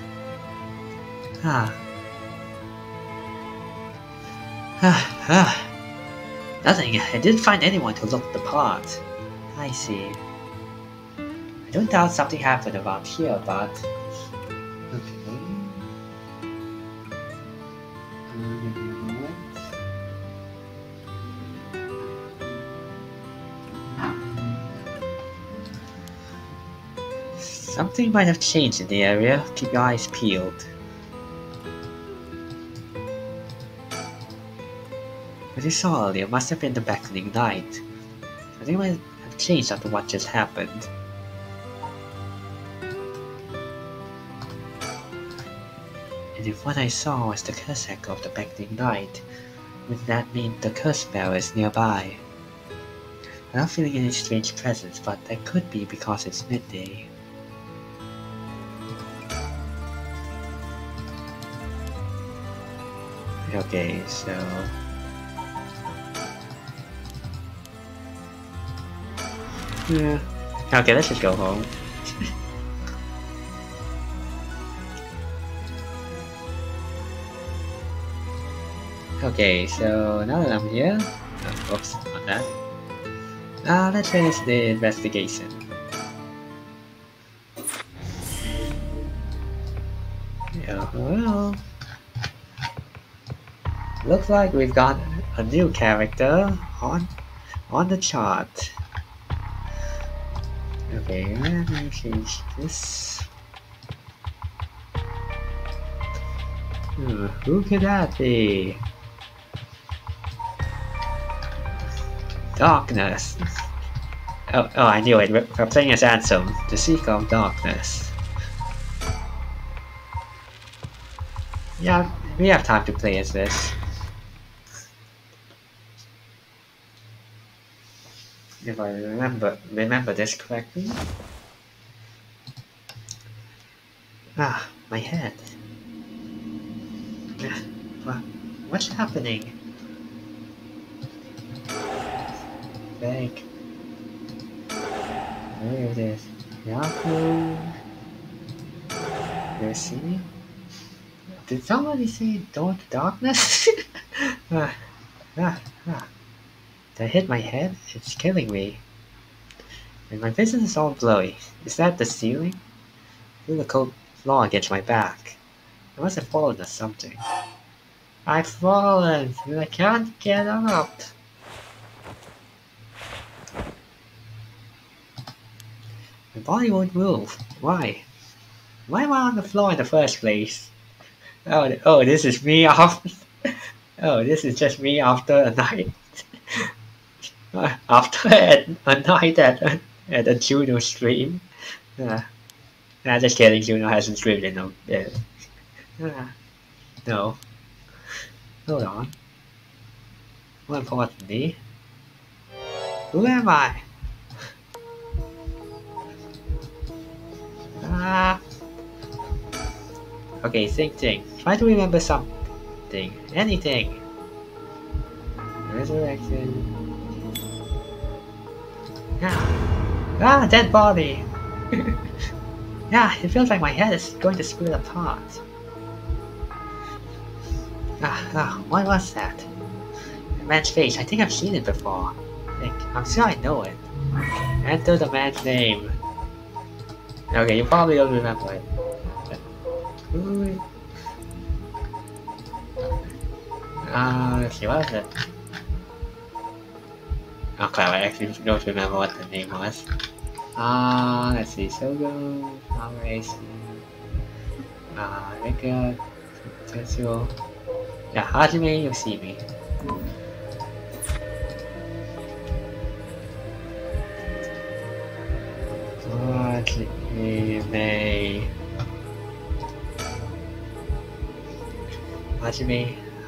Nothing. I didn't find anyone who looked the part. I see. I don't doubt something happened around here, but... Okay. Something might have changed in the area. Keep your eyes peeled. What you saw earlier must have been the beckoning light. Something might have changed after what just happened. And if what I saw was the curse echo of the beckoning light, would that mean the curse bearer is nearby? I'm not feeling any strange presence, but that could be because it's midday. Okay, so... Yeah. Okay, let's just go home. Okay, so now that I'm here... oops, not that. Let's finish the investigation. Yeah, well... Looks like we've got a new character on the chart. Okay, let me change this. Who could that be? Darkness. Oh, I knew it. We're playing as Ansem, the Seeker of Darkness. Yeah, we have time to play as this. If I remember this correctly. Ah, my head. What's happening? Fake. Where is it? Yahoo. You see? Did somebody say don't darkness? ah, ah, ah. Did I hit my head? It's killing me. And my vision is all blurry. Is that the ceiling? I feel the cold floor against my back. I must have fallen or something. I've fallen and I can't get up. My body won't move. Why? Why am I on the floor in the first place? Oh, this is me after. Oh, this is just me after a night. After a night at a Juno stream. Nah, just kidding. Juno hasn't streamed in a bit. No. Hold on. More importantly, who am I? Okay, think. Try to remember something. Anything. Resurrection. Dead body. Yeah, it feels like my head is going to split apart. What was that? The man's face. I think I've seen it before. I'm sure I know it. Enter the man's name. Okay, you probably don't remember it. Let's see, what was it? Okay, I actually don't remember what the name was. Let's see, Sogo, Race, Rika, Tetsuo. Yeah, Hajime, you see me.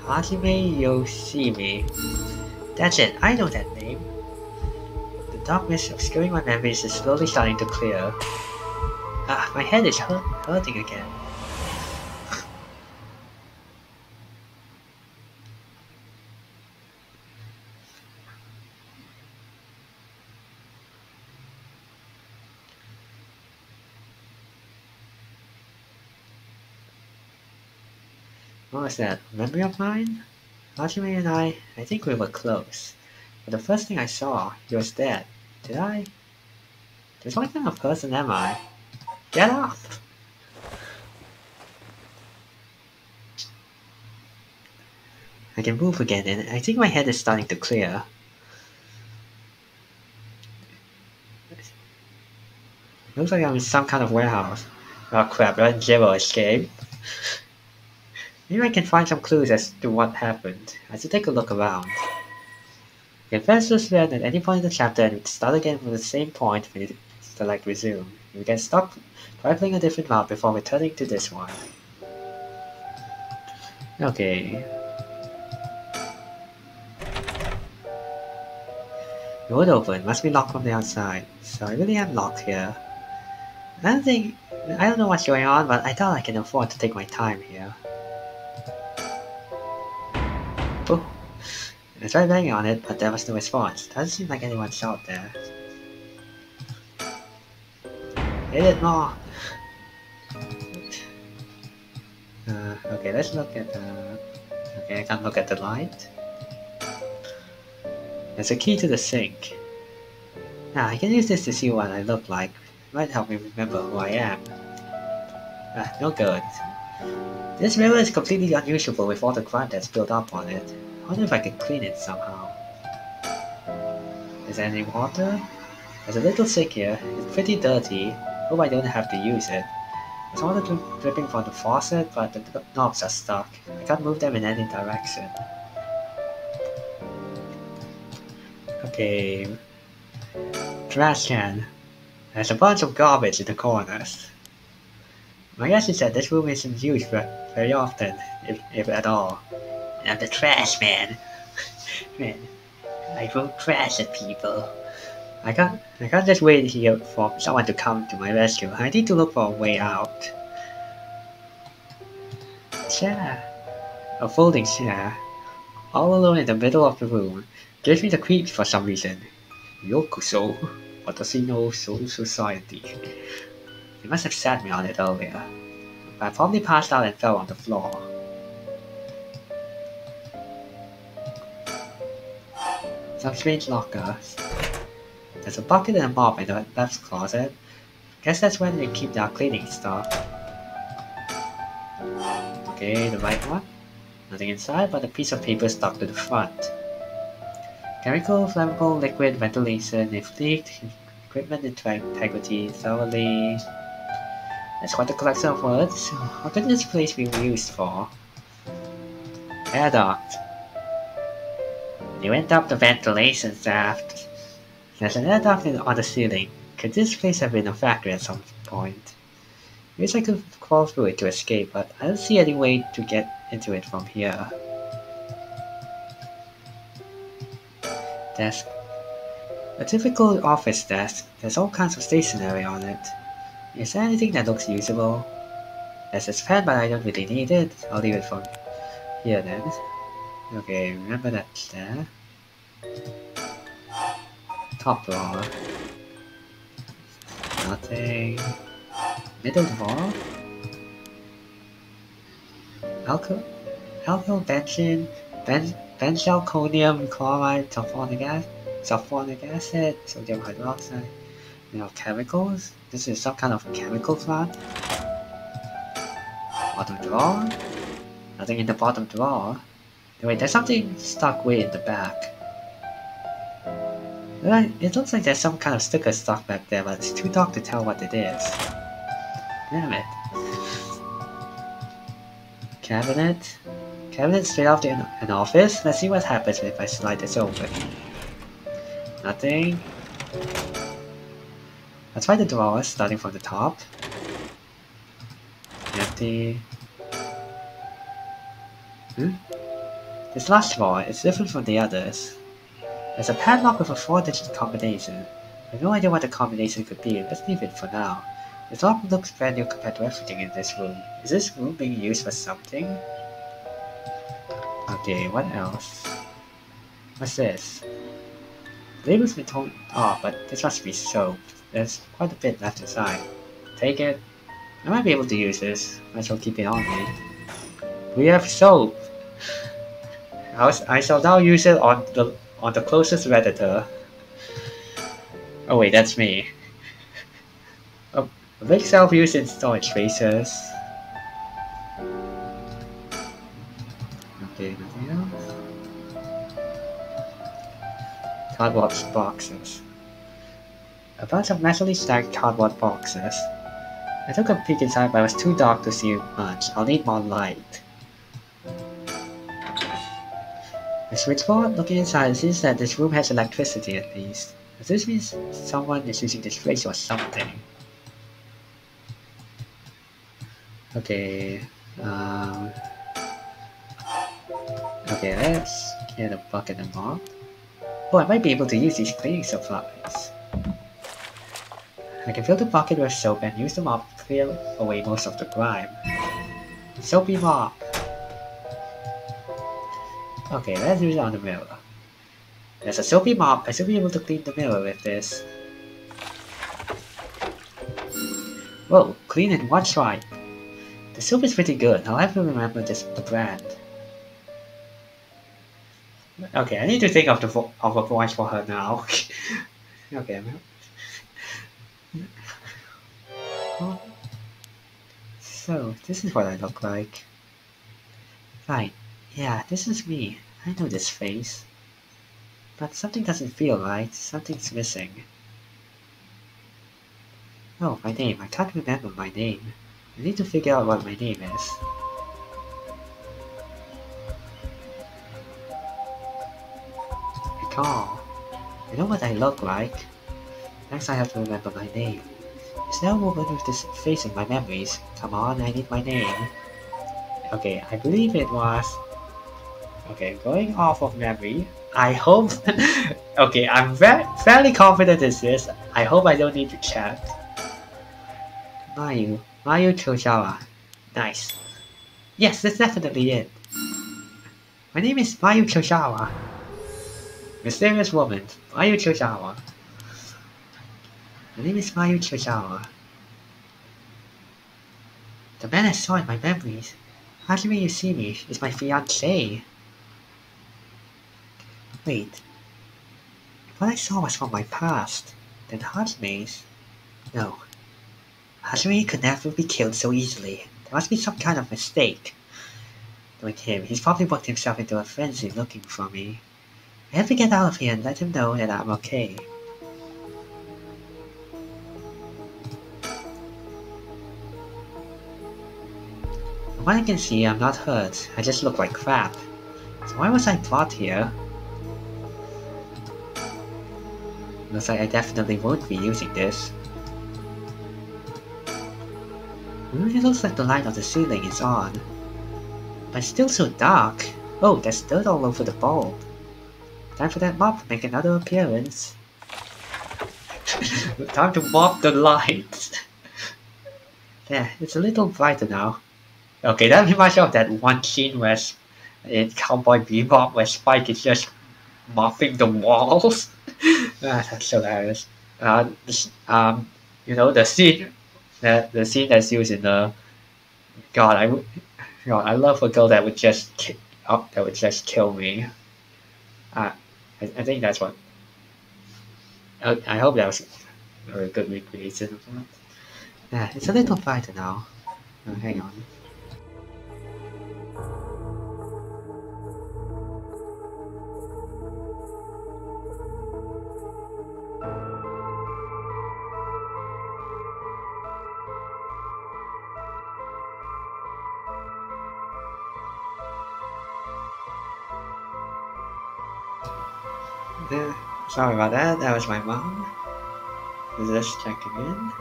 Hajime Yoshimi. That's it, I know that name. The darkness obscuring my memories is slowly starting to clear. My head is hurting again. What was that? A memory of mine? Hajime and I think we were close. But the first thing I saw, he was dead. Did I? Just what kind of person am I? Get up! I can move again and I think my head is starting to clear. Looks like I'm in some kind of warehouse. Oh crap, Run Zero escape. Maybe I can find some clues as to what happened. I should take a look around. You can press this button at any point in the chapter and start again from the same point when you select resume. You can stop by playing a different route before returning to this one. Okay. It would open, must be locked from the outside. So I really am locked here. I don't know what's going on, but I thought I can afford to take my time here. Oh, I tried banging on it, but there was no response. Doesn't seem like anyone's out there. Hit it more! Okay, let's look at okay, I can't look at the light. There's a key to the sink. Now, I can use this to see what I look like. It might help me remember who I am. No good. This mirror is completely unusable with all the grime that's built up on it. I wonder if I can clean it somehow. Is there any water? There's a little sink here. It's pretty dirty. Hope I don't have to use it. There's water dripping from the faucet, but the knobs are stuck. I can't move them in any direction. Okay. Trash can. There's a bunch of garbage in the corners. My guess is that this room isn't used very often, if at all. I'm the trash man. Man, I throw trash at people. I can't just wait here for someone to come to my rescue. I need to look for a way out. Chair. A folding chair. All alone in the middle of the room. Gives me the creeps for some reason. Yokuso. Watashino Soul Society. They must have sat me on it earlier. But I probably passed out and fell on the floor. Some strange lockers. There's a bucket and a mop in the left closet. Guess that's when they keep their cleaning stuff. Okay, the right one. Nothing inside but a piece of paper stuck to the front. Chemical, flammable, liquid, ventilation, if leaked, equipment integrity, thoroughly. That's quite a collection of words. What could this place be used for? Air duct. They went up the ventilation shaft. There's an air duct on the ceiling. Could this place have been a factory at some point? Wish I could crawl through it to escape, but I don't see any way to get into it from here. Desk. A typical office desk. There's all kinds of stationery on it. Is there anything that looks usable? There's this pen, but I don't really need it. I'll leave it from here then. Okay, remember that's there. Top drawer. Nothing. Middle drawer. Alkyl benzene, benzalkonium chloride, sulfonic acid, sodium hydroxide. Chemicals. This is some kind of chemical plant. Bottom drawer. Nothing in the bottom drawer. Wait, there's something stuck way in the back. It looks like there's some kind of sticker stuck back there, but it's too dark to tell what it is. Damn it. Cabinet. Cabinet straight off an office. Let's see what happens if I slide this open. Nothing. Let's try the drawers, starting from the top. Empty. This last drawer is different from the others. There's a padlock with a 4-digit combination. I have no idea what the combination could be. Let's leave it for now. The top looks brand new compared to everything in this room. Is this room being used for something? Okay, what else? What's this? The label's been torn off, but this must be soap. There's quite a bit left inside. Take it. I might be able to use this. Might as well keep it on me. We have soap! I shall now use it on the closest redditor. Oh wait, that's me. A big self-use in storage spaces. Okay, nothing else. Cardboard boxes. A bunch of messily stacked cardboard boxes. I took a peek inside, but it was too dark to see much. I'll need more light. The switchboard. Looking inside, it seems that this room has electricity at least. Does this mean someone is using this place or something? Okay. Okay, let's get a bucket and mop. Oh, I might be able to use these cleaning supplies. I can fill the bucket with soap and use the mop to clear away most of the grime. Soapy mop! Okay, let's use it on the mirror. There's a soapy mop. I should be able to clean the mirror with this. Whoa, clean in one swipe. The soap is pretty good. I'll have to remember the brand. Okay, I need to think of a voice for her now. Okay, so, this is what I look like. Right, yeah, this is me. I know this face. But something doesn't feel right. Something's missing. Oh, my name. I can't remember my name. I need to figure out what my name is. Recall. You know what I look like? Next I have to remember my name. Is there a woman with this face in my memories? Come on, I need my name. Okay, I believe it was... Okay, going off of memory. I hope... Okay, I'm fairly confident it's this. I hope I don't need to check. Mayu Chozawa. Nice. Yes, that's definitely it. My name is Mayu Chozawa. Mysterious woman, Mayu Chozawa. My name is Mayu Chozawa. The man I saw in my memories. How do you see me? Is my fiancé. Wait. If what I saw was from my past, then Hajime's... No. Hajime could never be killed so easily. There must be some kind of mistake. Knowing him, he's probably worked himself into a frenzy looking for me. I have to get out of here and let him know that I'm okay. From what I can see, I'm not hurt. I just look like crap. So why was I brought here? Looks like I definitely won't be using this. It looks like the light on the ceiling is on. But it's still so dark. Oh, there's dirt all over the bulb. Time for that mop to make another appearance. Time to mop the light. There, it's a little brighter now. Okay, that reminds me of that one scene where in Cowboy Bebop where Spike is just mopping the walls. That's hilarious. You know the scene that's used in the God, I love a girl that would just kill me. I think that's what. I hope that was a very good recreation of that. Yeah, it's a little brighter now. Oh, hang on. Yeah, sorry about that. That was my mom. Just checking in.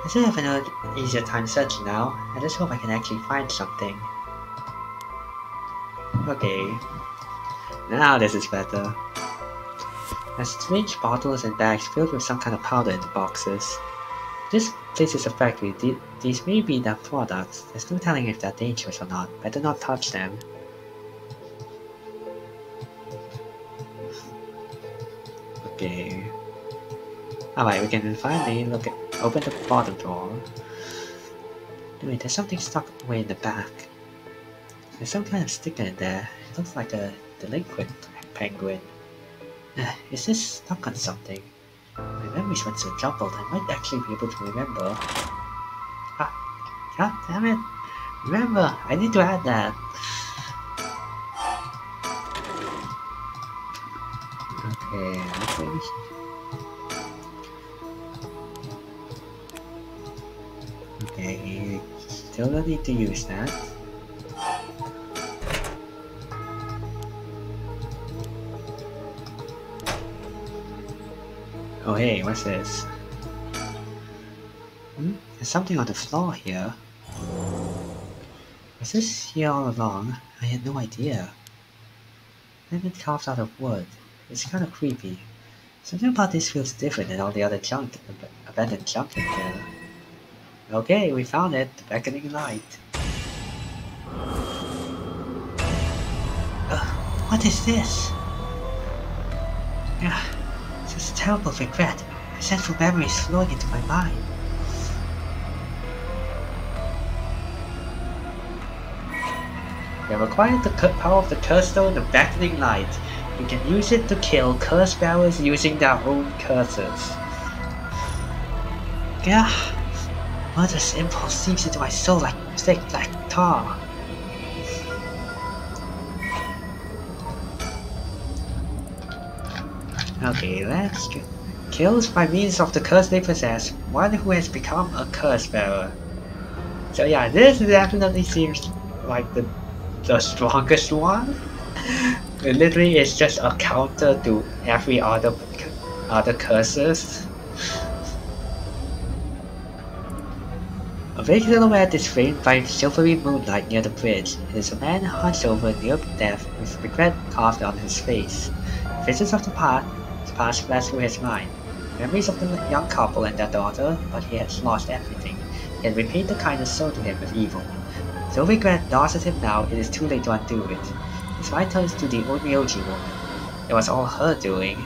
I should have an easier time searching now. I just hope I can actually find something. Okay. Now this is better. There's strange bottles and bags filled with some kind of powder in the boxes. This place is a factory. These may be their products. There's no telling if they're dangerous or not. Better not touch them. Okay. Alright, we can finally open the bottom drawer. Wait, there's something stuck way in the back. There's some kind of sticker in there. It looks like a delinquent penguin. Is this stuck on something? My memories went so jumbled, I might actually be able to remember. God damn it! Remember, I need to add that. Okay, okay, still don't need to use that. Oh hey, what's this? There's something on the floor here. Was this here all along? I had no idea. It's been carved out of wood. It's kind of creepy. Something about this feels different than all the other abandoned junk in here. Okay, we found it. The beckoning light. What is this? It's just a terrible regret. Resentful memories flowing into my mind. We have acquired the power of the curse stone, the beckoning light. You can use it to kill curse bearers using their own curses. Gah! Murderous impulse seeps into my soul like thick black tar. Okay, let's go. Kills by means of the curse they possess, one who has become a curse bearer. So yeah, this definitely seems like the strongest one. It literally is just a counter to every other curses. A vague silhouette is framed by silvery moonlight near the bridge. It is a man hunched over near death with regret carved on his face. Visions of the past flash through his mind. Memories of the young couple and their daughter, but he has lost everything. He had repaid the kindness shown to him with evil. Though regret gnaws at him now, it is too late to undo it. His mind turns to the Onmyoji woman. It was all her doing.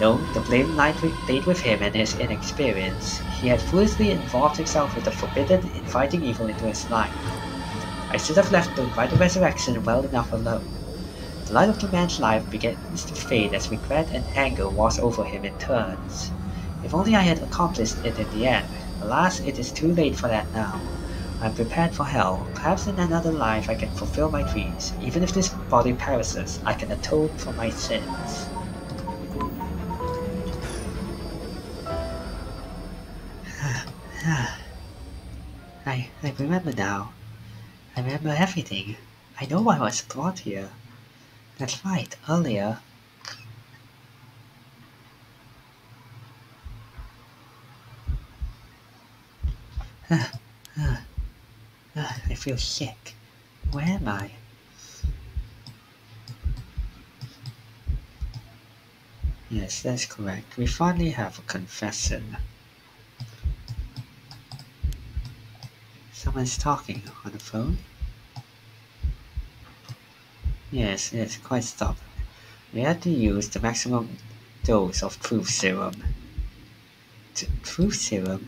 No, the blame laid with him and his inexperience. He had foolishly involved himself with the forbidden, inviting evil into his life. I should have left the right of resurrection well enough alone. The light of the man's life begins to fade as regret and anger wash over him in turns. If only I had accomplished it in the end. Alas, it is too late for that now. I am prepared for hell. Perhaps in another life I can fulfill my dreams. Even if this body perishes, I can atone for my sins. I remember now. I remember everything. I know why I was brought here. That's right, earlier. I feel sick. Where am I? Yes, that's correct. We finally have a confession. Someone's talking on the phone? Yes, quite stubborn. We had to use the maximum dose of truth serum. Truth serum?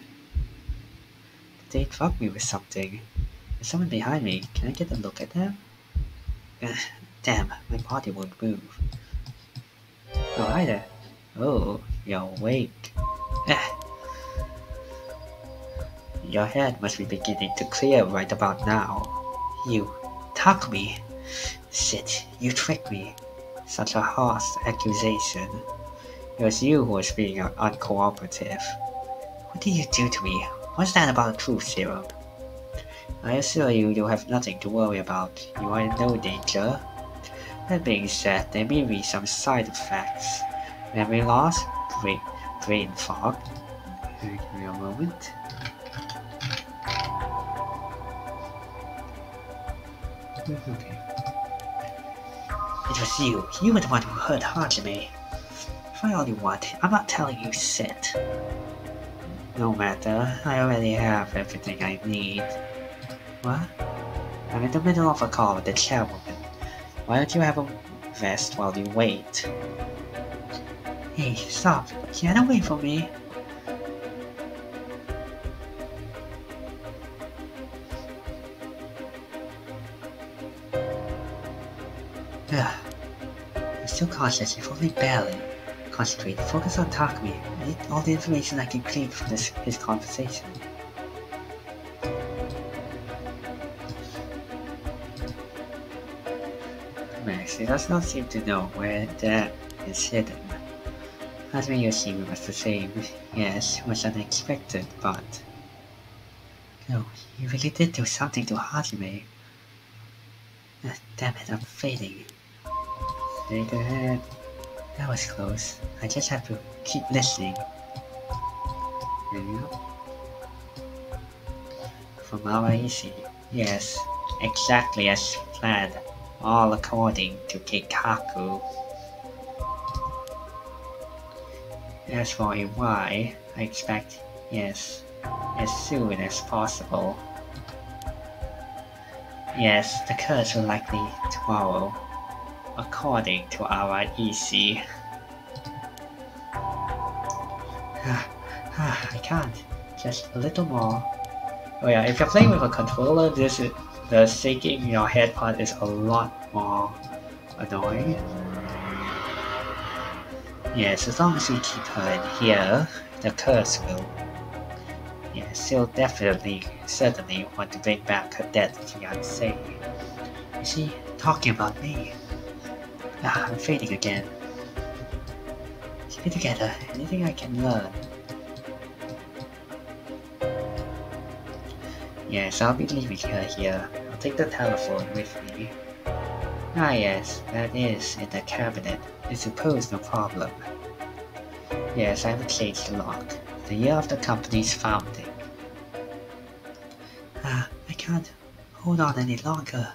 They drugged me with something. There's someone behind me. Can I get a look at them? Damn, my body won't move. Oh, hi there. Oh, you're awake. Your head must be beginning to clear right about now. You took me. Shit, you tricked me. Such a harsh accusation. It was you who was being uncooperative. What did you do to me? What's that about a truth serum? I assure you, you have nothing to worry about. You are in no danger. That being said, there may be some side effects. Memory loss, brain fog. Give me a moment. Okay. It was you. You were the one who hurt Hajime. Try all you want. I'm not telling you shit. No matter. I already have everything I need. What? I'm in the middle of a call with the chairwoman. Why don't you have a rest while you wait? Hey, stop. Get away from me. I'm still conscious, if only barely. Concentrate, focus on Takumi. I need all the information I can glean from his conversation. Max, he does not seem to know where that is hidden. Hajime Yoshimi was the same. Yes, it was unexpected, but... No, you really did do something to Hajime. Damn it, I'm fading. Straight ahead. That was close. I just have to keep listening. There you go. From Awaishi. Yes, exactly as planned. All according to Keikaku. As for a why, I expect, yes, as soon as possible. Yes, the curse will likely tomorrow, according to our EC. I can't. Just a little more. Oh yeah, if you're playing with a controller, the shaking in your head part is a lot more annoying. Yes, as long as we keep her in here, the curse will. Yes, she'll certainly want to bring back her dead fiancé. Is she talking about me? I'm fading again. Keep it together. Anything I can learn. Yes, I'll be leaving her here. I'll take the telephone with me. Ah yes, that is in the cabinet. I suppose no problem. Yes, I haven't changed the lock. The year of the company's founding. I can't hold on any longer.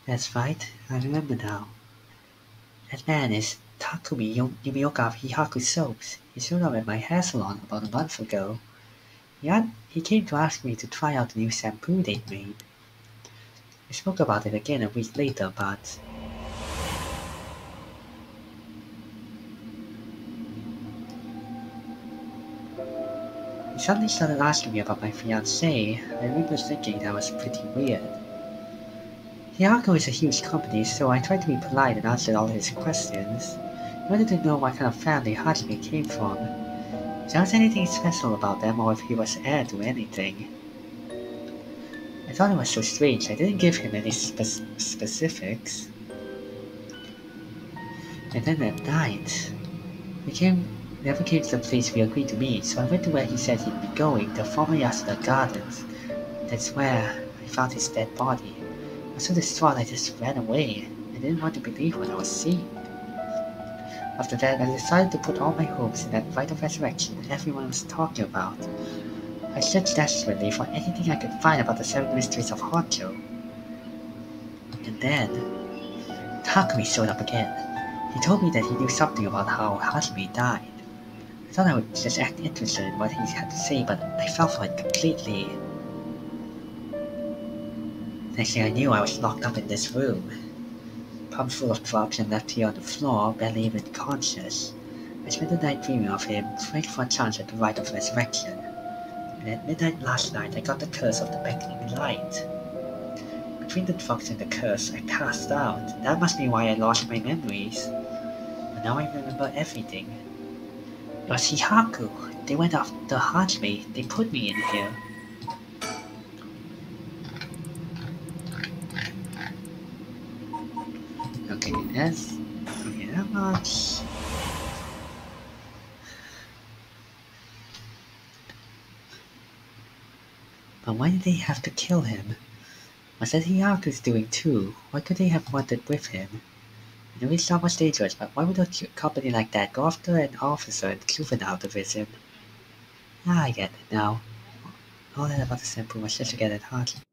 That's right, I remember now. That man is Takumi Yumioka of Hihaku Soaps. He showed up at my hair salon about a month ago. He came to ask me to try out the new shampoo they'd made. We spoke about it again a week later, but he suddenly started asking me about my fiancée. I remember thinking that was pretty weird. Hihaku is a huge company, so I tried to be polite and answered all his questions. He wanted to know what kind of family Hajime came from. If there was anything special about them or if he was heir to anything. I thought it was so strange I didn't give him any specifics. And then at night, never came to the place we agreed to meet, so I went to where he said he'd be going, the former Yasuda Gardens. That's where I found his dead body. I was so distraught I just ran away. I didn't want to believe what I was seeing. After that, I decided to put all my hopes in that rite of resurrection everyone was talking about. I searched desperately for anything I could find about the 7 mysteries of Honjo. And then, Takumi showed up again. He told me that he knew something about how Hajime died. I thought I would just act interested in what he had to say, but I fell for it completely. Next thing I knew, I was locked up in this room. Pump full of drugs and left here on the floor, barely even conscious. I spent the night dreaming of him, praying for a chance at the rite of resurrection. And at midnight last night, I got the curse of the beckoning light. Between the drugs and the curse, I passed out. That must be why I lost my memories. But now I remember everything. It was Hihaku. They went after Hajime. They put me in here. Okay, that much. But why did they have to kill him? Was that Hihaku's doing too? What could they have wanted with him? I know it's not much dangerous, but why would a company like that go after an officer and juvenile division? I get it now. All that about the shampoo was just to get at Hajime.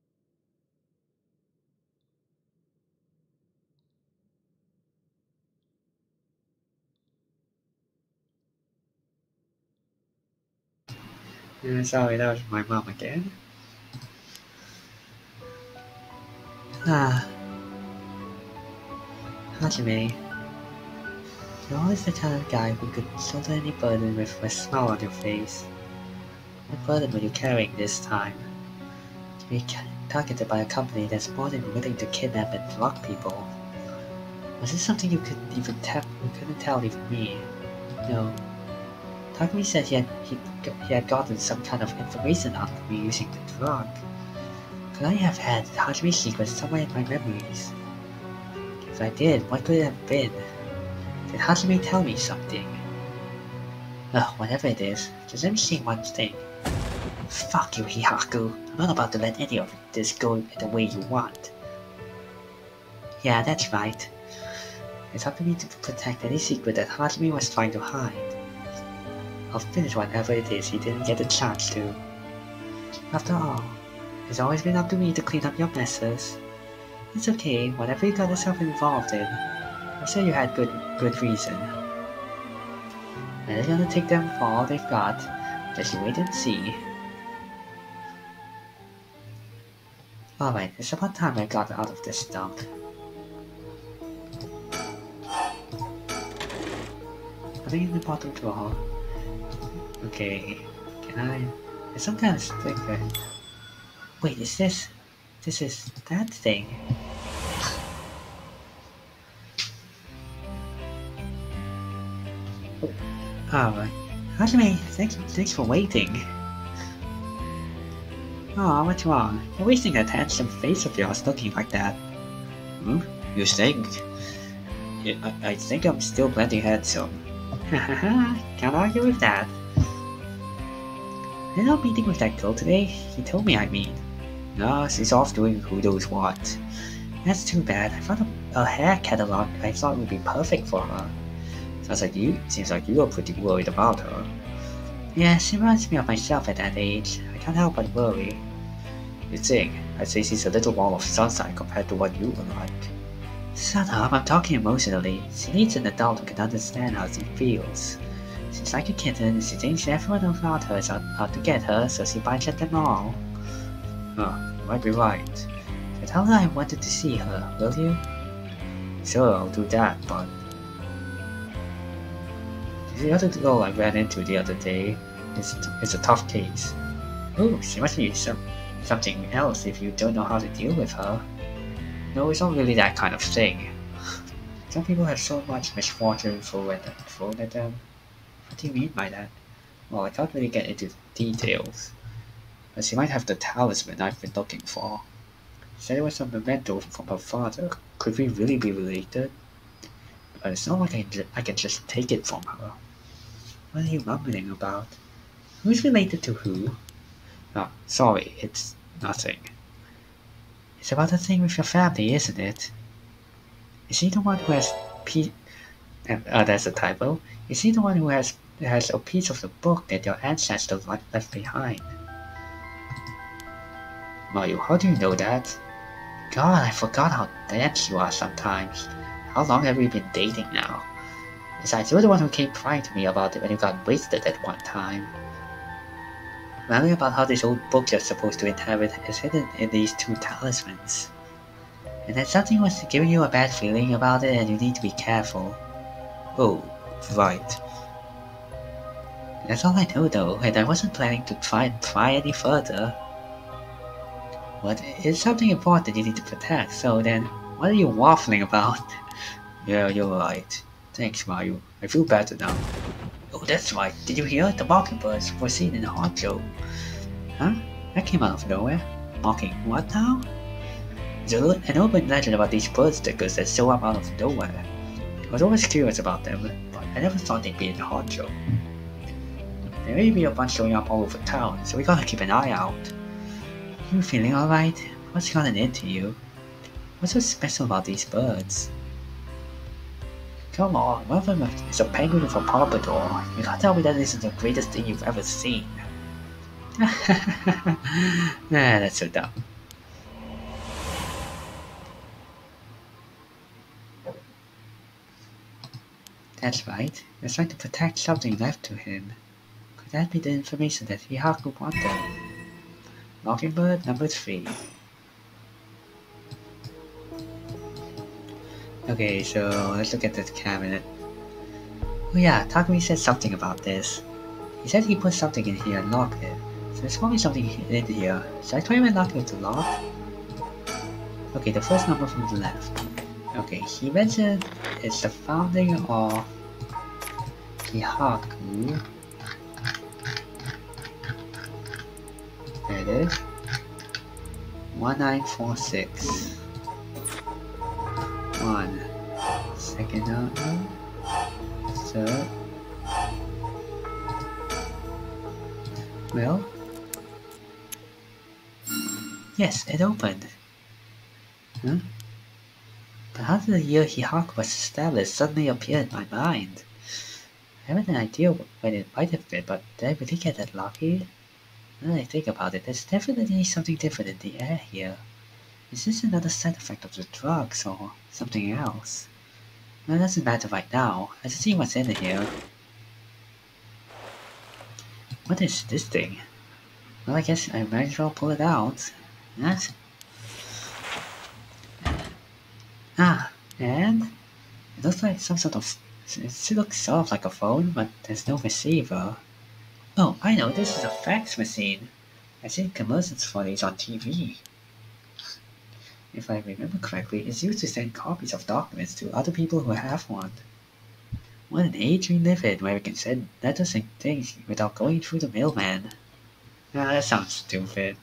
Sorry, that was my mom again. Hajime, you're always the kind of guy who could shoulder any burden with a smile on your face. What burden were you carrying this time? To be targeted by a company that's more than willing to kidnap and drug people. Was this something you couldn't tell even me? No. Takumi said he had gotten some kind of information on me using the drug. Could I have had Hajime's secret somewhere in my memories? If I did, what could it have been? Did Hajime tell me something? Whatever it is, just let me say one thing. Fuck you, Hihaku. I'm not about to let any of this go the way you want. Yeah, that's right. It's up to me to protect any secret that Hajime was trying to hide. I'll finish whatever it is he didn't get a chance to. After all, it's always been up to me to clean up your messes. It's okay, whatever you got yourself involved in. I'm sure you had good reason. I'm not gonna take them for all they've got. Just you wait and see. Alright, it's about time I got out of this dump. Nothing in the bottom drawer. Okay, can I... There's some kind of sticker. Wait, is this... This is that thing. Alright. Hajime, thanks for waiting. Aw, what's wrong? You're wasting that handsome face of yours looking like that. You think? I think I'm still plenty handsome. Hahaha, can't argue with that. You're not meeting with that girl today? He told me, I mean. No, she's off doing who knows what. That's too bad. I found a hair catalog I thought would be perfect for her. Seems like you are pretty worried about her. Yeah, she reminds me of myself at that age. I can't help but worry. You think? I'd say she's a little more of sunshine compared to what you were like. Shut up, I'm talking emotionally. She needs an adult who can understand how she feels. She's like a kitten, she thinks everyone around her is out to get her, so she bites at them all. Huh, you might be right. So tell her I wanted to see her, will you? Sure, I'll do that, but... The other girl I ran into the other day is a tough case. Oh, she must be something else if you don't know how to deal with her. No, it's not really that kind of thing. Some people have so much misfortune thrown at them. What do you mean by that? Well, I can't really get into details. But she might have the talisman I've been looking for. She said it was a memento from her father. Could we really be related? But it's not like I can just take it from her. What are you mumbling about? Who's related to who? Oh, sorry, it's nothing. It's about the thing with your family, isn't it? Is he the one who has that's a typo. Is he the one who has a piece of the book that your ancestors left behind? Mario, how do you know that? God, I forgot how dense you are sometimes. How long have we been dating now? Besides, you're the one who came crying to me about it when you got wasted at one time. Learning about how this old book you're supposed to inherit is hidden in these two talismans. And if something was giving you a bad feeling about it, and you need to be careful. Oh, right. That's all I know though, and I wasn't planning to try and pry any further. But it's something important you need to protect, so then, what are you waffling about? Yeah, you're right. Thanks, Mario. I feel better now. Oh, that's right. Did you hear? The mockingbirds were seen in Honjo. Huh? That came out of nowhere. Mocking what now? There's an urban legend about these bird stickers that show up out of nowhere. I was always curious about them, but I never thought they'd be in Honjo. There may be a bunch showing up all over town, so we gotta keep an eye out. You feeling alright? What's gotten into you? What's so special about these birds? Come on, one of them is a penguin with a pompadour. You can't tell me that isn't the greatest thing you've ever seen. That's so dumb. That's right. We're trying to protect something left to him. Could that be the information that Hihaku wanted? Mockingbird number 3. Okay, so let's look at this cabinet. Oh yeah, Takumi said something about this. He said he put something in here and locked it. So there's probably something in here. Should I try my luck with the lock? Okay, the first number from the left. Okay, he mentioned it's the founding of Hihaku. There it is. 1946. 1. Second number. Third. Well? Yes, it opened. Huh? But how did the year Hihaku was established suddenly appear in my mind? I have an idea when it might have been, but did I really get that lucky? Now that I think about it, there's definitely something different in the air here. Is this another side effect of the drugs or something else? Well, it doesn't matter right now. Let's see what's in here. What is this thing? Well, I guess I might as well pull it out. Yes. Ah, and it looks like some sort of. It looks sort of like a phone, but there's no receiver. Oh, I know, this is a fax machine. I've seen commercials for these on TV. If I remember correctly, it's used to send copies of documents to other people who have one. What an age we live in where we can send letters and things without going through the mailman. Ah, that sounds stupid.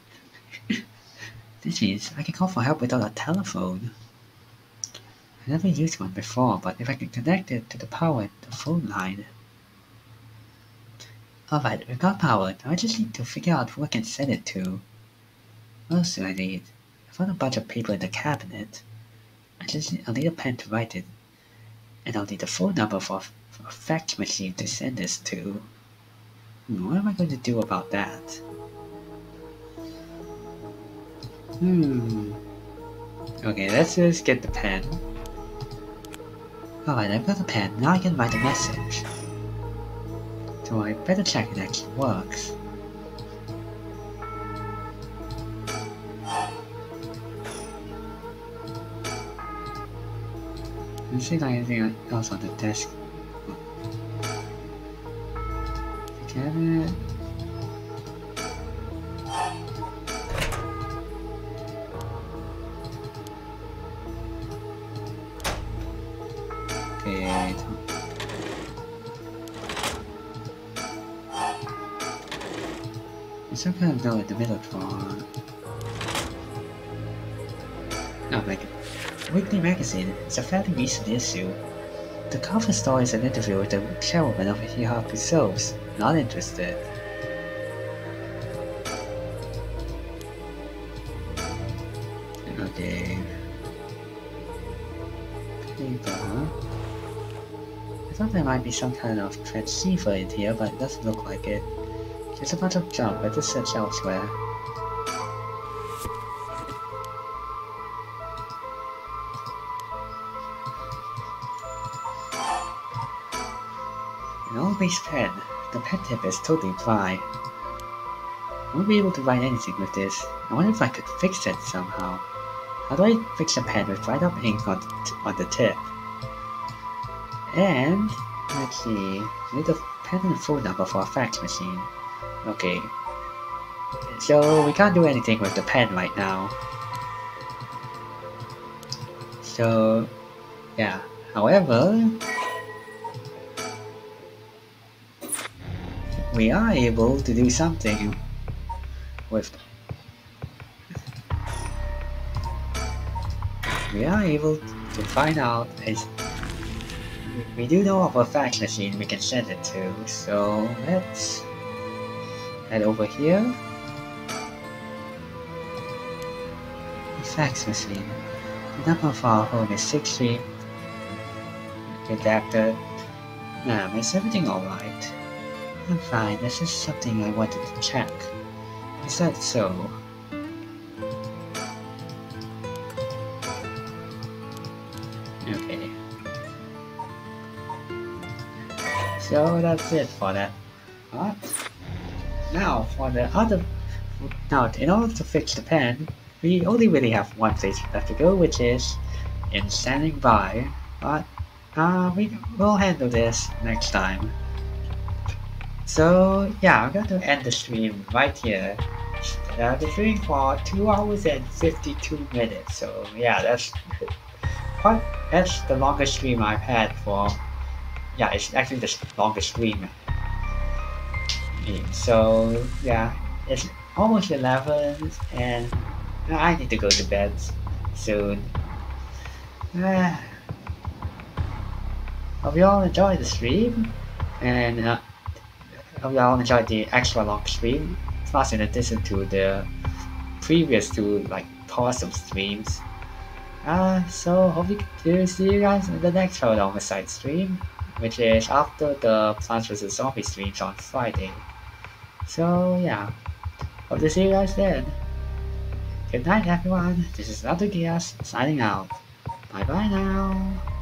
This means I can call for help without a telephone. I never used one before, but if I can connect it to the power in the phone line. Alright, we got power. Now I just need to figure out who I can send it to. What else do I need? I found a bunch of paper in the cabinet. I'll need a pen to write it. And I'll need a phone number for a fax machine to send this to. What am I going to do about that? Okay, let's just get the pen. Alright, I've got the pen. Now I can write a message. So I better check it actually works. Let's see if there's anything else on the desk. The cabinet. Okay. There's some kind of note in the middle for... Oh my god. Weekly magazine. It's a fairly recent issue. The cover story is an interview with the chairwoman of Hihaku Soaps. Not interested. Okay. Paper, huh? I thought there might be some kind of transceiver in here, but it doesn't look like it. There's a bunch of junk, but just search elsewhere. An old-base pen. The pen tip is totally dry. I won't be able to write anything with this. I wonder if I could fix it somehow. How do I fix a pen with dried up ink on the tip? And let's see. I need a pen and a phone number for a fax machine. Okay. So we can't do anything with the pen right now. So yeah. However, we are able to do something with... We are able to find out is... We do know of a fax machine we can send it to, so let's head over here. The fax machine. The number of our home is 63. Redacted. Is everything alright? I'm fine, this is something I wanted to check. Is that so? Okay. So that's it for that part. Now for the other... Now, in order to fix the pen, we only really have one place left to go, which is in standing by. But we will handle this next time. So yeah, I'm going to end the stream right here. I've been streaming for 2 hours and 52 minutes. So yeah, that's the longest stream I've had for... Yeah, it's actually the longest stream. So yeah, it's almost 11 and I need to go to bed soon. Hope you all enjoyed the stream, and hope you all enjoyed the extra long stream, plus in addition to the previous two like awesome streams. So hope to see you guys in the next Paranormasight stream, which is after the Plants vs Zombies streams on Friday. So yeah, hope to see you guys then. Good night everyone, this is Gears signing out. Bye bye now.